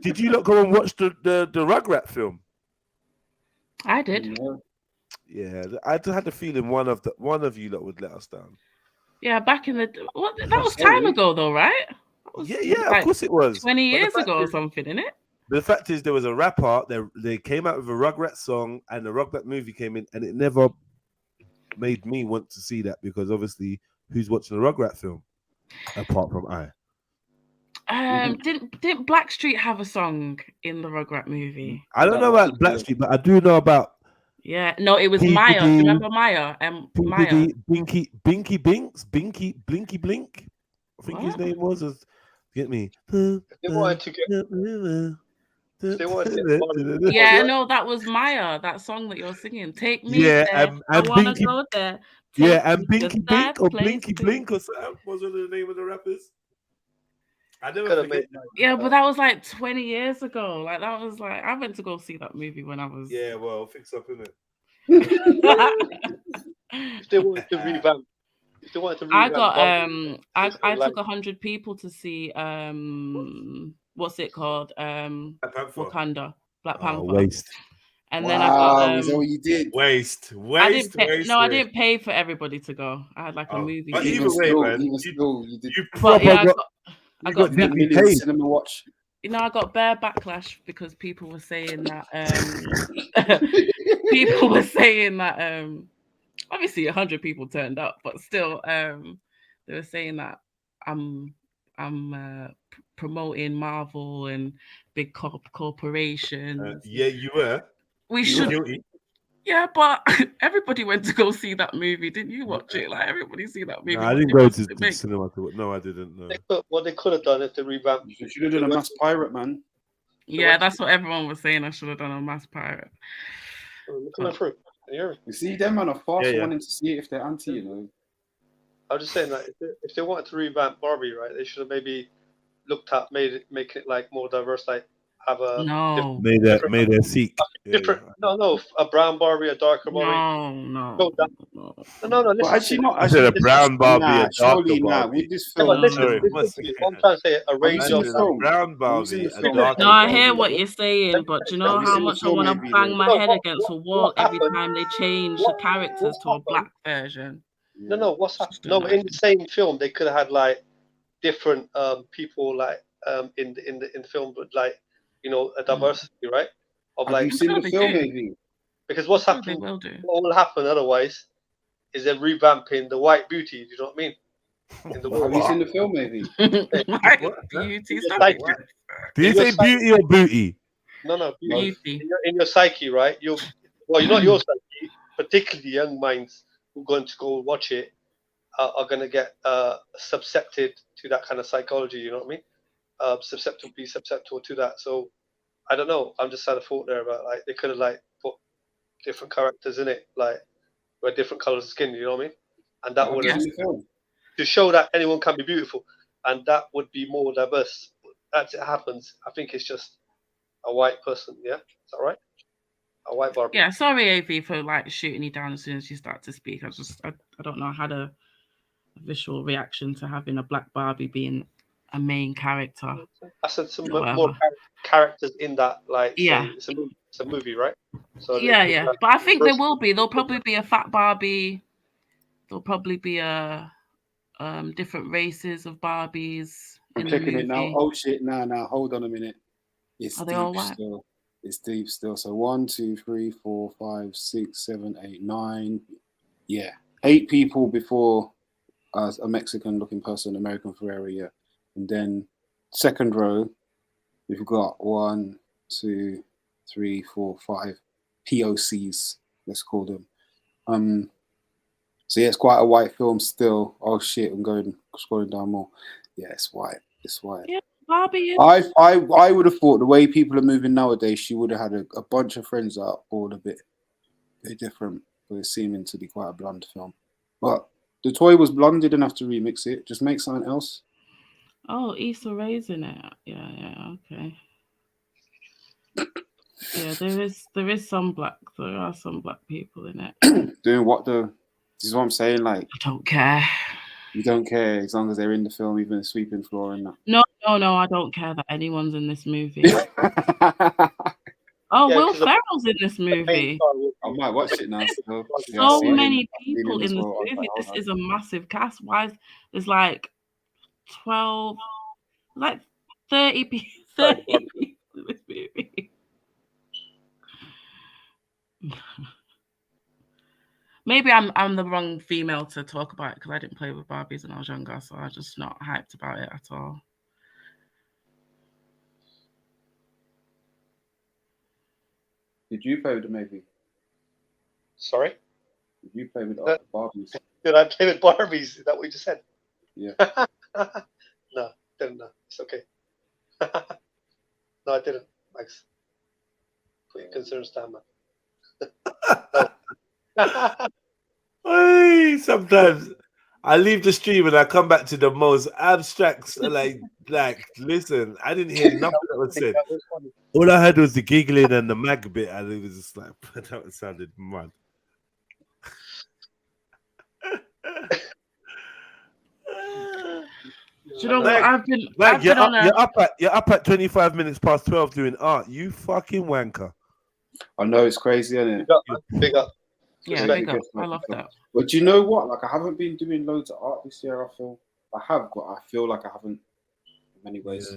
did you not go and watch the Rugrat film? I did. Yeah, I just had the feeling one of you lot would let us down. Yeah, back in the that was time ago though, right? Yeah, of course it was. 20 years ago or something, innit? The fact is, there was a rapper. They came out with a Rugrat song, and the Rugrat movie came in, and it never made me want to see that because obviously, who's watching a Rugrat film apart from I? Didn't Blackstreet have a song in the Rugrat movie? I don't know about Blackstreet, but I do know about. Yeah, no, it was Maya. Do you remember Maya? Maya. Binky Blinky Blink. I think his name was. Get me. They wanted to get. Yeah, no, that was Maya. That song that you're singing. Take me. Yeah, there. I wanna go there. Take and Binky Blink or Blinky Blink or something was the name of the rappers. I never forget. Yeah, but that was like 20 years ago. Like that was like I went to go see that movie when I was. Yeah, well, fix up, innit? If they wanted to revamp. I got I took 100 people to see what's it called? Wakanda, Black Panther. Waste. And then I got is that what you did? Waste. I didn't pay for everybody to go. I had like a movie. But either way, man, you did. I got cinema watch. you know, I got bare backlash because people were saying that people were saying that obviously 100 people turned up, but still they were saying that I'm promoting Marvel and big corporations. Yeah, you were. We You should. were guilty. Yeah, but everybody went to go see that movie. Didn't you watch it? Like everybody see that movie. No, I What didn't go difference to did it the make? cinema. No, I didn't. No. What they could have done if they revamped. You should have done a mass pirate, man. Yeah, that's what everyone was saying. I should have done a mass pirate. Coming through. Can you hear me? You see, them man are far Yeah, from yeah. wanting to see it if they're anti, you know. I was just saying that if they wanted to revamp Barbie, right, they should have maybe looked at make it like more diverse, like have a No. Made her seek. different. No, a brown Barbie, a darker Barbie. No. No. But Listen, actually, not. I said a brown Barbie, Nah, a darker surely, nah. Barbie. With this Yeah, film, but listen, Sorry, listen to me. What I'm trying to say, a range I Using of said the a film. brown Barbie, Using the a film. darker No, I Barbie. hear what you're saying, but do you know Have you how seen the much I film, want to maybe, bang though? my No, head what- against a what wall every happened? time they change What- the characters to a happened? black version? No, what's happened? Just No, imagine. in the same film, they could have had like different people like in the film, but like a diversity, right? Of Have like you seen sure the they film, do. maybe? because what's I'm sure they happened, will do. what will happen otherwise is they're revamping the white beauty. You know what I mean? In the But have you seen the film, maybe? My What? beauty, It's stop like- it. Did you say beauty or booty? No, Beauty. in your psyche, right? You're not your psyche, particularly young minds who are going to go watch it are going to get susceptible to that kind of psychology. You know what I mean? Susceptible to that. So I don't know. I'm just had a thought there about like they could have like put different characters in it, like with different colors of skin. You know what I mean? And that Have would you have seen the film? to show that anyone can be beautiful, and that would be more diverse. As it happens, I think it's just a white person. Yeah, is that right? A white Barbie. Yeah, sorry, AV, for like shooting you down as soon as you start to speak. I don't know. I had a visual reaction to having a black Barbie being a main character. I said some Whatever. more characters in that. Like, Yeah. say, it's a movie, right? So Yeah. But I think there will be. There'll probably be a fat Barbie. There'll probably be a different races of Barbies I'm in the checking movie. it now. Oh shit! Nah. Hold on a minute. It's Are they all deep white? still. It's deep still. So 1, 2, 3, 4, 5, 6, 7, 8, 9. Yeah, 8 people before a Mexican-looking person, American Ferrari. Yeah, and then second row, we've got 1, 2, 3, 4, 5 POCs. Let's call them. So yeah, it's quite a white film still. Oh shit! I'm scrolling down more. Yeah, it's white. It's white. Yeah, Barbie is. I would have thought the way people are moving nowadays, she would have had a bunch of friends that are all a bit different, but it's seeming to be quite a blonde film. But the toy was blonde, didn't have to remix it. Just make something else. Oh, Issa Rae's in it. Yeah, okay. Yeah, there are some black people in it. Doing what though? This is what I'm saying. Like, I don't care. you don't care as long as they're in the film, even the sweeping floor and that. No, I don't care that anyone's in this movie. Oh, Yeah, Will 'cause the- Ferrell's in this movie. I might watch it now. Still. Yeah, So I've seen many him. I've seen people him in as this well. I was movie. like, This hold on. is a massive cast. Why is there's like 12, like 30 people in this movie? Maybe I'm the wrong female to talk about it because I didn't play with Barbies when I was younger, so I'm just not hyped about it at all. Did you play with the movie? Sorry, Did you play with That- Barbies? did I play with Barbies? Is that what you just said? Yeah. No, didn't. No, it's okay. No, I didn't. Thanks. Put your concerns down, man. Hey, sometimes I leave the stream and I come back to the most abstract, like, listen, I didn't hear nothing that was said. That was funny. All I heard was the giggling and the mag bit, and it was just like, that sounded mad. Do you know what? Like- I've been You're up at 25 minutes past 12 doing art. You fucking wanker. I know it's crazy, isn't it? Big up. Yeah, Just let big you up. get I love that. But you know what? Like, I haven't been doing loads of art this year. I feel I have, but I feel like I haven't in many ways.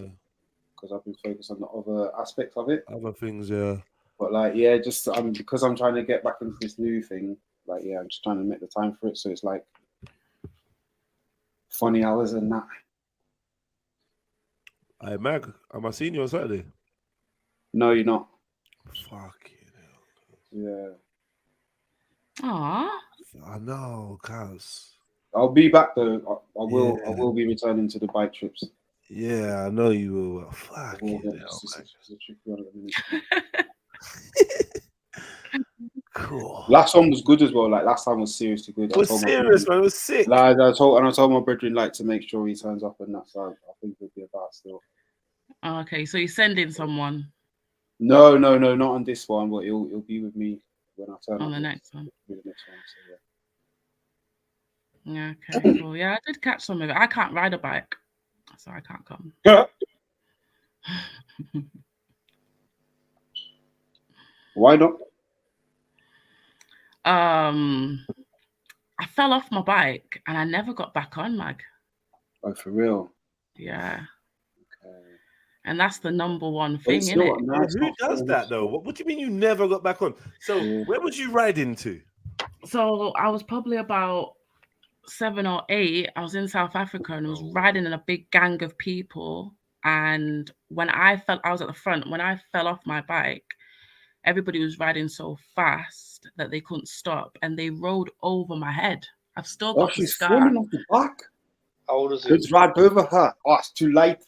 because I've been focused on the other aspects of it. Other things, yeah. But like, yeah, just because I'm trying to get back into this new thing. Like, yeah, I'm just trying to make the time for it. So it's like funny hours and that. Hey, Mag, am I seeing you on Saturday? No, you're not. Fucking hell. Yeah. Aw. I know, cuz. I'll be back though. I will be returning to the bike trips. Yeah, I know you will. Fucking hell, It's a tricky one at the minute. Cool. Last one was good as well. Like last time was seriously good. It was serious, man. It was sick. Like, I told my brethren like to make sure he turns up and that. So I think it'll be about still. Okay, so you're sending someone No, not on this one, but he'll be with me when I turn on up. the next one. The next one, so yeah. Yeah, okay, cool. Yeah, I did catch some of it. I can't ride a bike, so I can't come. Why not? I fell off my bike and I never got back on, Mag. Oh, for real? Yeah. Okay. And that's the number one But thing, it's isn't still it? nice. Who does that though? What do you mean you never got back on? So where was you riding to? So I was probably about 7 or 8. I was in South Africa and I was riding in a big gang of people. And when I was at the front. When I fell off my bike, everybody was riding so fast that they couldn't stop, and they rode over my head. I've still got the she's scar. falling off the back. How old is it? It's right over her. Oh, it's too late.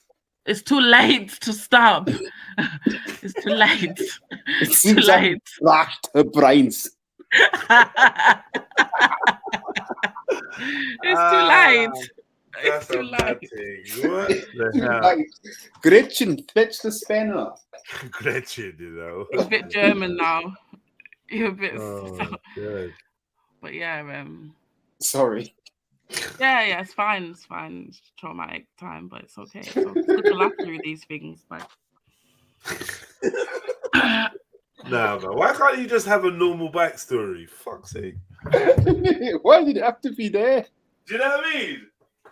It's too late to stop. It's too late. It's too late. Flashed her brains. It's too late. That's It's too bad late. thing. What the Too hell? late. Gretchen, fetch the spanner. Gretchen, you know. You're a bit German now. You're a bit. Oh, good. But yeah, Sorry. yeah, it's fine. It's fine. It's traumatic time, but it's okay. So it's good to laugh through these things. But Nah, man. Why can't you just have a normal bike story? Fuck's sake. Why did it have to be there? Do you know what I mean?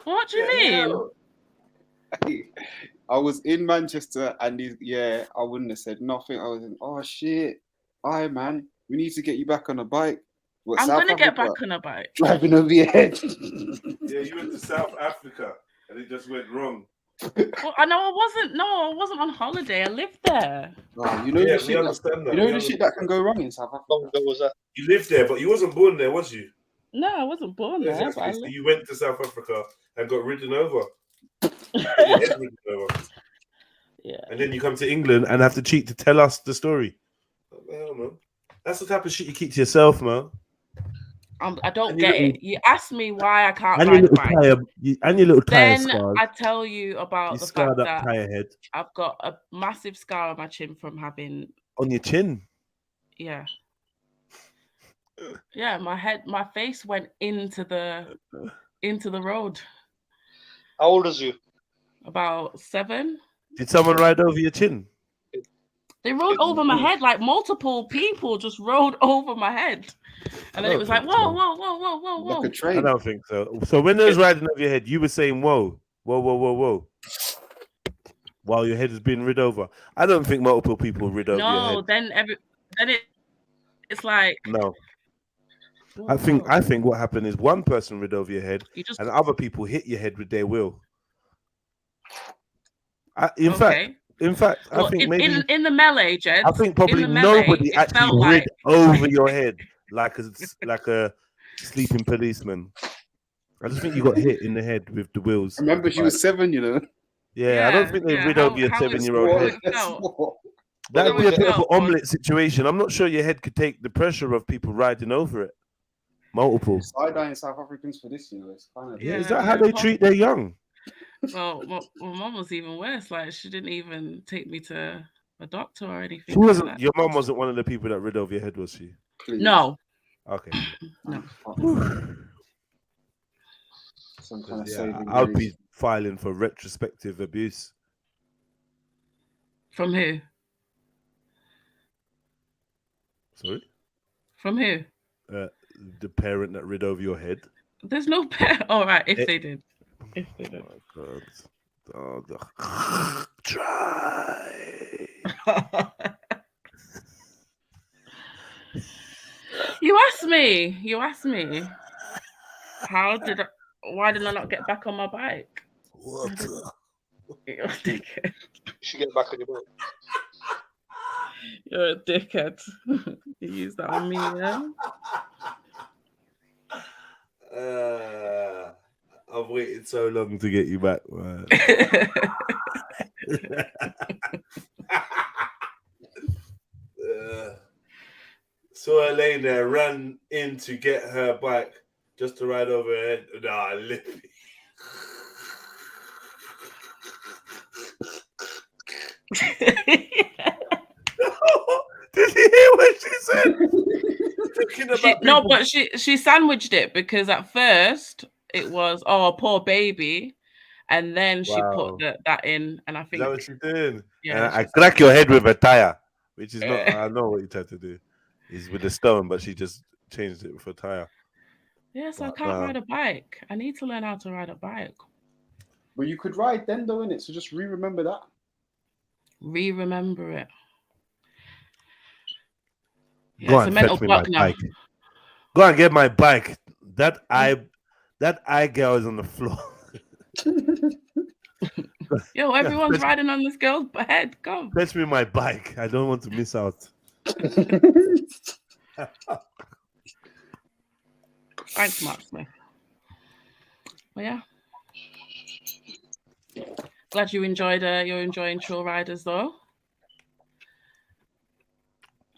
What do you mean? I was in Manchester and I wouldn't have said nothing. I was in, oh shit. Hi man, we need to get you back on a bike. What, I'm South gonna get Africa? back on a bike. Driving over your head. Yeah, you went to South Africa and it just went wrong. Well, I wasn't on holiday. I lived there. Oh, you know Yeah, the we shit understand that. You know We the shit that can go wrong in South Africa. How long ago was that? You lived there, but you wasn't born there, was you? No, I wasn't born there. Exactly. But I So lived... you went to South Africa and got ridden over. Your head ridden over. Yeah. And then you come to England and have to cheat to tell us the story. What the hell, man? That's the type of shit you keep to yourself, man. I don't get it. You ask me why I can't And ride your a bike. little tire Then scars. I tell you about You the fact scarred up that tire head I've got a massive scar on my chin from having, on your chin. yeah, my face went into the road. How old is you? About 7. Did someone ride over your chin? They rode over my head, like multiple people just rode over my head. And then it was like, whoa, whoa, whoa, whoa, whoa, whoa. Like a train. I don't think so. So when they was riding over your head, you were saying, whoa, whoa, whoa, whoa, whoa. While your head is being rid over. I don't think multiple people rid over your No, head. then it's like, No. whoa, I think whoa. what happened is one person rid over your head You just, and other people hit your head with their will. In fact, well, I think maybe in the melee, Jed. I think probably in the melee, nobody it actually felt rid like over your head like a sleeping policeman. I just think you got hit in the head with the wheels. Remember, she was 7, you know. Yeah, I don't think they rid over your 7-year-old head. That'd be a bit of an omelette situation. I'm not sure your head could take the pressure of people riding over it. Multiple. Side-eyeing South Africans for this, you know. It's kind of Is that how they treat their young? Well, my mom was even worse. Like, she didn't even take me to a doctor or anything. She wasn't. Your mom wasn't one of the people that rid over your head, was she? Please. No. Okay. No. Some kind of Yeah, I'll be filing for retrospective abuse. From who? Sorry? From who? The parent that rid over your head. There's no parent. All right, if they did. If they did. Oh my God. Oh, try. You asked me. Why did I not get back on my bike? What? You're a dickhead. You should get back on your boat. You're a dickhead. You use that on me, yeah? I've waited so long to get you back, man. Saw her laying there, ran in to get her bike just to ride over her head. Nah, Lippy. Did you hear what she said? But she sandwiched it because at first it was poor baby, and then she put that in, and I think Is that what she's doing? Yeah, I crack your head with a tire, which is not. I know what you tried to do. Is with a stone, but she just changed it with a tire. Yes, I can't ride a bike. I need to learn how to ride a bike. Well, you could ride then, though, innit? So just remember that. Remember it. Yeah, Go it's a and mental fetch me block my now. bike. Go and get my bike. That eye girl is on the floor. Yo, everyone's riding on this girl's head. Come. Fetch me my bike. I don't want to miss out. Thanks, Mark Smith. Well, yeah. Glad you enjoyed. You're enjoying Trill Riders, though.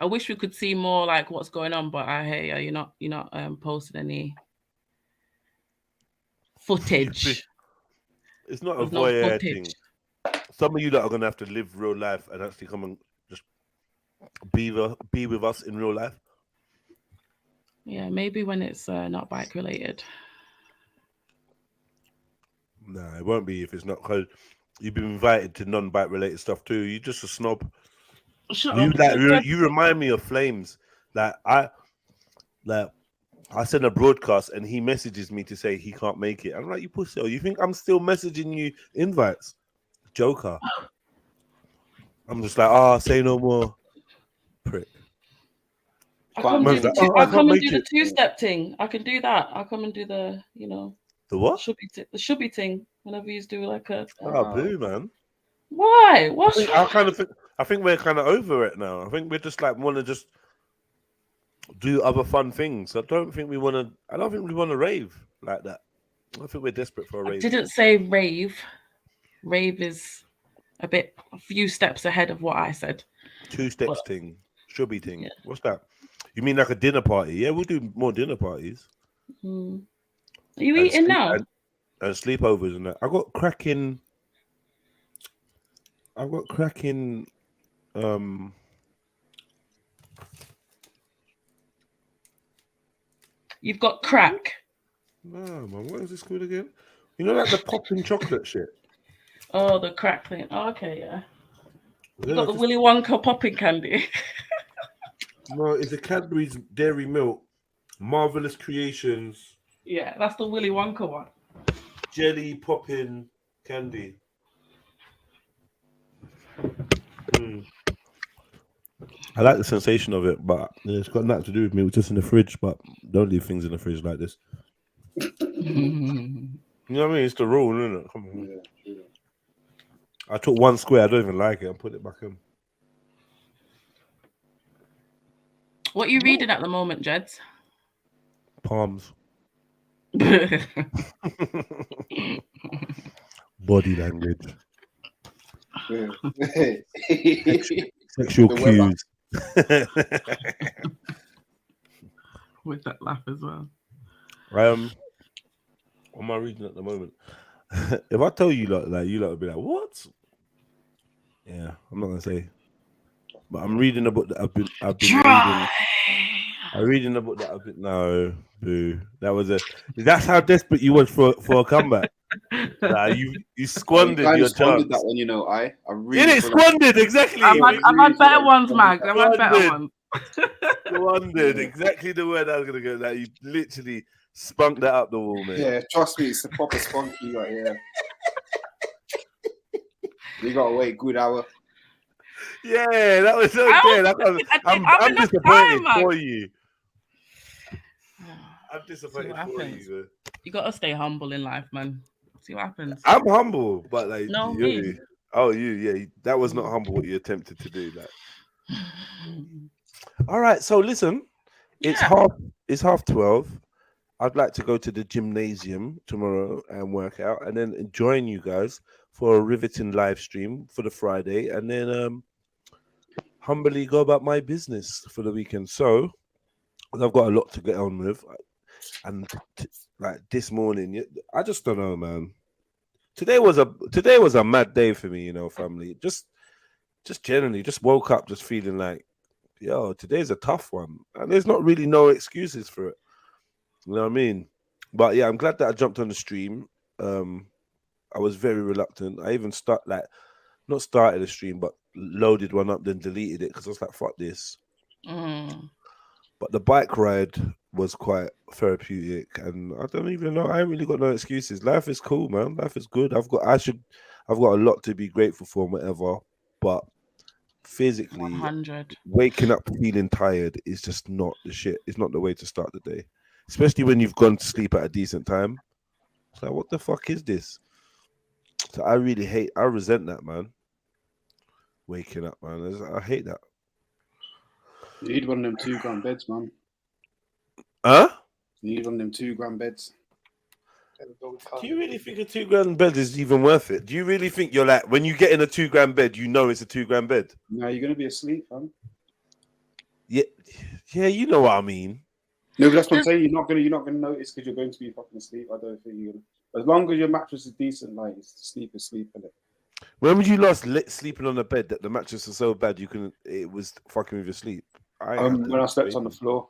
I wish we could see more like what's going on, but I hear you're not posting any footage. It's not a There's no voyeur footage. thing. Some of you that are gonna have to live real life and actually come and just be with us in real life. Yeah, maybe when it's not bike related. Nah, it won't be if it's not, because you've been invited to non-bike related stuff too. You're just a snob. You remind me of Flames. I send a broadcast and he messages me to say he can't make it. I'm like, you pussy. You think I'm still messaging you invites? Joker. I'm just like, say no more. Prick. I come and do the two-step thing. I can do that. I come and do the, the what? The shubby thing. Whenever you do like a. Boo, man. Why? I think we're kind of over it now. I think we're just like want to just do other fun things. I don't think we want to rave like that. I think we're desperate for a rave. I didn't say rave. Rave is a few steps ahead of what I said. Two steps thing, shubby thing. Yeah. What's that? You mean like a dinner party? Yeah, we'll do more dinner parties. Are you eating now? And sleepovers and that. I got cracking. You've got crack. No, man. What is this called again? You know, like the popping chocolate shit. Oh, the crack thing. Oh, okay, yeah. You got the Willy Wonka popping candy. No, it's a Cadbury's Dairy Milk Marvelous Creations. Yeah, that's the Willy Wonka one. Jelly popping candy. I like the sensation of it, but it's got nothing to do with me. It's just in the fridge, but don't leave things in the fridge like this. You know what I mean? It's the rule, isn't it? Come on. Yeah. I took one square. I don't even like it. I put it back in. What are you reading at the moment, Jeds? Palms. Body language. Sexual cues. With that laugh as well. What am I reading at the moment? If I tell you, like you lot would be like, what? Yeah, I'm not gonna say. But I'm reading a book that I've been reading. I'm reading a book that I've been. No, boo. That's how desperate you was for a comeback. Nah, you squandered your chance. That one, I really. It is squandered exactly. I've had better ones, Mag. I've had better ones. Squandered, exactly the word I was gonna go. That you literally spunked that up the wall, man. Yeah, trust me, it's a proper spunky right here. You gotta wait good hour. Yeah, that was so I dead. also- I'm enough disappointed time, man. for you. I'm See disappointed what for happens. you. Man. You gotta stay humble in life, man. See what happens. I'm humble, but like No, you. me. Oh, yeah. That was not humble what you attempted to do. Like, all right. So listen, it's Yeah. 12. I'd like to go to the gymnasium tomorrow and work out, and then join you guys for a riveting live stream for the Friday, and then humbly go about my business for the weekend. So I've got a lot to get on with, and like this morning, I just don't know, man. Today was a mad day for me, you know, family. Just generally, just woke up just feeling like, yo, today's a tough one, and there's not really no excuses for it. You know what I mean? But yeah, I'm glad that I jumped on the stream. I was very reluctant. I even not started a stream, but loaded one up, then deleted it because I was like, fuck this. But the bike ride was quite therapeutic, and I don't even know. I ain't really got no excuses. Life is cool, man. Life is good. I've got a lot to be grateful for, and whatever. But physically, 100. waking up feeling tired is just not the shit. It's not the way to start the day, especially when you've gone to sleep at a decent time. It's like, what the fuck is this? So I resent that, man. Waking up, man. I hate that. You need one of them 2 grand beds, man. Huh? You need one of them 2 grand beds. Do you really think a 2 grand bed is even worth it? Do you really think you're like, when you get in a 2 grand bed, you know it's a 2 grand bed? No, you're gonna be asleep, man. Yeah, you know what I mean. No, but that's what I'm saying. You're not gonna notice because you're going to be fucking asleep. I don't think you're gonna. As long as your mattress is decent, like sleep is sleep, innit? When was you last sleeping on a bed that the mattress was so bad it was fucking with your sleep? When I slept on the floor.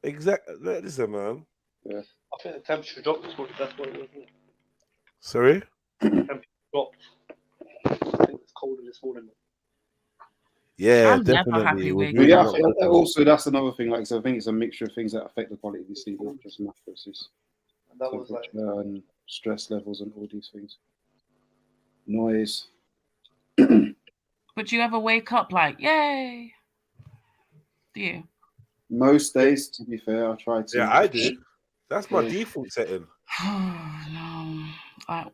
Exactly. Listen, man. Yeah. I think the temperature dropped this morning. That's what it was, isn't it? Sorry? Temperature dropped. I think it's colder this morning. Yeah, I'm never definitely. happy It was waking really Yeah, not- also that's another thing. Like, so I think it's a mixture of things that affect the quality of your sleep, not just mattresses, And that was like, and stress levels, and all these things. Noise. But you ever wake up like, yay? Do you? Most days, to be fair, I try to. Yeah, I do. That's my Yeah. default setting. No.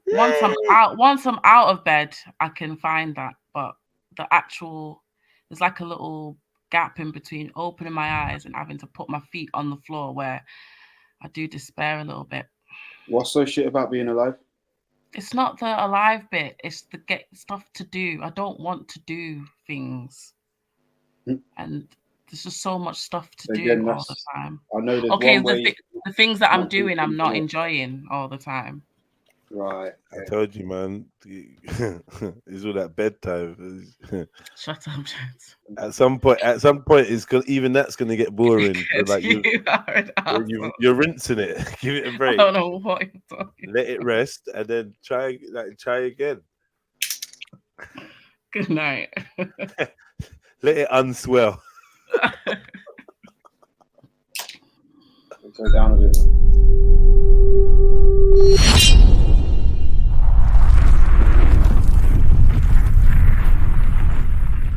Once I'm out of bed, I can find that. But there's like a little gap in between opening my eyes and having to put my feet on the floor where I do despair a little bit. What's so shit about being alive? It's not the alive bit. It's the get stuff to do. I don't want to do things. And there's just so much stuff to do all the time. I know there's Okay, one way. the things that I'm doing, I'm not enjoying all the time. Right. I told you, man. It's all that bedtime. Shut up, James. At some point, even that's gonna get boring. So like you're rinsing it. Give it a break. I don't know what you're talking. Let it rest, and then try again. Good night. Let it unswell. Go down a bit.